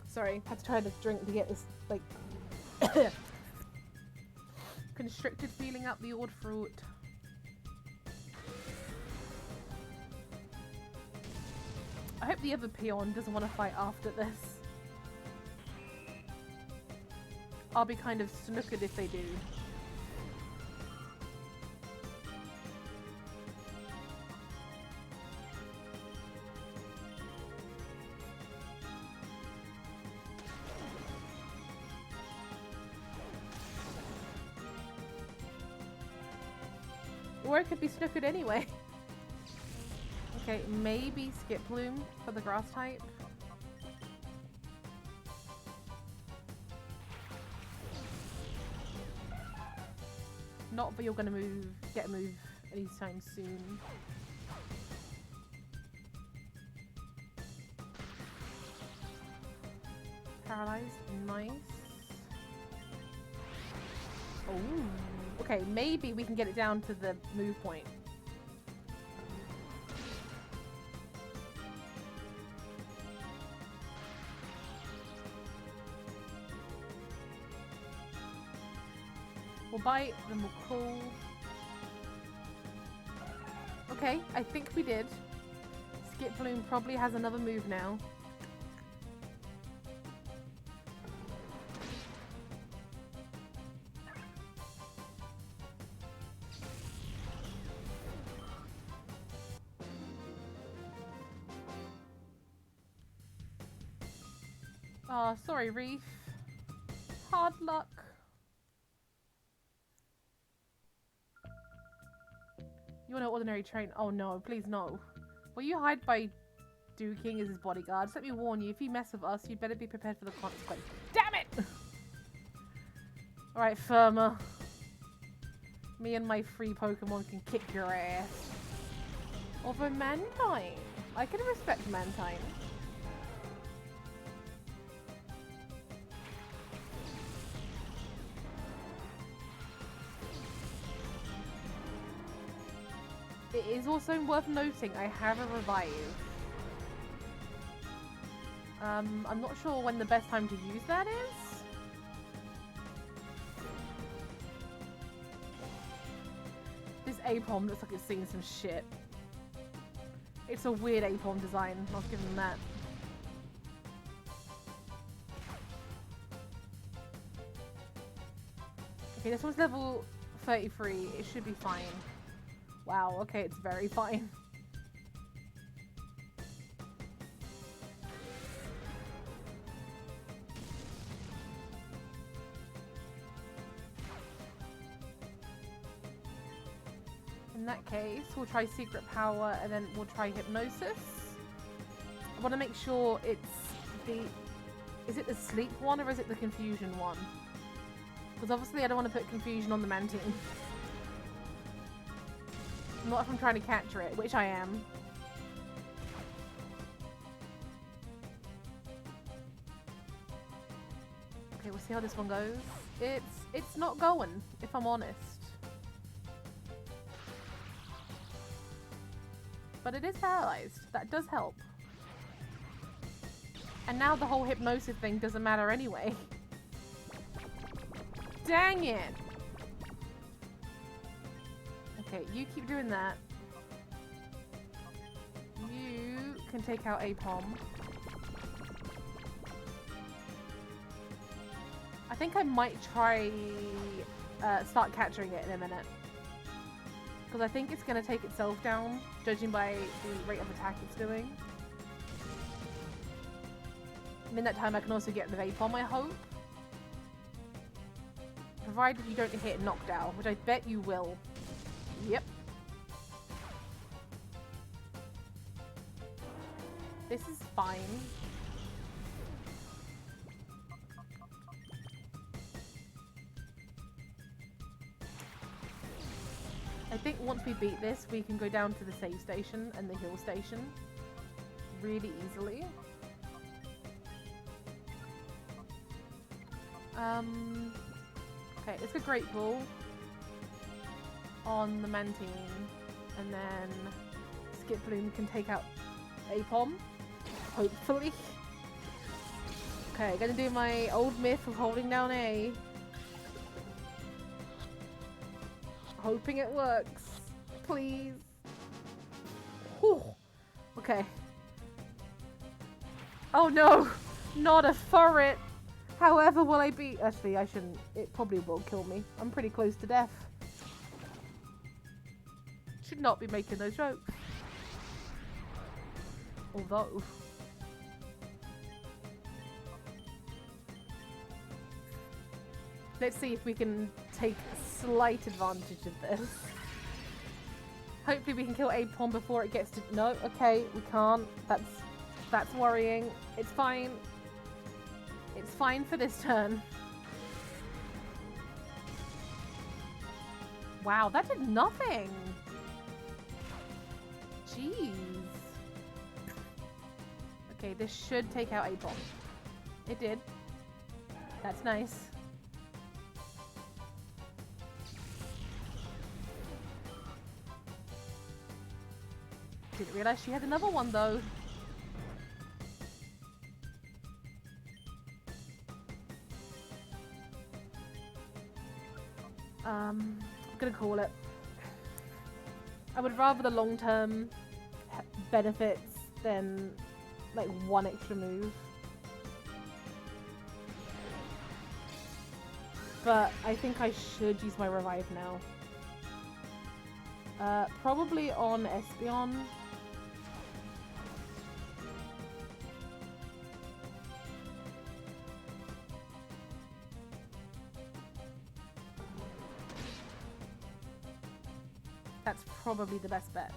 [SPEAKER 1] Sorry, had to try this drink to get this, like, constricted feeling up the old throat. I hope the other peon doesn't want to fight after this. I'll be kind of snookered if they do. Or it could be snookered anyway. Okay, maybe Skip Bloom for the grass type. Not that you're gonna get a move anytime soon. Paralyzed, nice. Oh. Okay, maybe we can get it down to the move point. We'll bite, then we'll call. Okay, I think we did. Skip Bloom probably has another move now. Oh, sorry, Reef. Hard luck. You want an ordinary train? Oh no, please no. Will you hide by Duking as his bodyguard? Just let me warn you, if you mess with us, you'd better be prepared for the consequence. Damn it! Alright, Firma. Me and my free Pokemon can kick your ass. Although Mantine. I can respect Mantine. It is also worth noting I have a revive. I'm not sure when the best time to use that is. This Apom looks like it's seen some shit. It's a weird Apom design, I'll give them that. Okay, this one's level 33, it should be fine. Wow, okay, it's very fine. In that case, we'll try Secret Power and then we'll try Hypnosis. I want to make sure it's the... Is it the Sleep one or is it the Confusion one? Because obviously I don't want to put Confusion on the Mantine. Not if I'm trying to capture it, which I am. Okay, we'll see how this one goes. It's not going, if I'm honest. But it is paralyzed. That does help. And now the whole hypnosis thing doesn't matter anyway. Dang it! Okay, you keep doing that. You can take out Apom. I think I might try start capturing it in a minute. Because I think it's going to take itself down, judging by the rate of attack it's doing. And in that time I can also get the Apom, I hope. Provided you don't hit knockdown, which I bet you will. Yep. This is fine. I think once we beat this, we can go down to the save station and the heal station really easily. Okay, it's a Great Ball on the Mantine, and then Skip Bloom can take out Apom, hopefully. Okay, gonna do my old myth of holding down A. Hoping it works. Please. Whew. Okay. Oh no! Not a turret! However will I be? Actually, I shouldn't. It probably will kill me. I'm pretty close to death. Should not be making those jokes. Although... let's see if we can take slight advantage of this. Hopefully we can kill Apom before it gets to... no, okay, we can't. That's worrying. It's fine. It's fine for this turn. Wow, that did nothing. Jeez. Okay, this should take out Apom. It did. That's nice. Didn't realize she had another one though. I'm gonna call it. I would rather the long-term benefits than like one extra move. But I think I should use my revive now. Probably on Espeon. That's probably the best bet.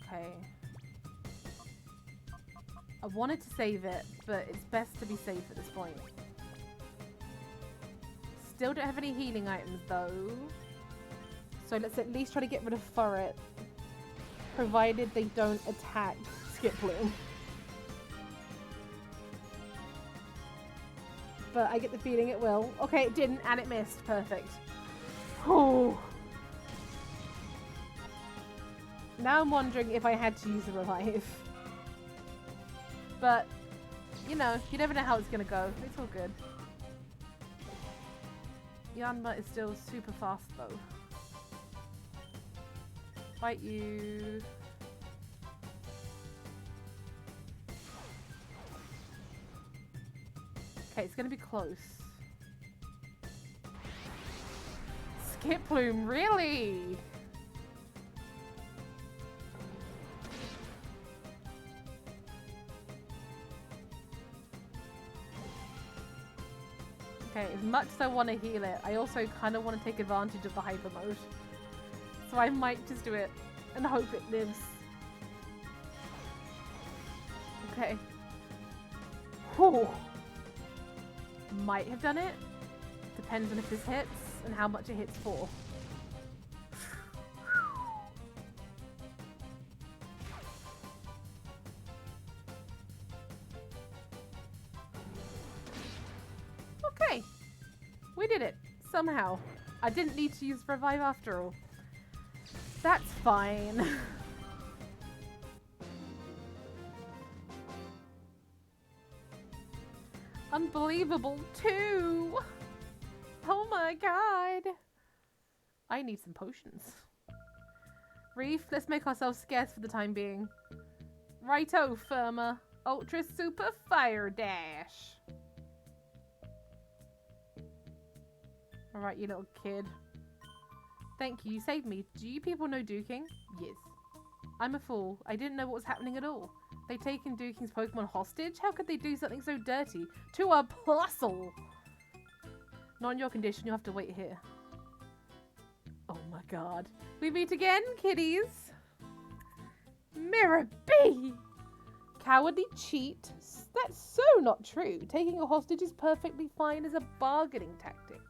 [SPEAKER 1] Okay. I wanted to save it, but it's best to be safe at this point. Still don't have any healing items though. So let's at least try to get rid of Furret. Provided they don't attack Skip Bloom. But I get the feeling it will. Okay, it didn't, and it missed. Perfect. Oh. Now I'm wondering if I had to use a revive. But, you know, you never know how it's gonna go. It's all good. Yanma is still super fast though. Fight you. Okay, it's gonna be close. Skip Bloom, really? Okay, as much as I want to heal it, I also kind of want to take advantage of the hyper mode. So I might just do it and hope it lives. Okay. Whew. Might have done it. Depends on if this hits and how much it hits for. Somehow. I didn't need to use revive after all. That's fine. Unbelievable 2! Oh my god! I need some potions. Reef, let's make ourselves scarce for the time being. Righto, Firma. Ultra Super Fire Dash. Alright, you little kid. Thank you, you saved me. Do you people know Duking? Yes. I'm a fool. I didn't know what was happening at all. They've taken Duking's Pokemon hostage? How could they do something so dirty? To a Plusle! Not in your condition, you'll have to wait here. Oh my god. We meet again, kiddies! Mirror B! Cowardly cheat? That's so not true. Taking a hostage is perfectly fine as a bargaining tactic.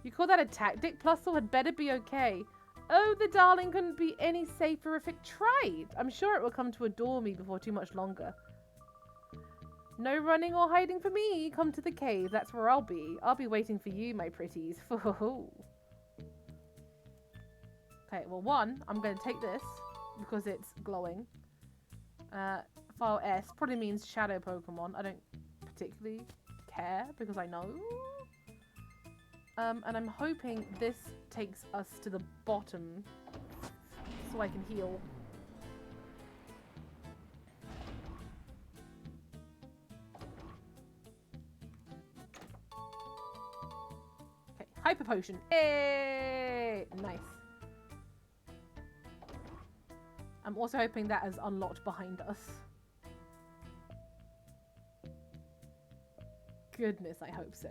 [SPEAKER 1] You call that a tactic? Plusle had better be okay. Oh, the darling couldn't be any safer if it tried. I'm sure it will come to adore me before too much longer. No running or hiding for me. Come to the cave. That's where I'll be. I'll be waiting for you, my pretties. Okay, well, one, I'm going to take this because it's glowing. File S probably means shadow Pokemon. I don't particularly care because I know. And I'm hoping this takes us to the bottom so I can heal. Okay, Hyper Potion. Hey! Nice. I'm also hoping that is unlocked behind us. Goodness, I hope so.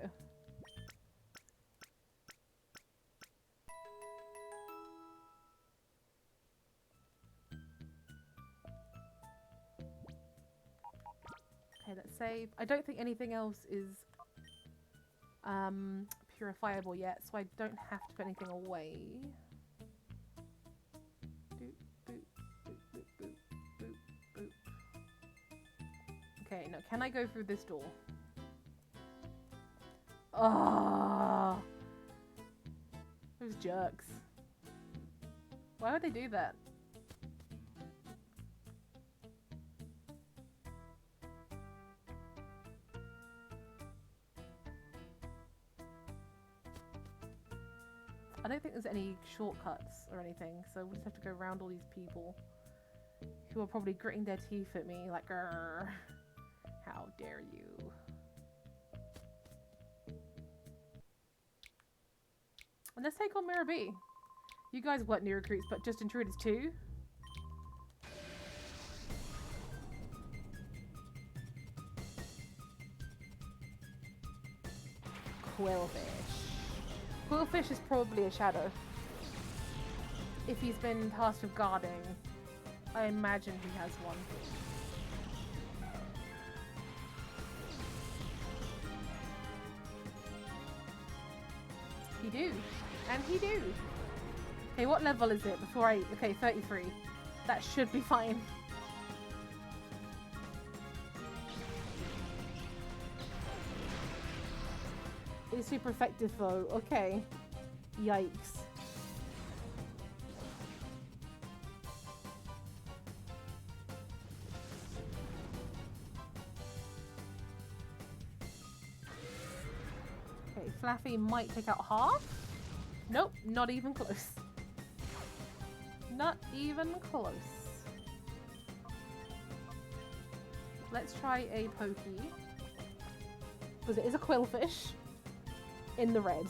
[SPEAKER 1] Okay, let's save. I don't think anything else is purifiable yet, so I don't have to put anything away. Okay, now can I go through this door? Oh, those jerks. Why would they do that? I don't think there's any shortcuts or anything, so we'll just have to go around all these people who are probably gritting their teeth at me like, grrr, how dare you. And let's take on Mirror B. You guys weren't new recruits, but just intruders too. Quillfish. Quillfish is probably a shadow. If he's been tasked with guarding, I imagine he has one. He do. And he do. Okay, what level is it before I... Okay, 33. That should be fine. It's super effective though. Okay. Yikes. Okay, Flaffy might take out half. Nope, not even close. Not even close. Let's try a Pokey. Because it is a Quillfish. In the red.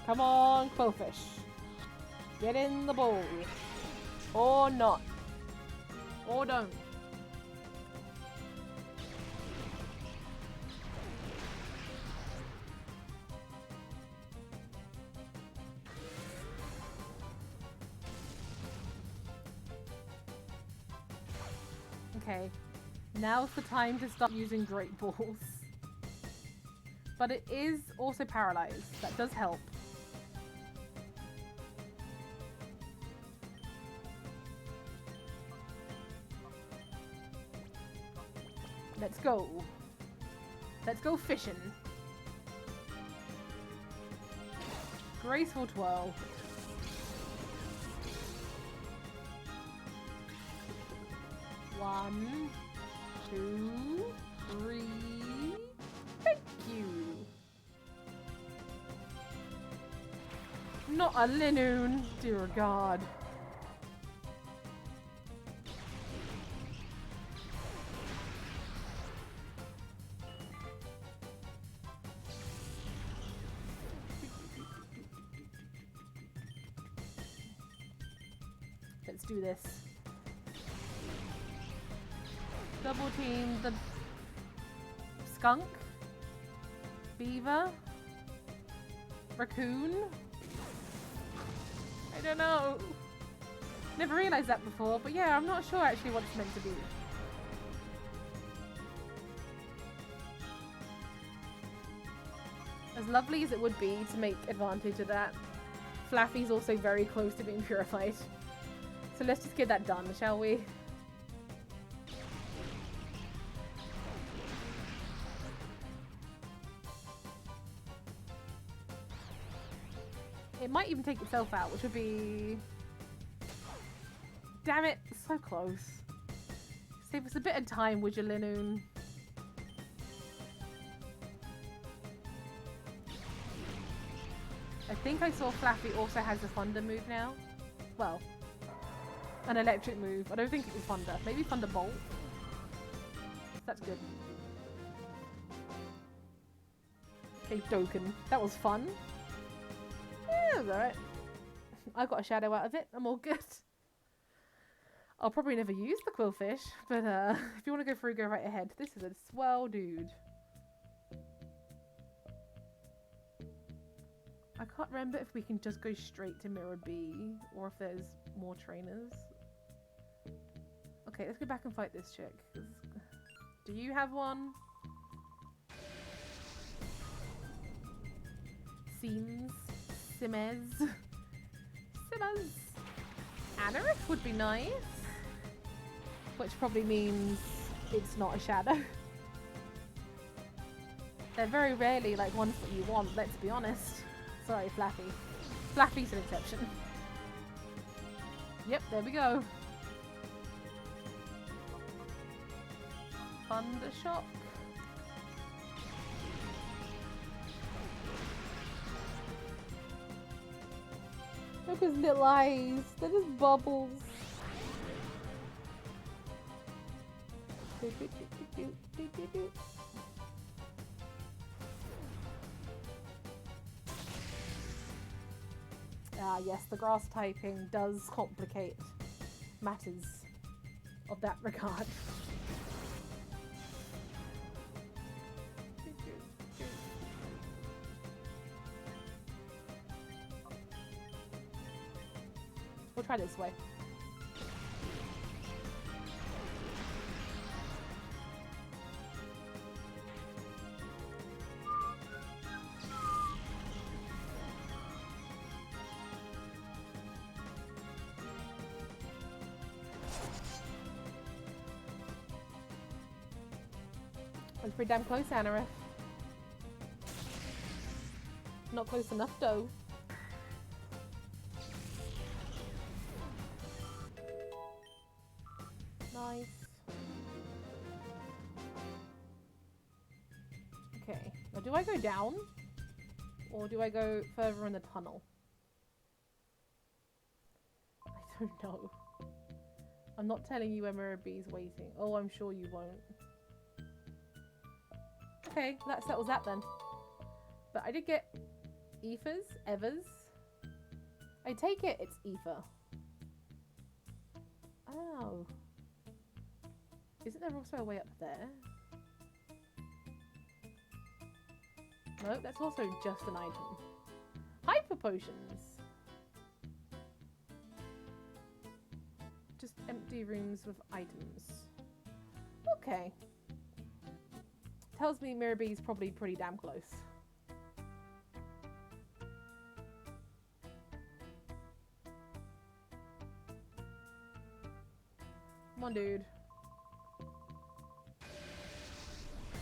[SPEAKER 1] Come on, Quillfish. Get in the bowl. Or not. Or don't. Okay, now's the time to start using Great Balls. But it is also paralyzed. That does help. Let's go. Let's go fishing. Graceful twirl. One, two, three. Thank you. Not a Linoon, dear God. Let's do this. Double team the skunk, beaver, raccoon. I don't know. Never realized that before, but yeah, I'm not sure actually what it's meant to be. As lovely as it would be to make advantage of that, Flaffy's also very close to being purified. So let's just get that done, shall we? It might even take itself out, which would be... Damn it, so close. Save us a bit of time, would you, Linoon? I think I saw Flaffy also has a Thunder move now. Well, an electric move. I don't think it was Thunder. Maybe Thunderbolt. That's good. Okay, Dokkan. That was fun. Yeah, it was alright. I got a shadow out of it. I'm all good. I'll probably never use the Quillfish, but if you want to go through, go right ahead. This is a swell dude. I can't remember if we can just go straight to Mirror B or if there's more trainers. Okay, let's go back and fight this chick. Do you have one? Sims. Simez. Anorith would be nice. Which probably means it's not a shadow. They're very rarely like ones that you want, let's be honest. Sorry, Flaffy. Flaffy's an exception. Yep, there we go. Thunder Shock. Look at his little eyes. They're just bubbles. Ah, yes, the grass typing does complicate matters of that regard. We'll try this way. That's pretty damn close, Anorith. Not close enough, though. Nice. Okay. Now, do I go down? Or do I go further in the tunnel? I don't know. I'm not telling you where Mirror B's waiting. Oh, I'm sure you won't. Okay, that settles that then. But I did get Evers. I take it it's Ether. Oh. Isn't there also a way up there? No, that's also just an item. Hyper potions! Just empty rooms with items. Okay. Tells me Mirror B's probably pretty damn close. Come on, dude.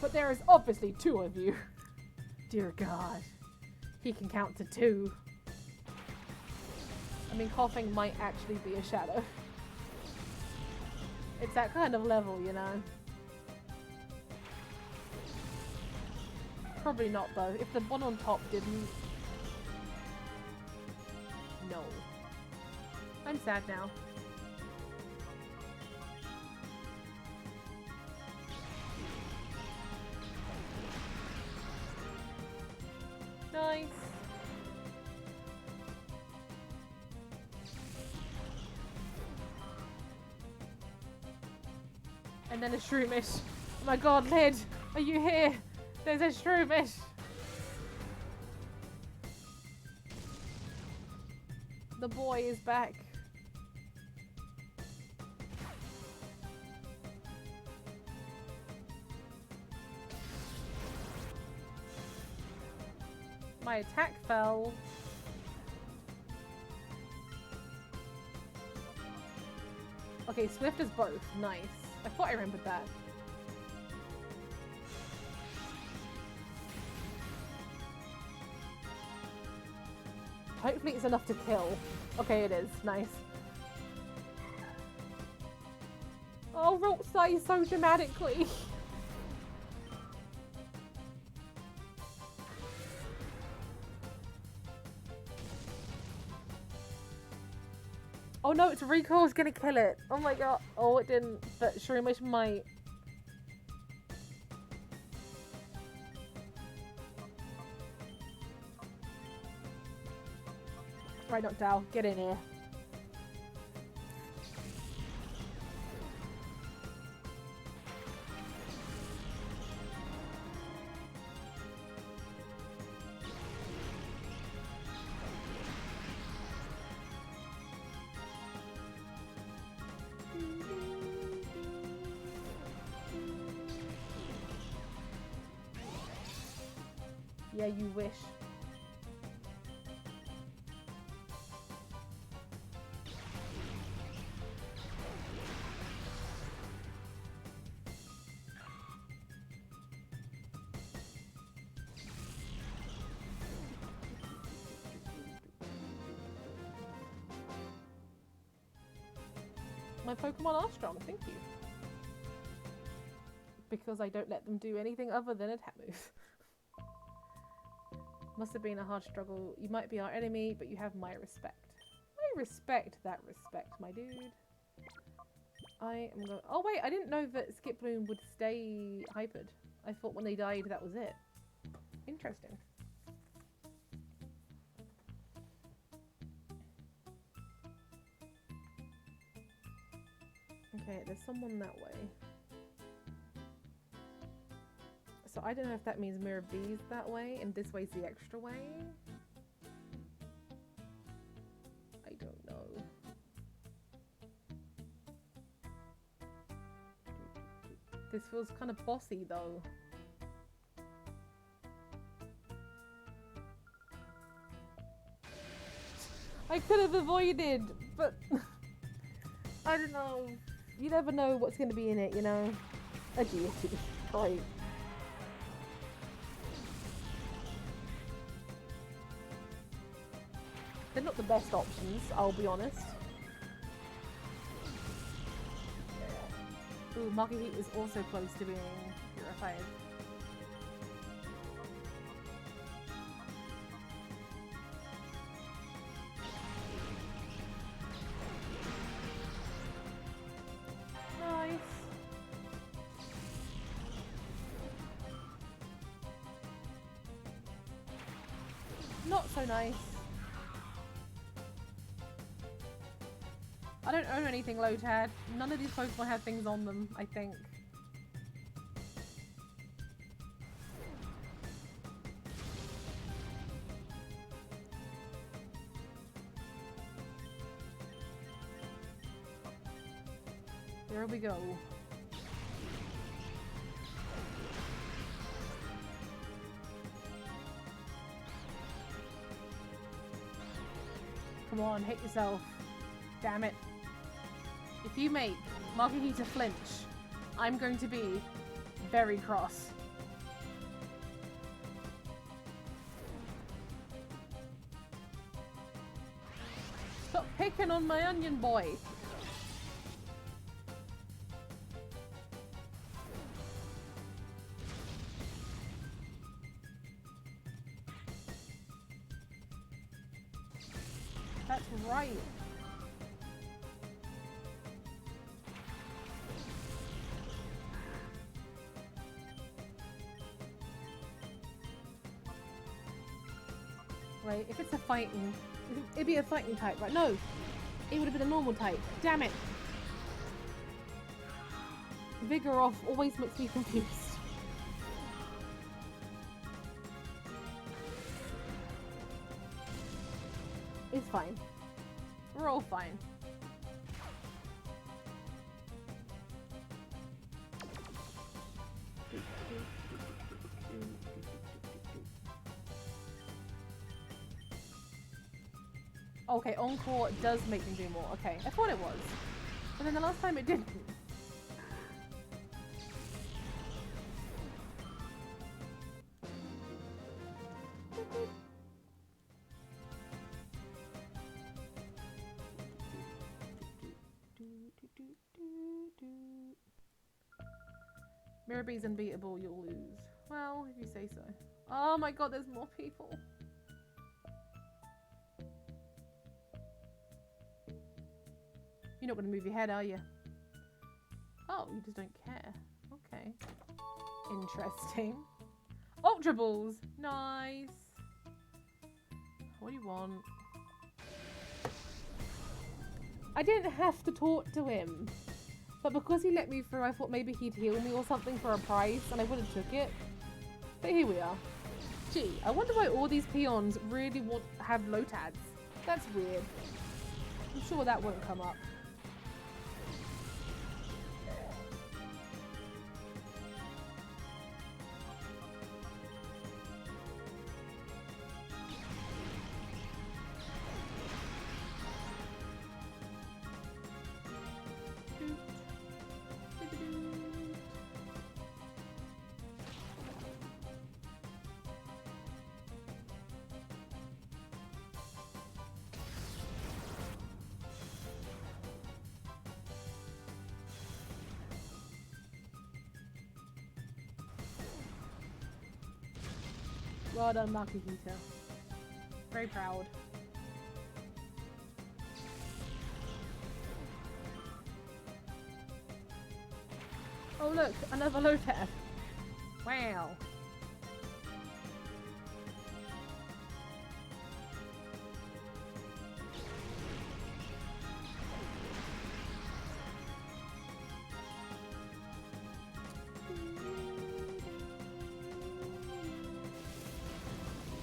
[SPEAKER 1] But there is obviously 2 of you. Dear God. He can count to 2. I mean, coughing might actually be a shadow. It's that kind of level, you know. Probably not, though. If the one on top didn't... No. I'm sad now. Nice. And then a shroomish. Oh my god, Lid! Are you here? There's a shroomish! The boy is back. My attack fell. Okay, Swift is both. Nice. I thought I remembered that. Hopefully it's enough to kill. Okay, it is. Nice. Oh, Rolt sighs so dramatically. Oh no, it's Recoil's gonna kill it. Oh my god. Oh, it didn't. But Shroomish might. Right, Noctowl, get in here. Yeah, you wish. My Pokemon are strong, thank you. Because I don't let them do anything other than attack moves. Must have been a hard struggle. You might be our enemy, but you have my respect. I respect that respect, my dude. I am going... Oh wait, I didn't know that Skip Bloom would stay hypered. I thought when they died that was it. Interesting. Okay, there's someone that way. So I don't know if that means Mirror B's that way and this way's the extra way. I don't know. This feels kind of bossy though. I could have avoided, but I don't know. You never know what's going to be in it, you know? A deity. Right. They're not the best options, I'll be honest. Ooh, Market Heat is also close to being purified. Nice. Not so nice. I don't own anything Lotad. None of these Pokemon have things on them, I think. There we go. Come on, hit yourself. Damn it. If you make Margahita flinch, I'm going to be very cross. bacon on my onion boy. That's right. Right, if it's a fighting... It'd be a fighting type, right? No! It would have been a normal type. Damn it! Vigoroth always makes me confused. It's fine. We're all fine. Okay, Encore does make me do more. Okay, I thought it was. But then the last time it didn't. Mirabie's unbeatable, you'll lose. Well, if you say so. Oh my god, there's more people. You're not going to move your head, are you? Oh, you just don't care. Okay. Interesting. Ultra Balls! Nice! What do you want? I didn't have to talk to him. But because he let me through, I thought maybe he'd heal me or something for a price, and I would have took it. But here we are. Gee, I wonder why all these peons really have Lotads. That's weird. I'm sure that won't come up. Well done, Makihito. Very proud. Oh look, another Lotad. Wow.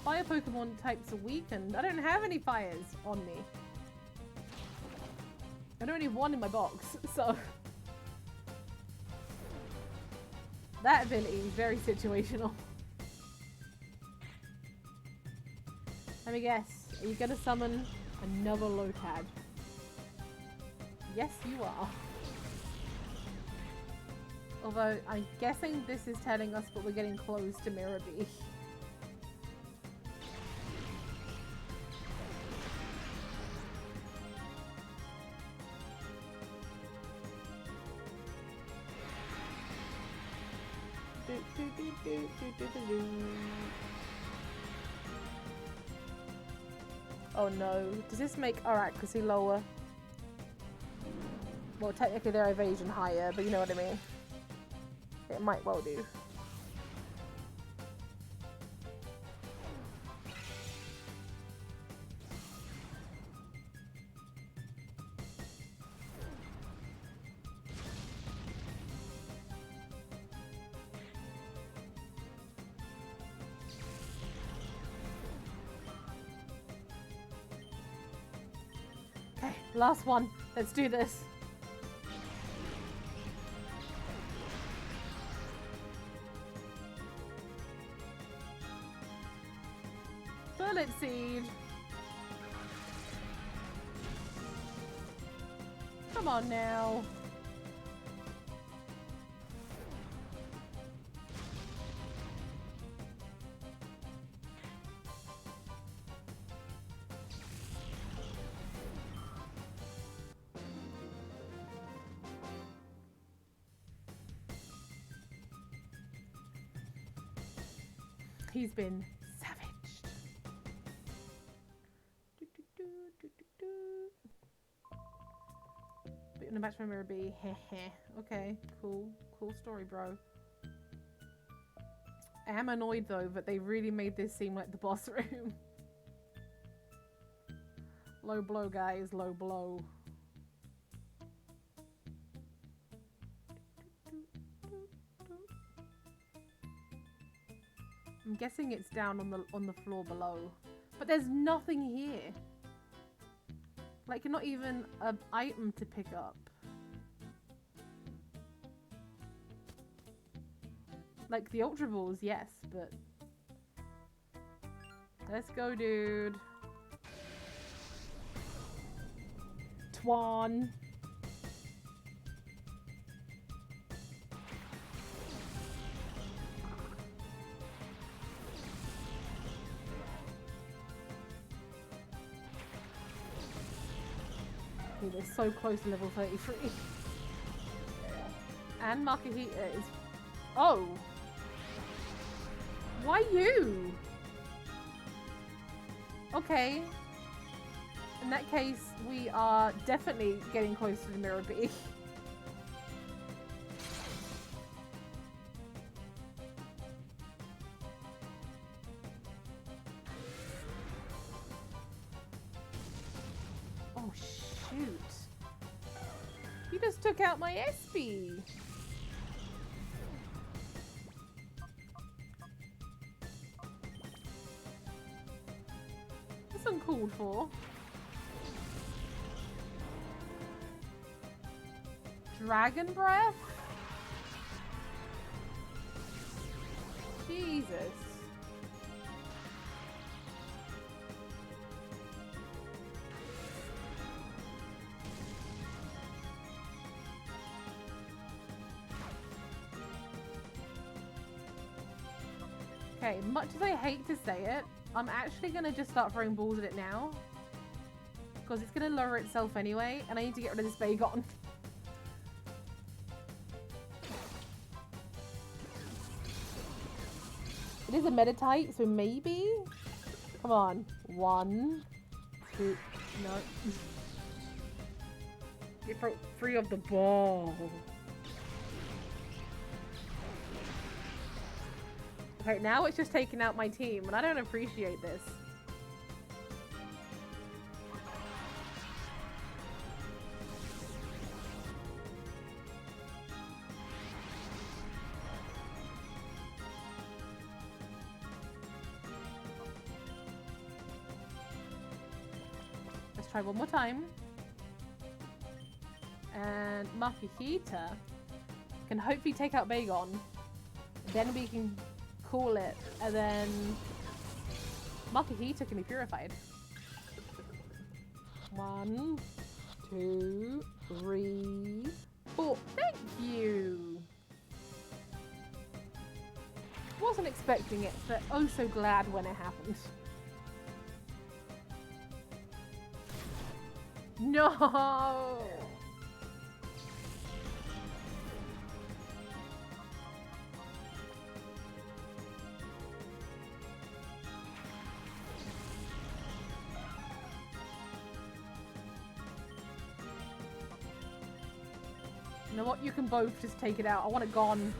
[SPEAKER 1] Fire Pokemon types are weakened. I don't have any fires on me. I don't have one in my box, so... That ability is very situational. Let me guess. Are you gonna summon another Lotad? Yes, you are. Although, I'm guessing this is telling us that we're getting close to Mirabie. Oh no. Does this make our accuracy lower? Well, technically their evasion higher, but you know what I mean. It might well do. Okay, last one. Let's do this. Bullet Seed. Come on now. He's been savaged. But in a match for Mirror B, heh. Okay, cool story, bro. I am annoyed though that they really made this seem like the boss room. Low blow, guys, low blow. I'm guessing it's down on the floor below, but there's nothing here. Like, not even an item to pick up. Like the Ultra Balls, yes, but let's go, dude. Twan. Dude, they're so close to level 33. And Makahita is... Oh! Why you? Okay. In that case, we are definitely getting close to the Mirror B. Oh, shoot. You just took out my SP. That's uncalled for. Dragon Breath? Jesus. Okay, much as I hate to say it, I'm actually gonna just start throwing balls at it now. Because it's gonna lower itself anyway, and I need to get rid of this Bagon. It is a Meditite, so maybe? Come on. 1, 2, no. You throw 3 of the ball. Okay, now it's just taking out my team, and I don't appreciate this. Let's try one more time. And Makahita can hopefully take out Bagon. Then we can call it, and then Makahita can be purified. 1, 2, 3, 4. Thank you! Wasn't expecting it, but oh so glad when it happened. No! You know what? You can both just take it out. I want it gone.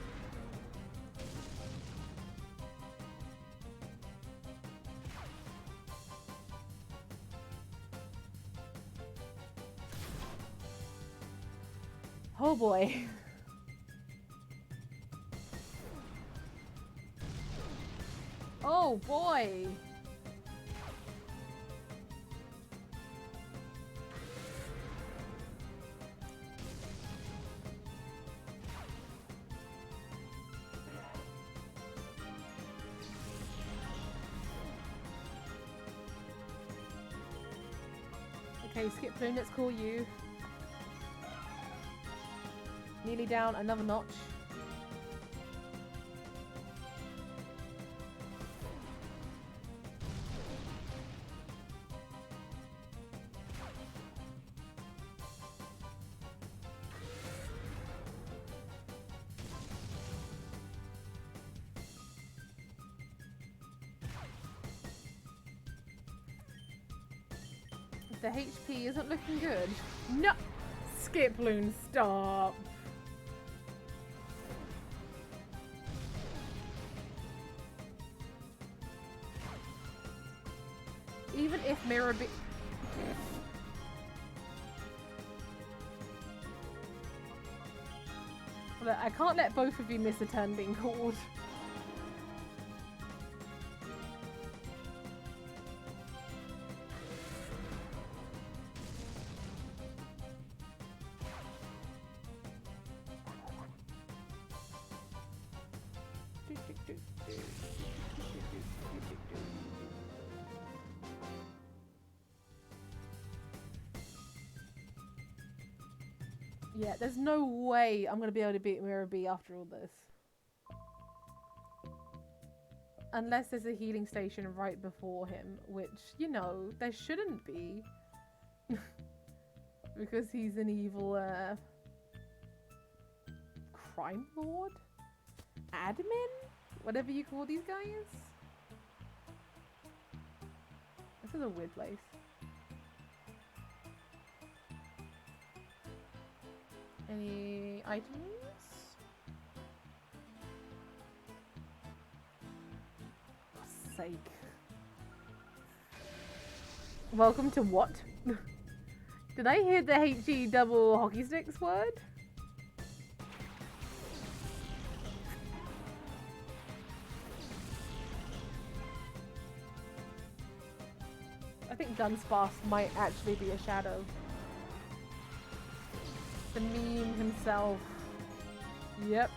[SPEAKER 1] Oh boy. Oh boy. Okay, Skip Plume, let's call you. Nearly down another notch. The HP isn't looking good. No! Skip Loon, stop! Even if Mirror be... Look, I can't let both of you miss a turn being called. Yeah, there's no way I'm going to be able to beat Mirror B after all this. Unless there's a healing station right before him, which, you know, there shouldn't be. Because he's an evil, crime lord? Admin? Whatever you call these guys? This is a weird place. Any items? For God's sake. Welcome to what? Did I hear the HE double hockey sticks word? I think Dunsparce might actually be a shadow. The meme himself. Yep.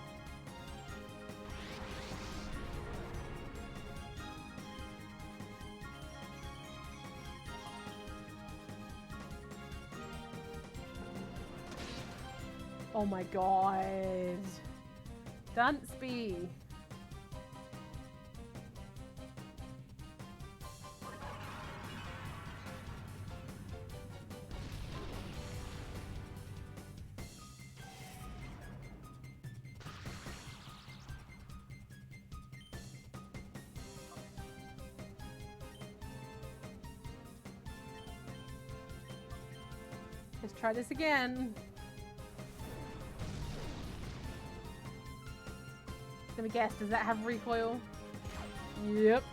[SPEAKER 1] Oh my god. Dunsby. Let's try this again. Let me guess, does that have recoil? Yep.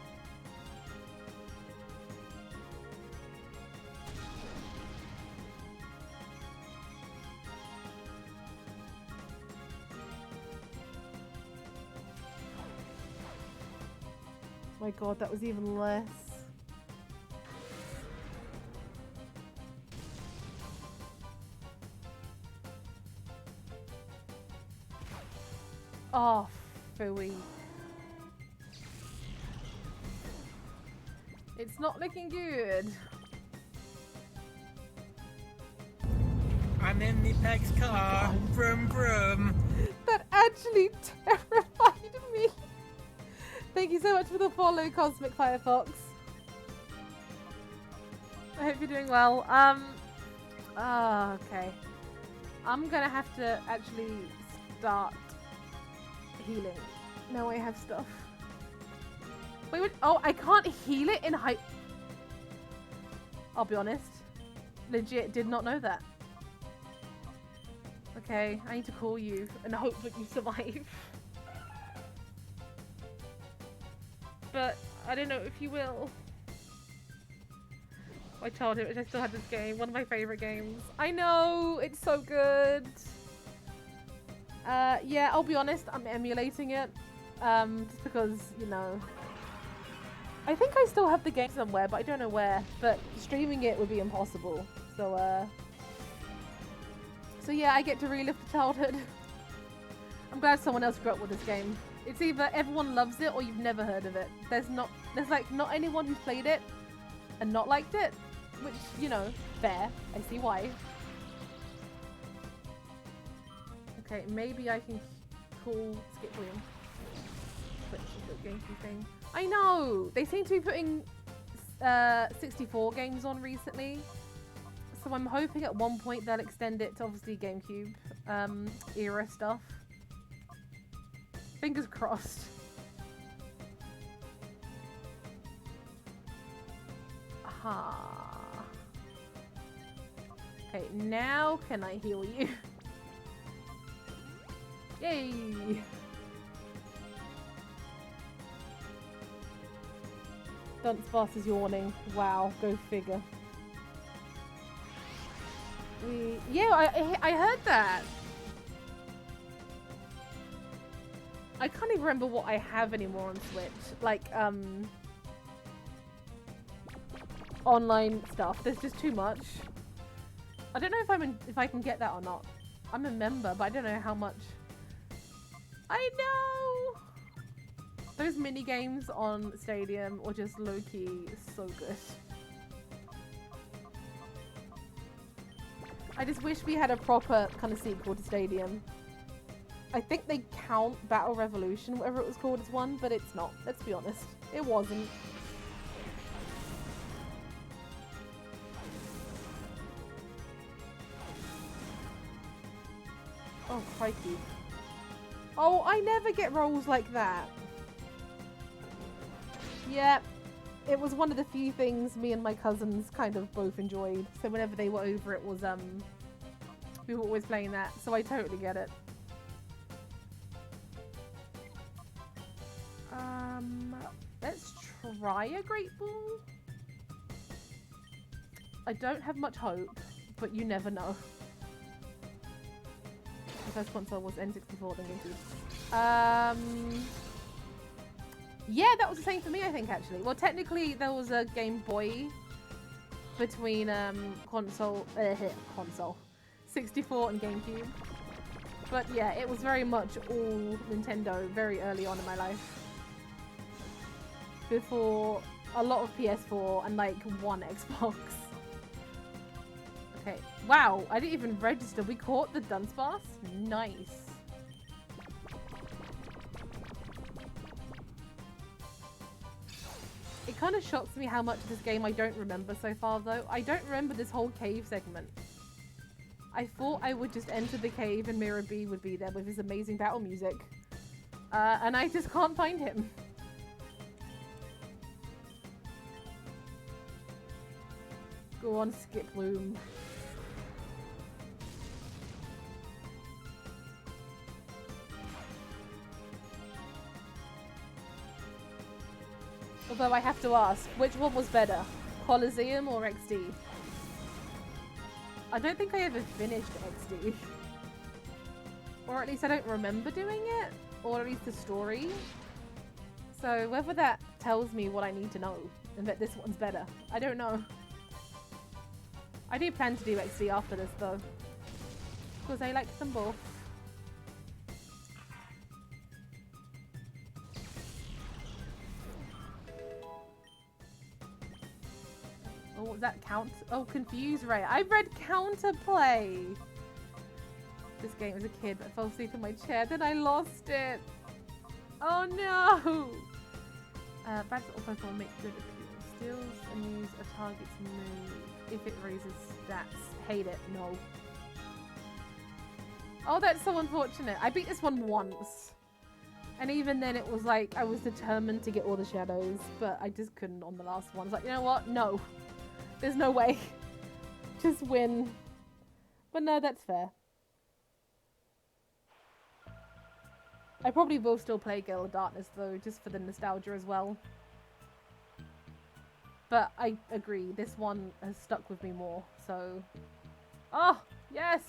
[SPEAKER 1] My god, that was even less. Oh, phooey. It's not looking good.
[SPEAKER 2] I'm in the Peg's car. Vroom vroom.
[SPEAKER 1] That actually terrified me. Thank you so much for the follow, Cosmic Firefox. I hope you're doing well. Okay. I'm gonna have to actually start healing. Now I have stuff. Wait, wait. Oh, I can't heal it in height. I'll be honest. Legit did not know that. Okay, I need to call you and hope that you survive. But I don't know if you will. My childhood, which I still had this game. One of my favorite games. I know! It's so good! Yeah, I'll be honest, I'm emulating it. Just because, you know... I think I still have the game somewhere, but I don't know where. But streaming it would be impossible. So yeah, I get to relive the childhood. I'm glad someone else grew up with this game. It's either everyone loves it or you've never heard of it. There's like not anyone who's played it and not liked it. Which, you know, fair. I see why. Okay, maybe I can call Skip William. Switch the GameCube thing. I know! They seem to be putting 64 games on recently. So I'm hoping at one point they'll extend it to obviously GameCube era stuff. Fingers crossed. Aha. Okay, now can I heal you? Yay! Dunsparce is yawning. Wow, go figure. Yeah, I heard that. I can't even remember what I have anymore on Switch. Like, online stuff. There's just too much. I don't know if I can get that or not. I'm a member, but I don't know how much. I know! Those mini games on Stadium were just low-key so good. I just wish we had a proper kind of sequel to Stadium. I think they count Battle Revolution, whatever it was called, as one, but it's not. Let's be honest. It wasn't. Oh, crikey. Oh, I never get rolls like that. Yep. It was one of the few things me and my cousins kind of both enjoyed. So whenever they were over, it was, we were always playing that. So I totally get it. Let's try a Great Ball. I don't have much hope, but you never know. The first console was N64, then GameCube. Yeah, that was the same for me, I think, actually. Well, technically, there was a Game Boy between console 64 and GameCube. But yeah, it was very much all Nintendo very early on in my life. Before a lot of PS4 and like one Xbox. Okay, wow, I didn't even register. We caught the Dunsparce? Nice. It kind of shocks me how much of this game I don't remember so far, though. I don't remember this whole cave segment. I thought I would just enter the cave and Mirror B would be there with his amazing battle music. And I just can't find him. Go on, Skip Bloom. Although I have to ask, which one was better? Colosseum or XD? I don't think I ever finished XD. Or at least I don't remember doing it. Or at least the story. So whether that tells me what I need to know and that this one's better, I don't know. I do plan to do XD after this though. Because I like them both. Oh, that count? Oh, Confuse Ray. I read Counterplay. This game as a kid, but I fell asleep in my chair, then I lost it. Oh no! Bad little Pokemon make good appeal. Steals and use a target's move if it raises stats. Hate it. No. Oh, that's so unfortunate. I beat this one once. And even then it was like, I was determined to get all the shadows, but I just couldn't on the last one. I was like, you know what? No. There's no way. Just win. But no, that's fair. I probably will still play Gale of Darkness though, just for the nostalgia as well. But I agree, this one has stuck with me more, so... Oh, yes!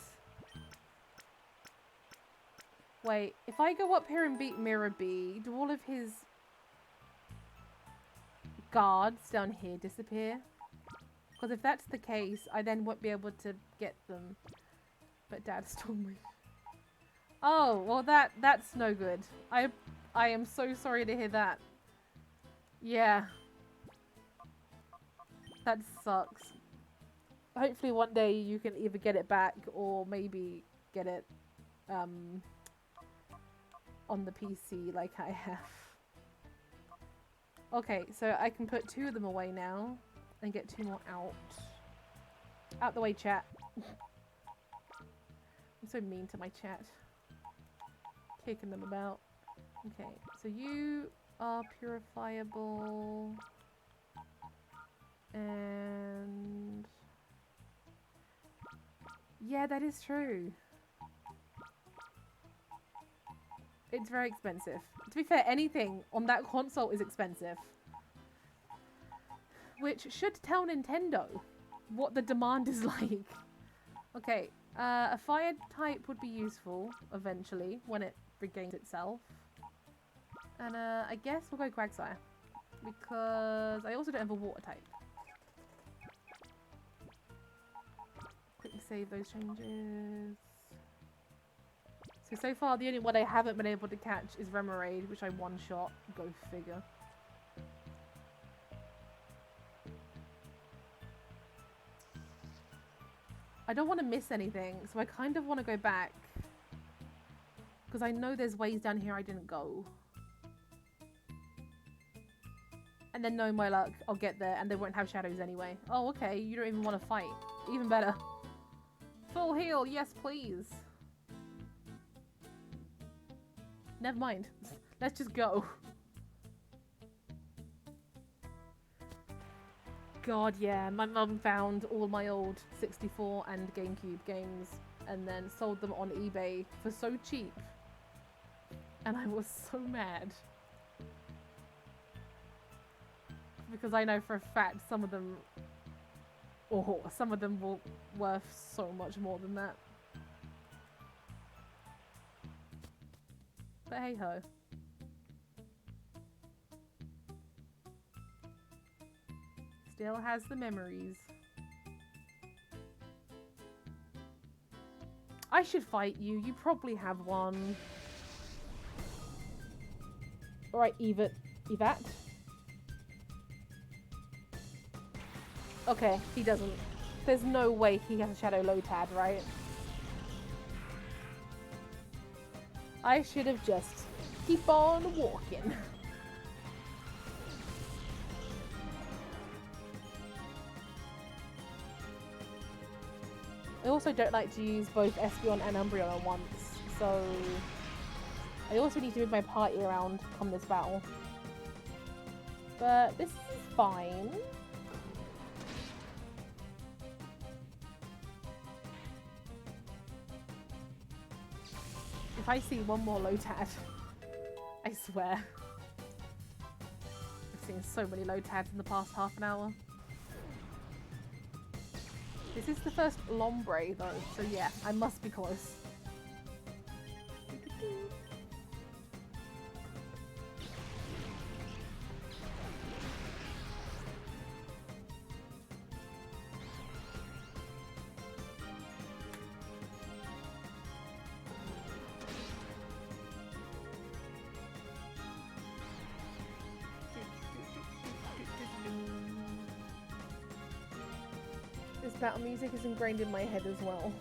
[SPEAKER 1] Wait, if I go up here and beat Mirror B, do all of his guards down here disappear? Because if that's the case, I then won't be able to get them. But Dad stole me. Oh, well that's no good. I am so sorry to hear that. Yeah. That sucks. Hopefully one day you can either get it back or maybe get it on the PC like I have. Okay, so I can put 2 of them away now and get 2 more out. Out the way, chat. I'm so mean to my chat. Kicking them about. Okay, so you are purifiable. And Yeah, that is true. It's very expensive. To be fair, anything on that console is expensive. Which should tell Nintendo what the demand is like. Okay, a fire type would be useful eventually when it regains itself. And I guess we'll go Quagsire. Because I also don't have a water type. Quickly save those changes. So far the only one I haven't been able to catch is Remoraid, which I one-shot. Go figure. I don't want to miss anything, so I kind of want to go back. Because I know there's ways down here I didn't go. And then knowing my luck, I'll get there and they won't have shadows anyway. Oh, okay, you don't even want to fight. Even better. Full heal, yes please. Never mind. Let's just go. God, yeah. My mum found all my old 64 and GameCube games and then sold them on eBay for so cheap. And I was so mad. Because I know for a fact some of them... Oh, some of them were worth so much more than that. But hey ho. Still has the memories. I should fight you. You probably have one. Alright, Evat. Okay, he doesn't. There's no way he has a Shadow Lotad, right? I should have just keep on walking. I also don't like to use both Espeon and Umbreon at once, so I also need to move my party around come this battle. But this is fine. If I see one more Lotad, I swear. I've seen so many Lotads in the past half an hour. This is the first Lombre though, so yeah, I must be close. This battle music is ingrained in my head as well.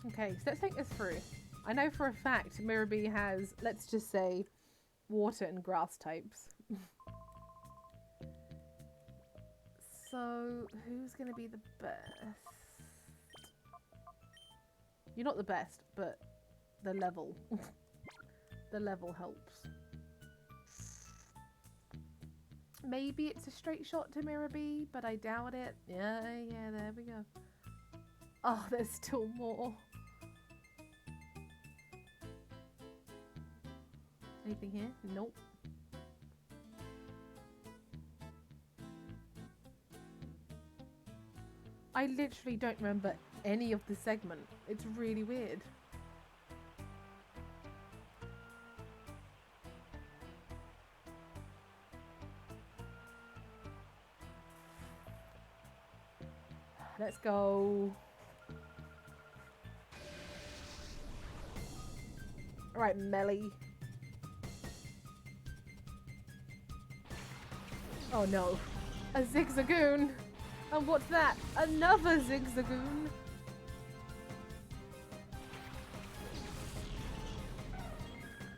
[SPEAKER 1] Okay, so let's think this through. I know for a fact Mirabee has, let's just say, water and grass types. So, who's going to be the best? You're not the best, but the level. The level helps. Maybe it's a straight shot to Mirabee, but I doubt it. Yeah, there we go. Oh, there's still more. Anything here? Nope. I literally don't remember any of the segment. It's really weird. Let's go. Alright, Melly. Oh no. A Zigzagoon! And what's that? Another Zigzagoon!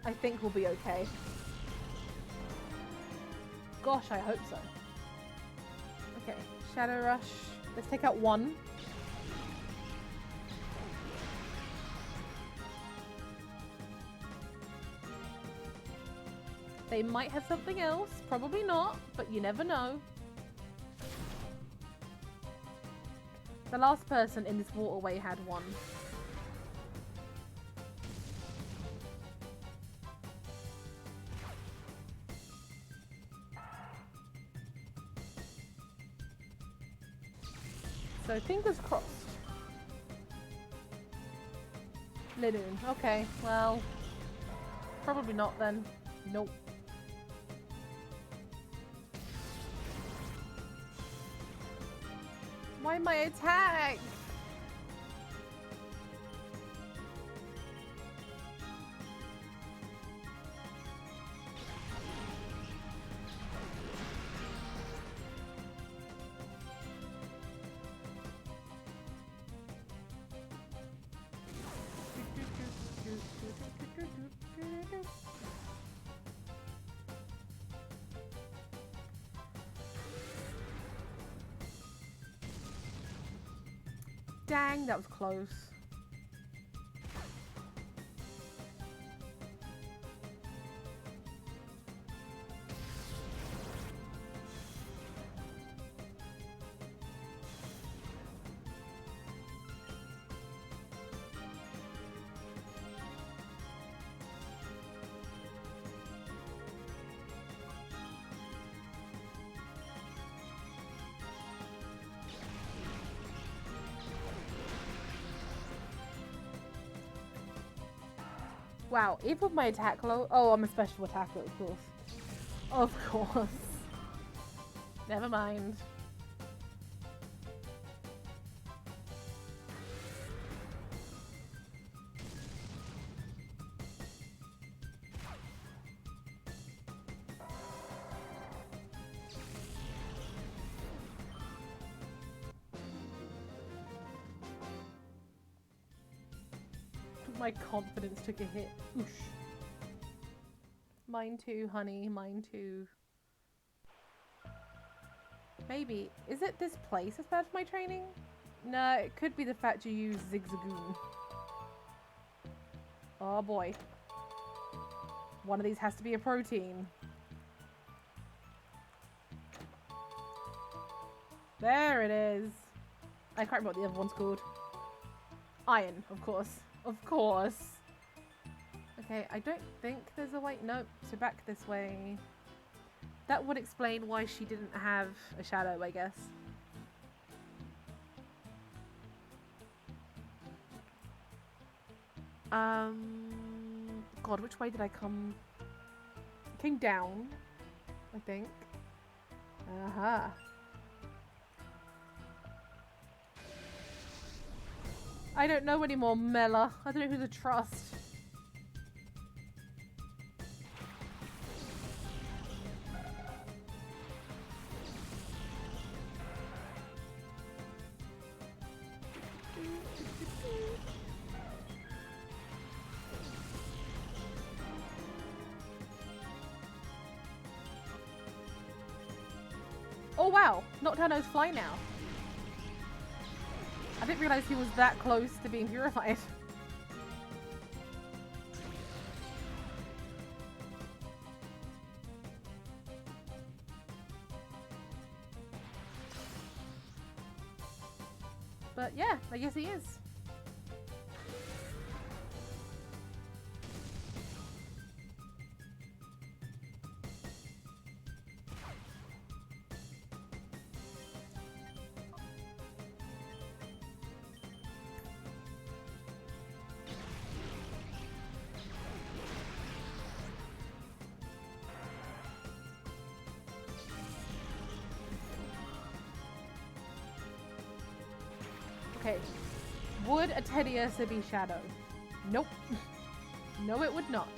[SPEAKER 1] I think we'll be okay. Gosh, I hope so. Okay, Shadow Rush. Let's take out one. They might have something else. Probably not, but you never know. The last person in this waterway had one. So fingers crossed. Lidoon. Okay, well, probably not then. Nope. Why my attack? Dang, that was close. Wow, even with my attack low. Oh, I'm a special attacker, of course. Of course. Never mind. My confidence took a hit. Oosh. Mine too, honey. Mine too. Maybe. Is it this place that's bad for my training? No, it could be the fact you use Zigzagoon. Oh boy. One of these has to be a protein. There it is. I can't remember what the other one's called. Iron, of course. Of course. Okay, I don't think there's a way. Nope, so back this way. That would explain why she didn't have a shadow, I guess. God, which way did I come? I came down, I think. Aha. I don't know anymore, Mela. I don't know who to trust. Oh wow! Nocturno's fly now. I didn't realize he was that close to being purified. But yeah, I guess he is. Okay. Would a Teddiursa be Shadow? Nope. No, it would not.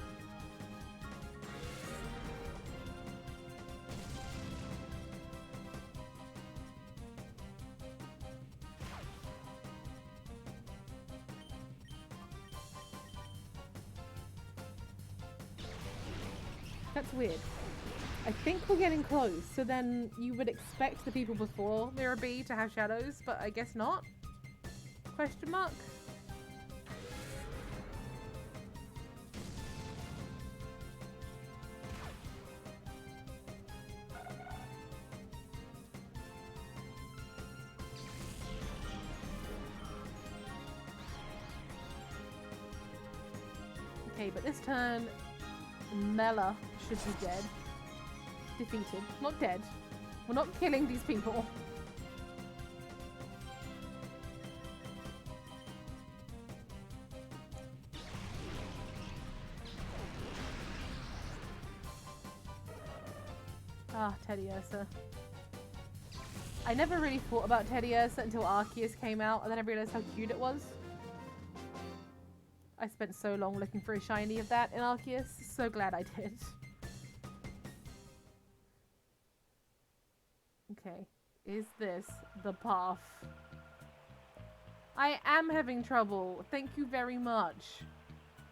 [SPEAKER 1] That's weird. I think we're getting close. So then you would expect the people before Mirror B to have shadows, but I guess not? Question mark? Okay, but this turn, Mela should be dead. Defeated. Not dead. We're not killing these people. Ah, Teddy Ursa. I never really thought about Teddy Ursa until Arceus came out, and then I realized how cute it was. I spent so long looking for a shiny of that in Arceus. So glad I did. Okay. Is this the path? I am having trouble. Thank you very much.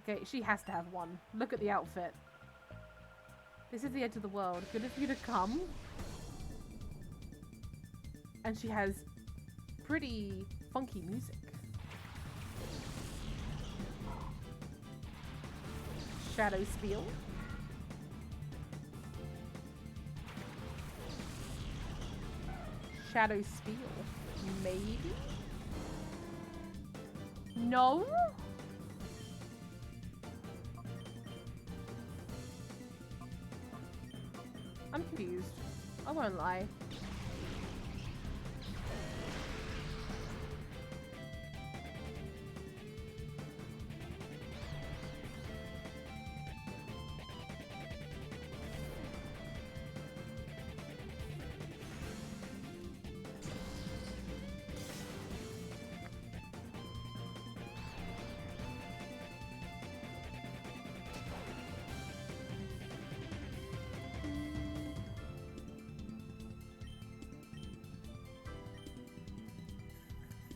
[SPEAKER 1] Okay, she has to have one. Look at the outfit. This is the edge of the world. Good of you to come. And she has pretty funky music. Shadow Spiel. Shadow Spiel. Maybe? No? I'm confused. I won't lie.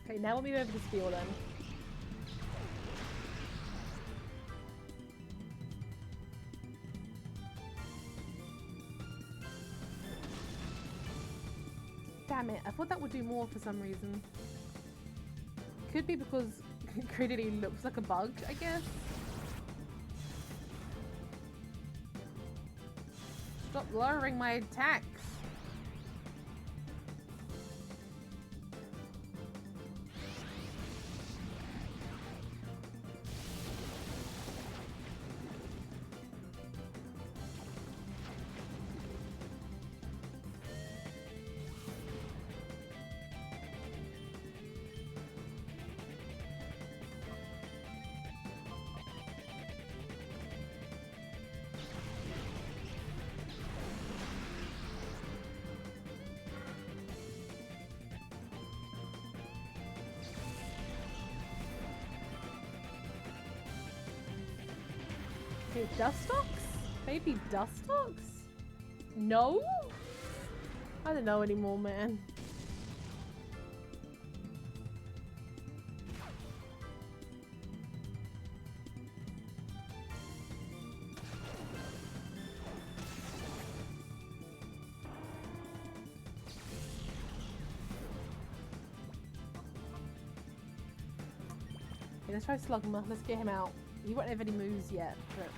[SPEAKER 1] Okay, now we'll move over to Spiel then. Damn it, I thought that would do more for some reason. Could be because Credity looks like a bug, I guess. Stop lowering my attacks. Okay, Dustox? Maybe Dustox? No? I don't know anymore, man. Okay, let's try Slugma. Let's get him out. He won't have any moves yet, but...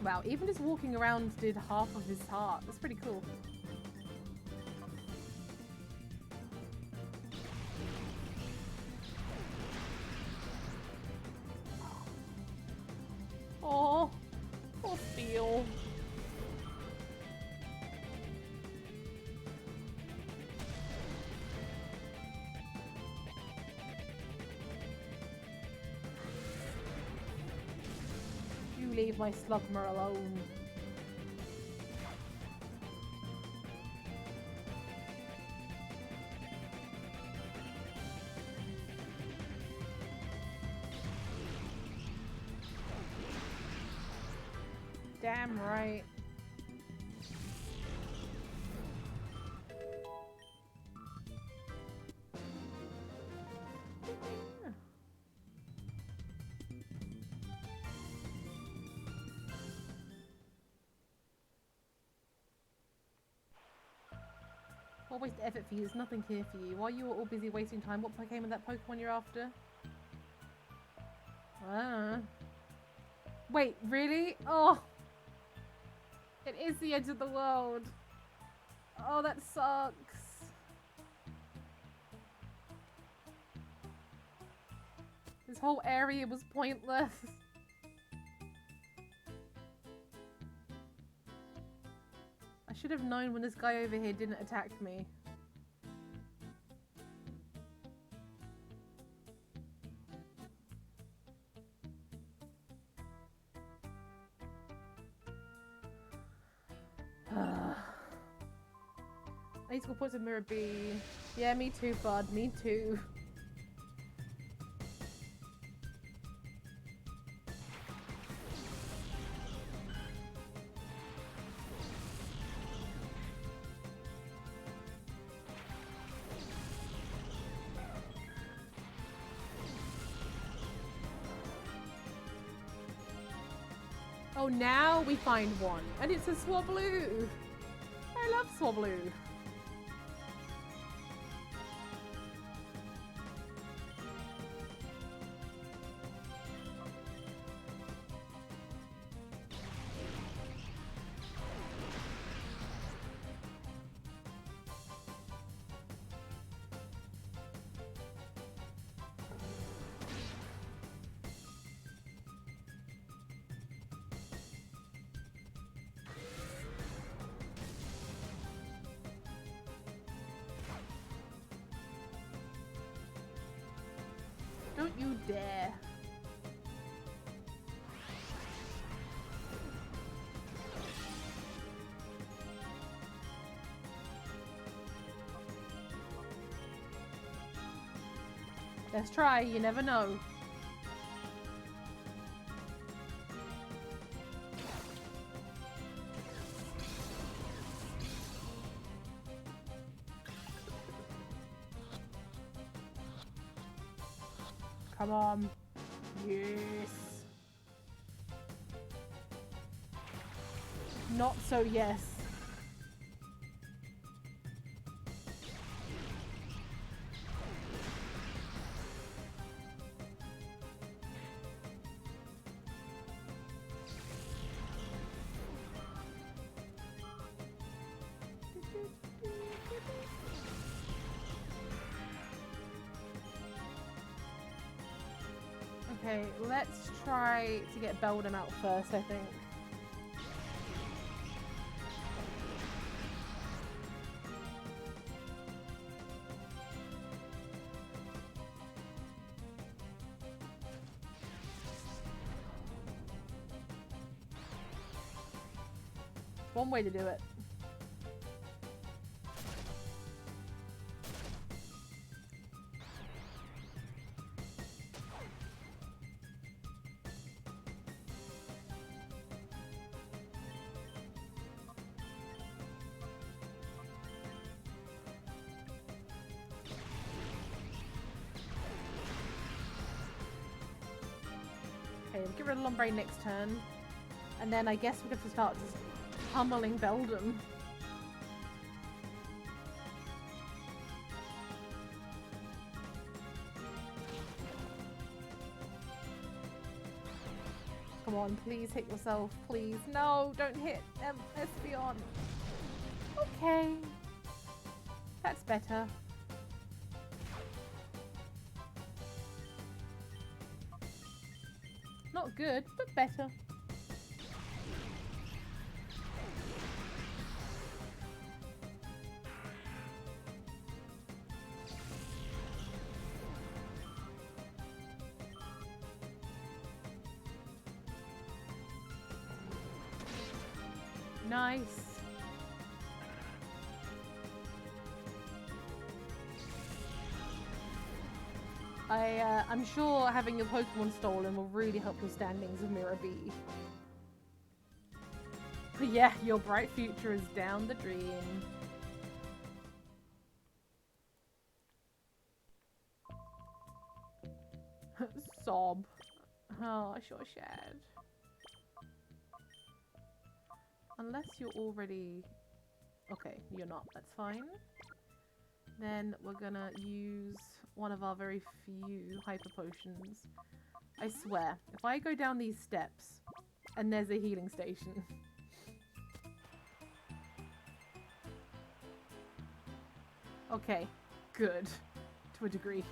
[SPEAKER 1] Wow, even just walking around did half of his heart. That's pretty cool. Oh, poor Spiel. Leave my Slugma alone. Damn right. What a waste of effort for you. There's nothing here for you. Why are you all busy wasting time? What Pokemon that Pokemon you're after? Ah. Wait, really? Oh! It is the edge of the world. Oh, that sucks. This whole area was pointless. I should have known when this guy over here didn't attack me. I need to go put some Mirror B. Yeah, me too, bud. Me too. Oh, now we find one. And it's a Swablu. I love Swablu. Don't you dare. Let's try, you never know. Come on. Yes. Not so yes. Okay, let's try to get Beldum out first, I think. One way to do it. Okay, we'll get rid of Lombre next turn. And then I guess we have to start just pummeling Beldum. Come on, please hit yourself, please. No, don't hit Espeon. Okay. That's better. Not good, but better. Nice. I'm sure having your Pokemon stolen will really help your standings with Mirror B. But yeah, your bright future is down the drain. Sob. Oh, sure sad. Unless you're already... Okay, you're not. That's fine. Then we're gonna use one of our very few hyper potions. I swear, if I go down these steps and there's a healing station. Okay, good. To a degree.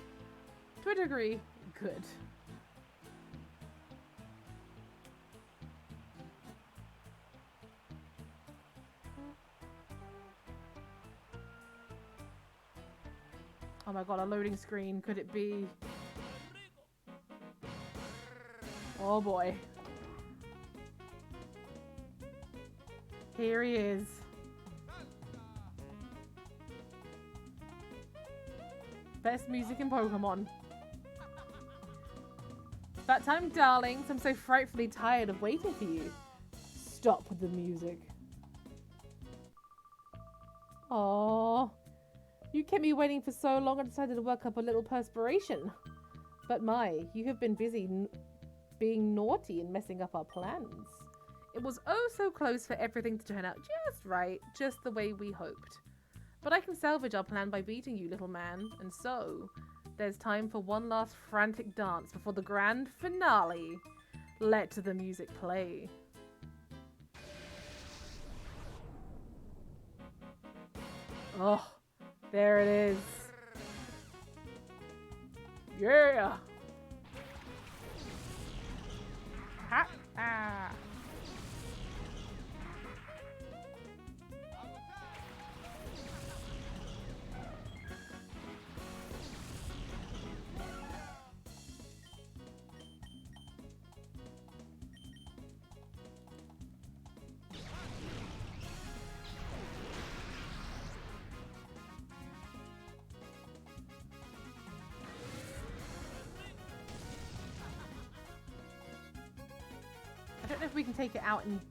[SPEAKER 1] To a degree, good. Oh my god, a loading screen. Could it be? Oh boy. Here he is. Best music in Pokemon. That time, darlings. I'm so frightfully tired of waiting for you. Stop with the music. Aww. You kept me waiting for so long I decided to work up a little perspiration. But my, you have been busy being naughty and messing up our plans. It was oh so close for everything to turn out just right, just the way we hoped. But I can salvage our plan by beating you, little man. And so, there's time for one last frantic dance before the grand finale. Let the music play. Oh, there it is. Yeah. Ha! Ah. I don't know if we can take it out in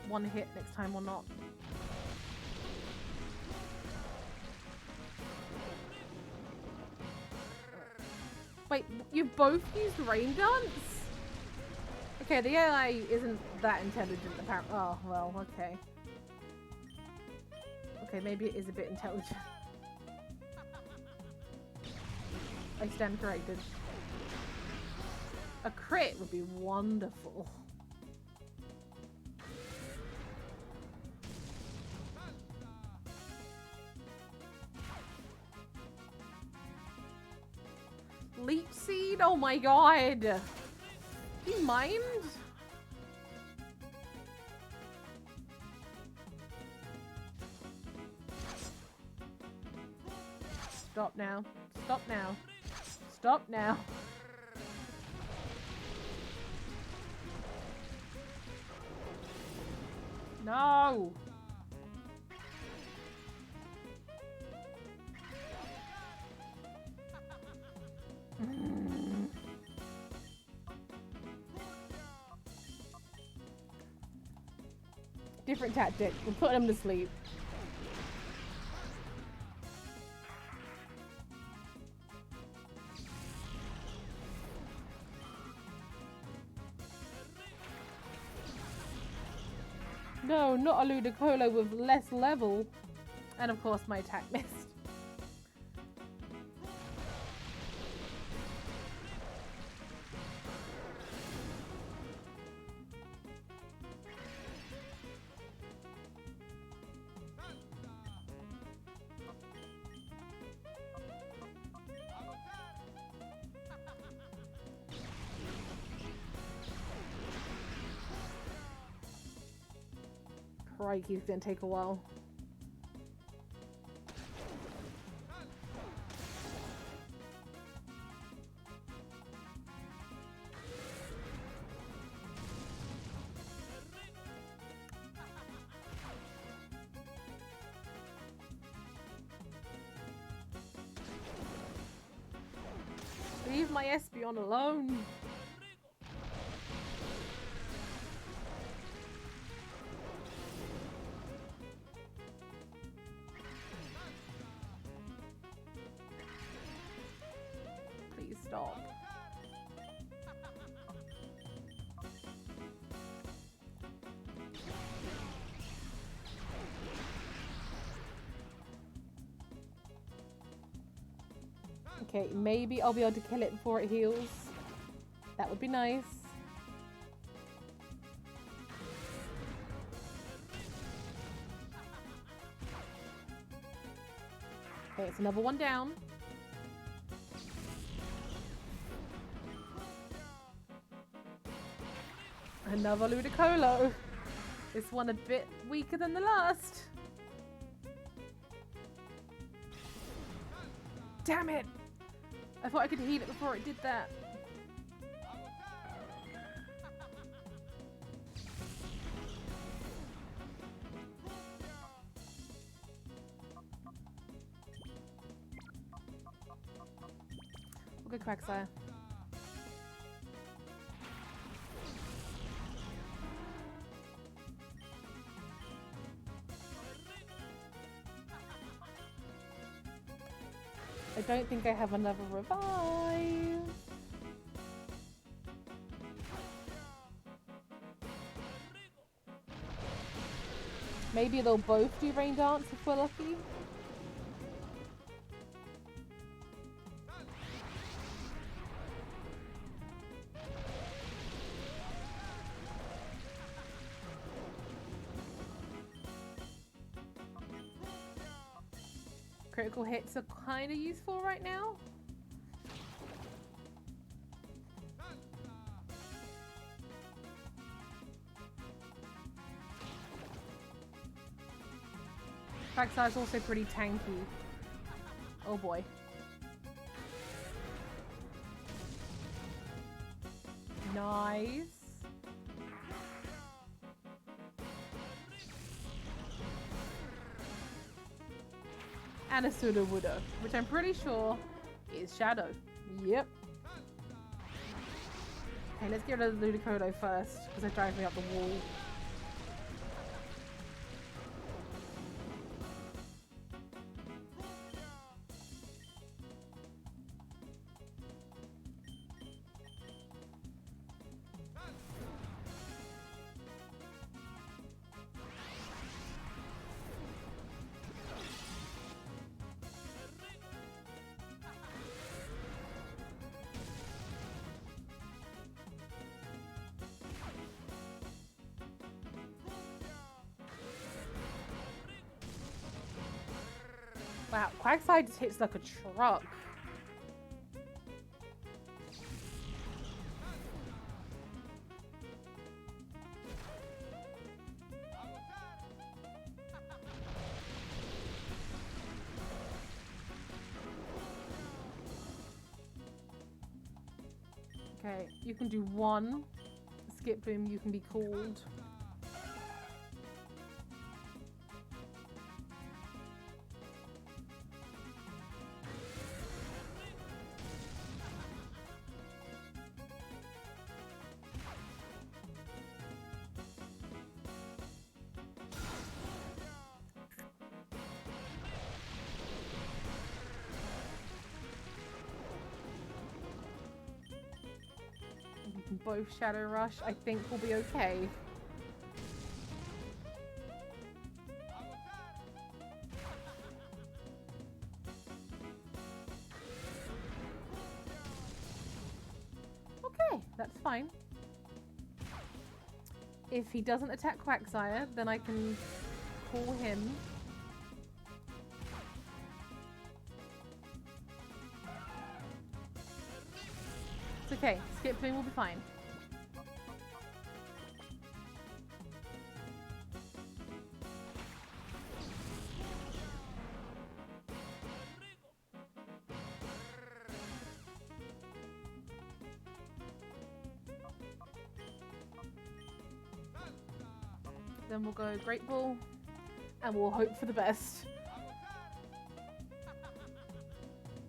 [SPEAKER 1] one hit next time or not. Wait, you both used Rain Dance? Okay, the AI isn't that intelligent apparently. Oh, well, okay. Okay, maybe it is a bit intelligent. I stand corrected. A crit would be wonderful. Leech Seed? Oh my god! Do you mind? Stop now. Stop now. Stop now. No! Different tactic. We'll put him to sleep. No, not a Ludicolo with less level. And of course my attack missed. Crikey's gonna take a while. Leave my Espeon alone. Please stop. Okay, maybe I'll be able to kill it before it heals. That would be nice. Okay, it's another one down. Another Ludicolo. This one a bit weaker than the last. Damn it! I thought I could heal it before it did that. We'll go Quagsire. I don't think I have another revive. Maybe they'll both do Rain Dance if we're lucky. Critical hits are kind of useful right now. Quagsire is also pretty tanky. Oh boy. Nice. And a Sudowoodo, which I'm pretty sure is Shadow. Yep. Okay, let's get rid of the Ludicolo first, because it drives me up the wall. Wow, Quagsire just hits like a truck. Okay, you can do one. Skip Boom, you can be called. Both Shadow Rush, I think will be okay. Okay, that's fine. If he doesn't attack Quagsire, then I can call him. It's okay, Skip Boom will be fine. Then we'll go Great Ball, and we'll hope for the best.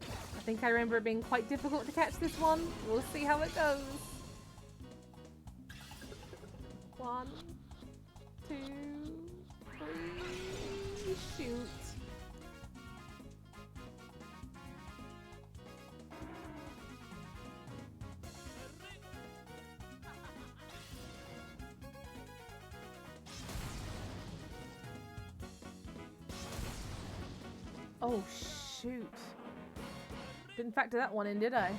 [SPEAKER 1] I think I remember it being quite difficult to catch this one. We'll see how it goes. 1, 2, 3, shoot. Oh, shoot. Didn't factor that one in, did I?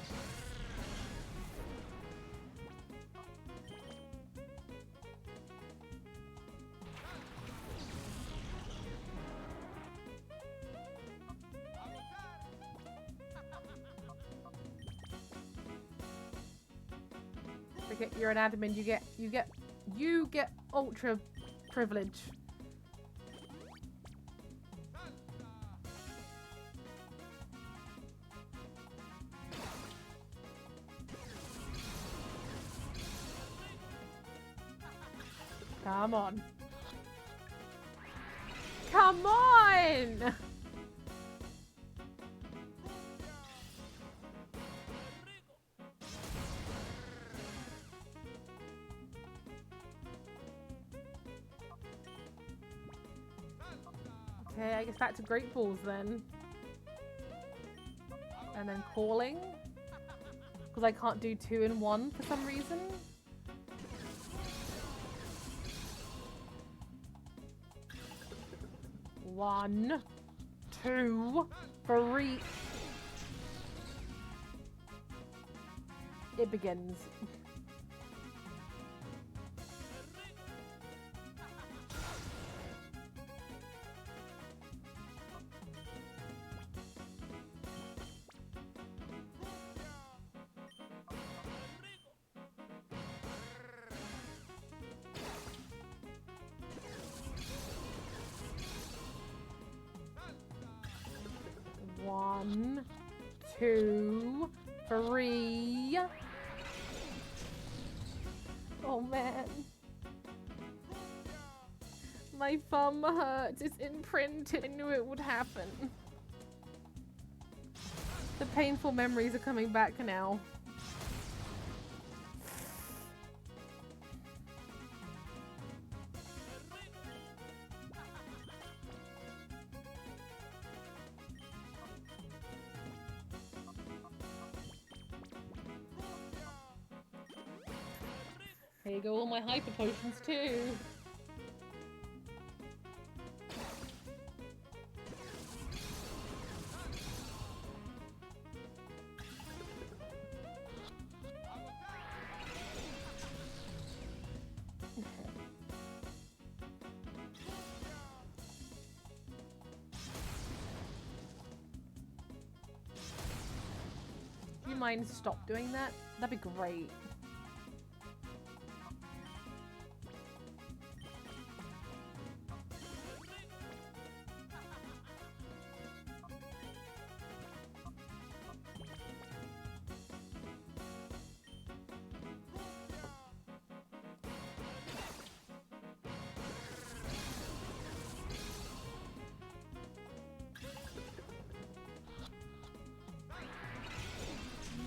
[SPEAKER 1] Forget you're an admin. You get ultra privilege. Come on. Come on! Okay, I guess back to Great Balls then. And then calling. Because I can't do 2 in 1 for some reason. One, 2, 3. It begins. One, 2, 3. Oh man. My thumb hurts. It's imprinted. I knew it would happen. The painful memories are coming back now. Here you go, all my hyper potions too. Do you mind stop doing that? That'd be great.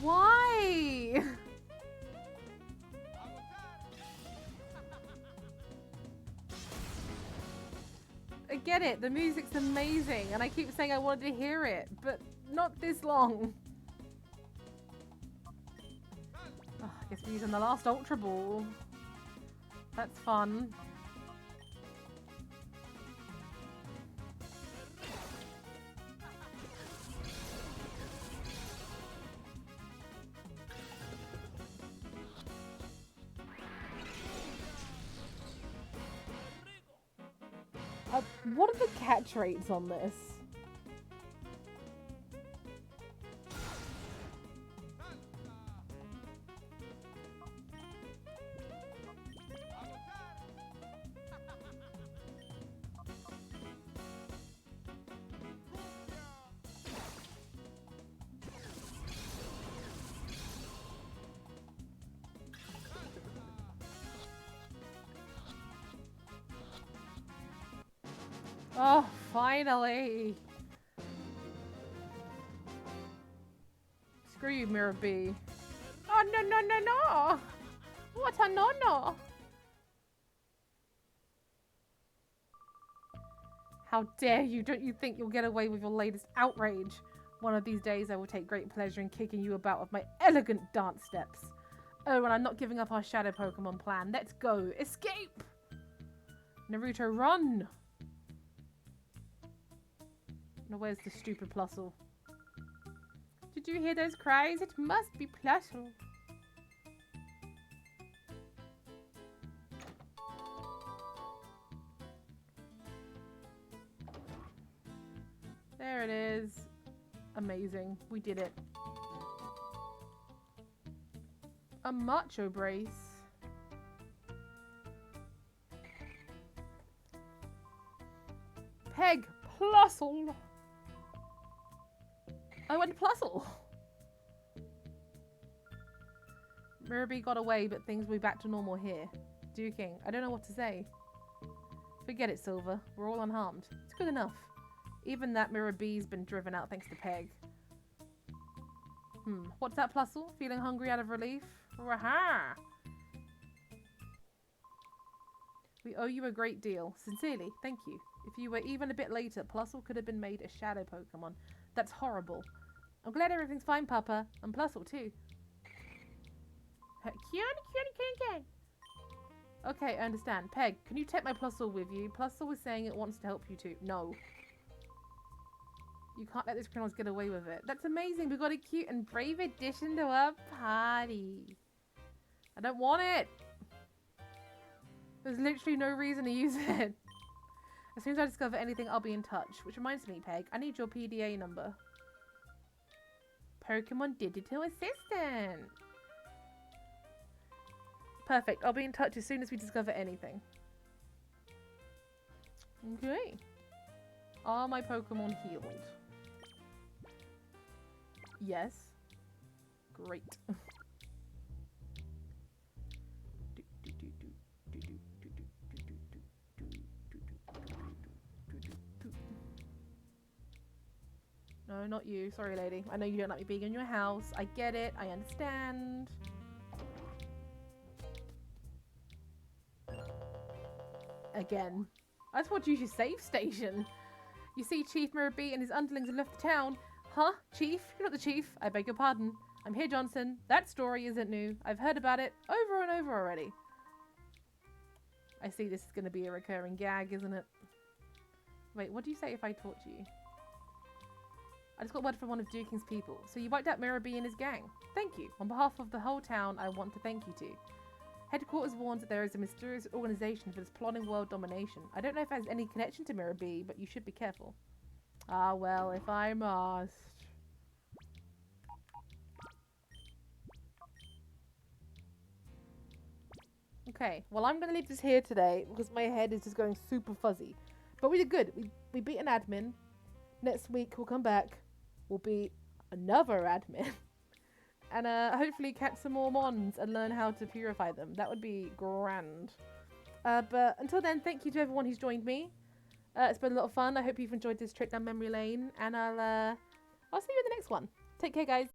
[SPEAKER 1] Why? I get it, the music's amazing, and I keep saying I wanted to hear it, but not this long. Oh, I guess we're using the last Ultra Ball. That's fun. What are the catch rates on this? Oh, finally! Screw you, Mirror B. Oh, no, no, no, no! What a no-no! How dare you! Don't you think you'll get away with your latest outrage? One of these days I will take great pleasure in kicking you about with my elegant dance steps. Oh, and I'm not giving up our shadow Pokemon plan. Let's go! Escape! Naruto, run! Now where's the stupid Plusle? Did you hear those cries? It must be Plusle. There it is. Amazing. We did it. A macho brace. Peg Plusle. I went Plusle. Mirabee got away, but things will be back to normal here. Duking. I don't know what to say. Forget it, Silver. We're all unharmed. It's good enough. Even that Mirabee's been driven out thanks to Peg. What's that, Plusle? Feeling hungry out of relief? Raha! We owe you a great deal. Sincerely, thank you. If you were even a bit later, Plusle could have been made a shadow Pokemon. That's horrible. I'm glad everything's fine, Papa. And Plusle, too. Okay, I understand. Peg, can you take my Plusle with you? Plusle was saying it wants to help you too. No. You can't let this criminals get away with it. That's amazing. We got a cute and brave addition to our party. I don't want it. There's literally no reason to use it. As soon as I discover anything, I'll be in touch. Which reminds me, Peg, I need your PDA number. Pokemon Digital Assistant. Perfect. I'll be in touch as soon as we discover anything. Okay. Are my Pokemon healed? Yes. Great. No, not you. Sorry, lady. I know you don't like me being in your house. I get it. I understand. Again. I just want to use your safe station. You see, Chief Mirabee and his underlings have left the town. Huh? Chief? You're not the chief. I beg your pardon. I'm here, Johnson. That story isn't new. I've heard about it over and over already. I see this is going to be a recurring gag, isn't it? Wait, what do you say if I torture you? I just got word from one of Duking's people. So you wiped out Mirabee and his gang. Thank you. On behalf of the whole town, I want to thank you too. Headquarters warns that there is a mysterious organization that is plotting world domination. I don't know if it has any connection to Mirabee, but you should be careful. Ah, well, if I must. Okay, well, I'm going to leave this here today because my head is just going super fuzzy. But we did good. We beat an admin. Next week, we'll come back. We'll beat another admin. And hopefully catch some more mons and learn how to purify them. That would be grand. But until then, thank you to everyone who's joined me. It's been a lot of fun. I hope you've enjoyed this trip down memory lane. And I'll see you in the next one. Take care, guys.